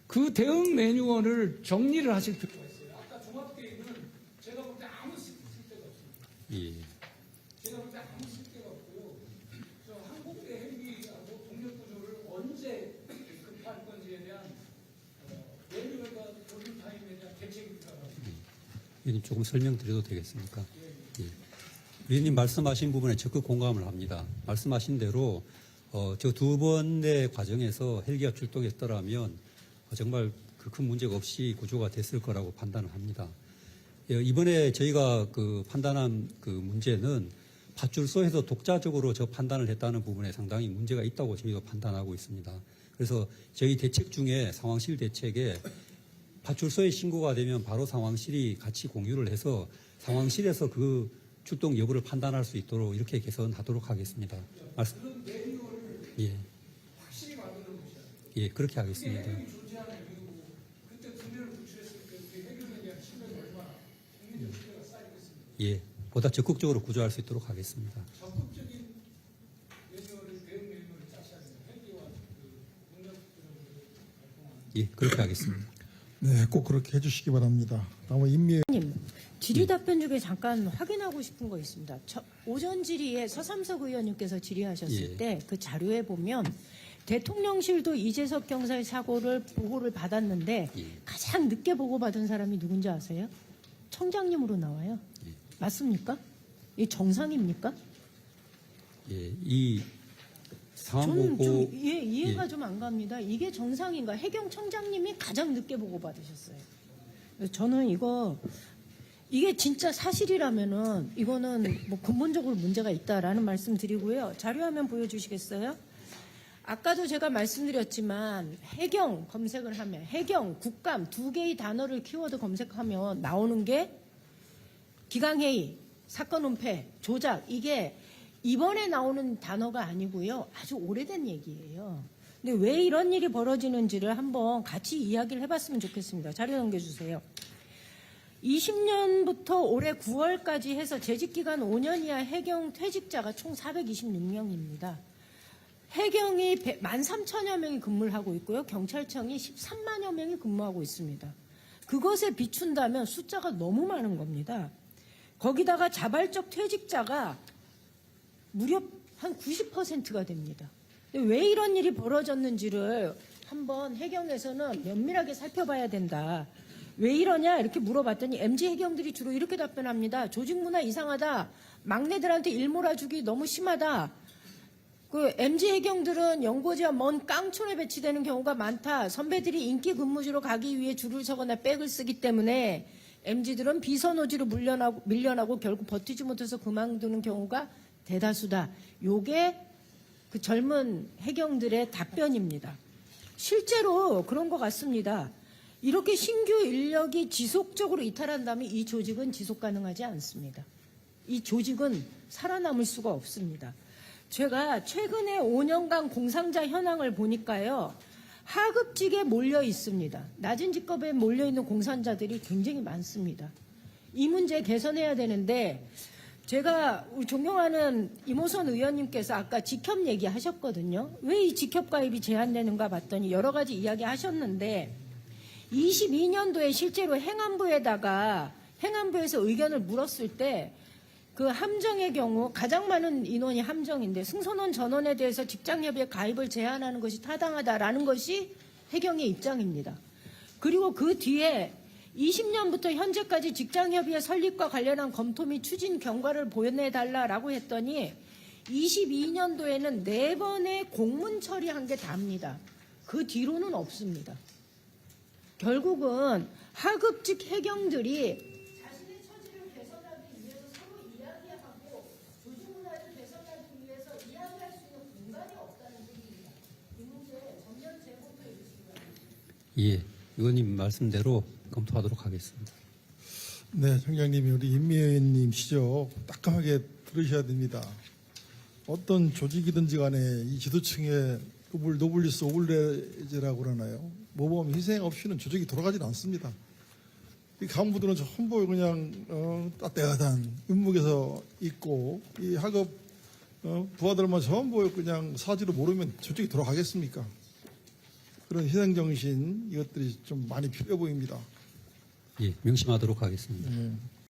그 대응 매뉴얼을 정리를 하실 필요가 있어요. 아까 종합계획은 제가 볼 때 아무 쓸데가 없습니다. 예. 제가 볼 때 아무 쓸데가 없고요. 저 항공대 헬기하고 동력구조를 언제 급할 건지에 대한 매뉴얼과 골든타임에 대한 대책이 필요하다고. 위원님 조금 설명드려도 되겠습니까? 예. 위원님 말씀하신 부분에 적극 공감을 합니다. 말씀하신 대로 저 두 번의 과정에서 헬기가 출동했더라면 정말 그 큰 문제가 없이 구조가 됐을 거라고 판단을 합니다. 이번에 저희가 그 판단한 그 문제는 파출소에서 독자적으로 저 판단을 했다는 부분에 상당히 문제가 있다고 저희가 판단하고 있습니다. 그래서 저희 대책 중에 상황실 대책에 파출소에 신고가 되면 바로 상황실이 같이 공유를 해서 상황실에서 그 출동 여부를 판단할 수 있도록 이렇게 개선하도록 하겠습니다. 예. 예, 그렇게 하겠습니다. 예, 보다 적극적으로 구조할 수 있도록 하겠습니다. 예, 그렇게 하겠습니다. 네, 꼭 그렇게 해주시기 바랍니다. 다음은 임미 님, 질의 답변 중에 잠깐 확인하고 싶은 거 있습니다. 오전 질의에 서삼석 의원님께서 질의하셨을 예. 때 그 자료에 보면 대통령실도 이재석 경사의 사고를 보고를 받았는데 가장 늦게 보고받은 사람이 누군지 아세요? 청장님으로 나와요. 맞습니까? 이 정상입니까? 예, 이 상황 저는 보고 좀 이해가 좀 안 갑니다. 이게 정상인가? 해경청장님이 가장 늦게 보고받으셨어요. 그래서 저는 이게 진짜 사실이라면은 이거는 뭐 근본적으로 문제가 있다라는 말씀 드리고요. 자료화면 보여주시겠어요? 아까도 제가 말씀드렸지만 해경 검색을 하면 해경, 국감 두 개의 단어를 키워드 검색하면 나오는 게 기강회의, 사건 은폐, 조작 이게 이번에 나오는 단어가 아니고요. 아주 오래된 얘기예요. 근데 왜 이런 일이 벌어지는지를 한번 같이 이야기를 해봤으면 좋겠습니다. 자료 넘겨주세요. 20년부터 올해 9월까지 해서 재직기간 5년 이하 해경 퇴직자가 총 426명입니다. 해경이 13,000여 명이 근무를 하고 있고요. 경찰청이 13만여 명이 근무하고 있습니다. 그것에 비춘다면 숫자가 너무 많은 겁니다. 거기다가 자발적 퇴직자가 무려 한 90%가 됩니다. 근데 왜 이런 일이 벌어졌는지를 한번 해경에서는 면밀하게 살펴봐야 된다. 왜 이러냐 이렇게 물어봤더니 MZ 해경들이 주로 이렇게 답변합니다. 조직 문화 이상하다. 막내들한테 일 몰아주기 너무 심하다. 그 MZ 해경들은 연고지와 먼 깡촌에 배치되는 경우가 많다. 선배들이 인기 근무지로 가기 위해 줄을 서거나 백을 쓰기 때문에 MZ들은 비선호지로 밀려나고 결국 버티지 못해서 그만두는 경우가 대다수다. 요게 그 젊은 해경들의 답변입니다. 실제로 그런 것 같습니다. 이렇게 신규 인력이 지속적으로 이탈한다면 이 조직은 지속 가능하지 않습니다. 이 조직은 살아남을 수가 없습니다. 제가 최근에 5년간 공상자 현황을 보니까요. 하급직에 몰려 있습니다. 낮은 직급에 몰려 있는 공산자들이 굉장히 많습니다. 이 문제 개선해야 되는데 제가 존경하는 이모선 의원님께서 아까 직협 얘기하셨거든요. 왜 이 직협 가입이 제한되는가 봤더니 여러 가지 이야기 하셨는데 22년도에 실제로 행안부에서 의견을 물었을 때 그 함정의 경우 가장 많은 인원이 함정인데 승선원 전원에 대해서 직장협의회 가입을 제한하는 것이 타당하다라는 것이 해경의 입장입니다. 그리고 그 뒤에 20년부터 현재까지 직장협의회 설립과 관련한 검토 및 추진 경과를 보내달라라고 했더니 22년도에는 4번의 공문 처리한 게 답니다. 그 뒤로는 없습니다. 결국은 하급직 해경들이 자신의 처지를 개선하기 위해서 서로 이야기하고 조직 문화를 개선하기 위해서 이야기할 수 있는 공간이 없다는 얘기입니다. 이 문제 전면 재검토해 주시기 바랍니다. 예, 의원님 말씀대로 검토하도록 하겠습니다. 네, 청장님이 우리 임미 의원님 시죠. 따끔하게 들으셔야 됩니다. 어떤 조직이든지 간에 이 지도층의 노블리스 오블레제라고 그러나요? 모범 희생 없이는 조직이 돌아가질 않습니다. 이 간부들은 전부 그냥 따뜻한 윤목에서 있고 이 하급 부하들만 전부 그냥 사지로 모르면 조직이 돌아가겠습니까? 그런 희생정신 이것들이 좀 많이 필요해 보입니다. 예, 명심하도록 하겠습니다. 네.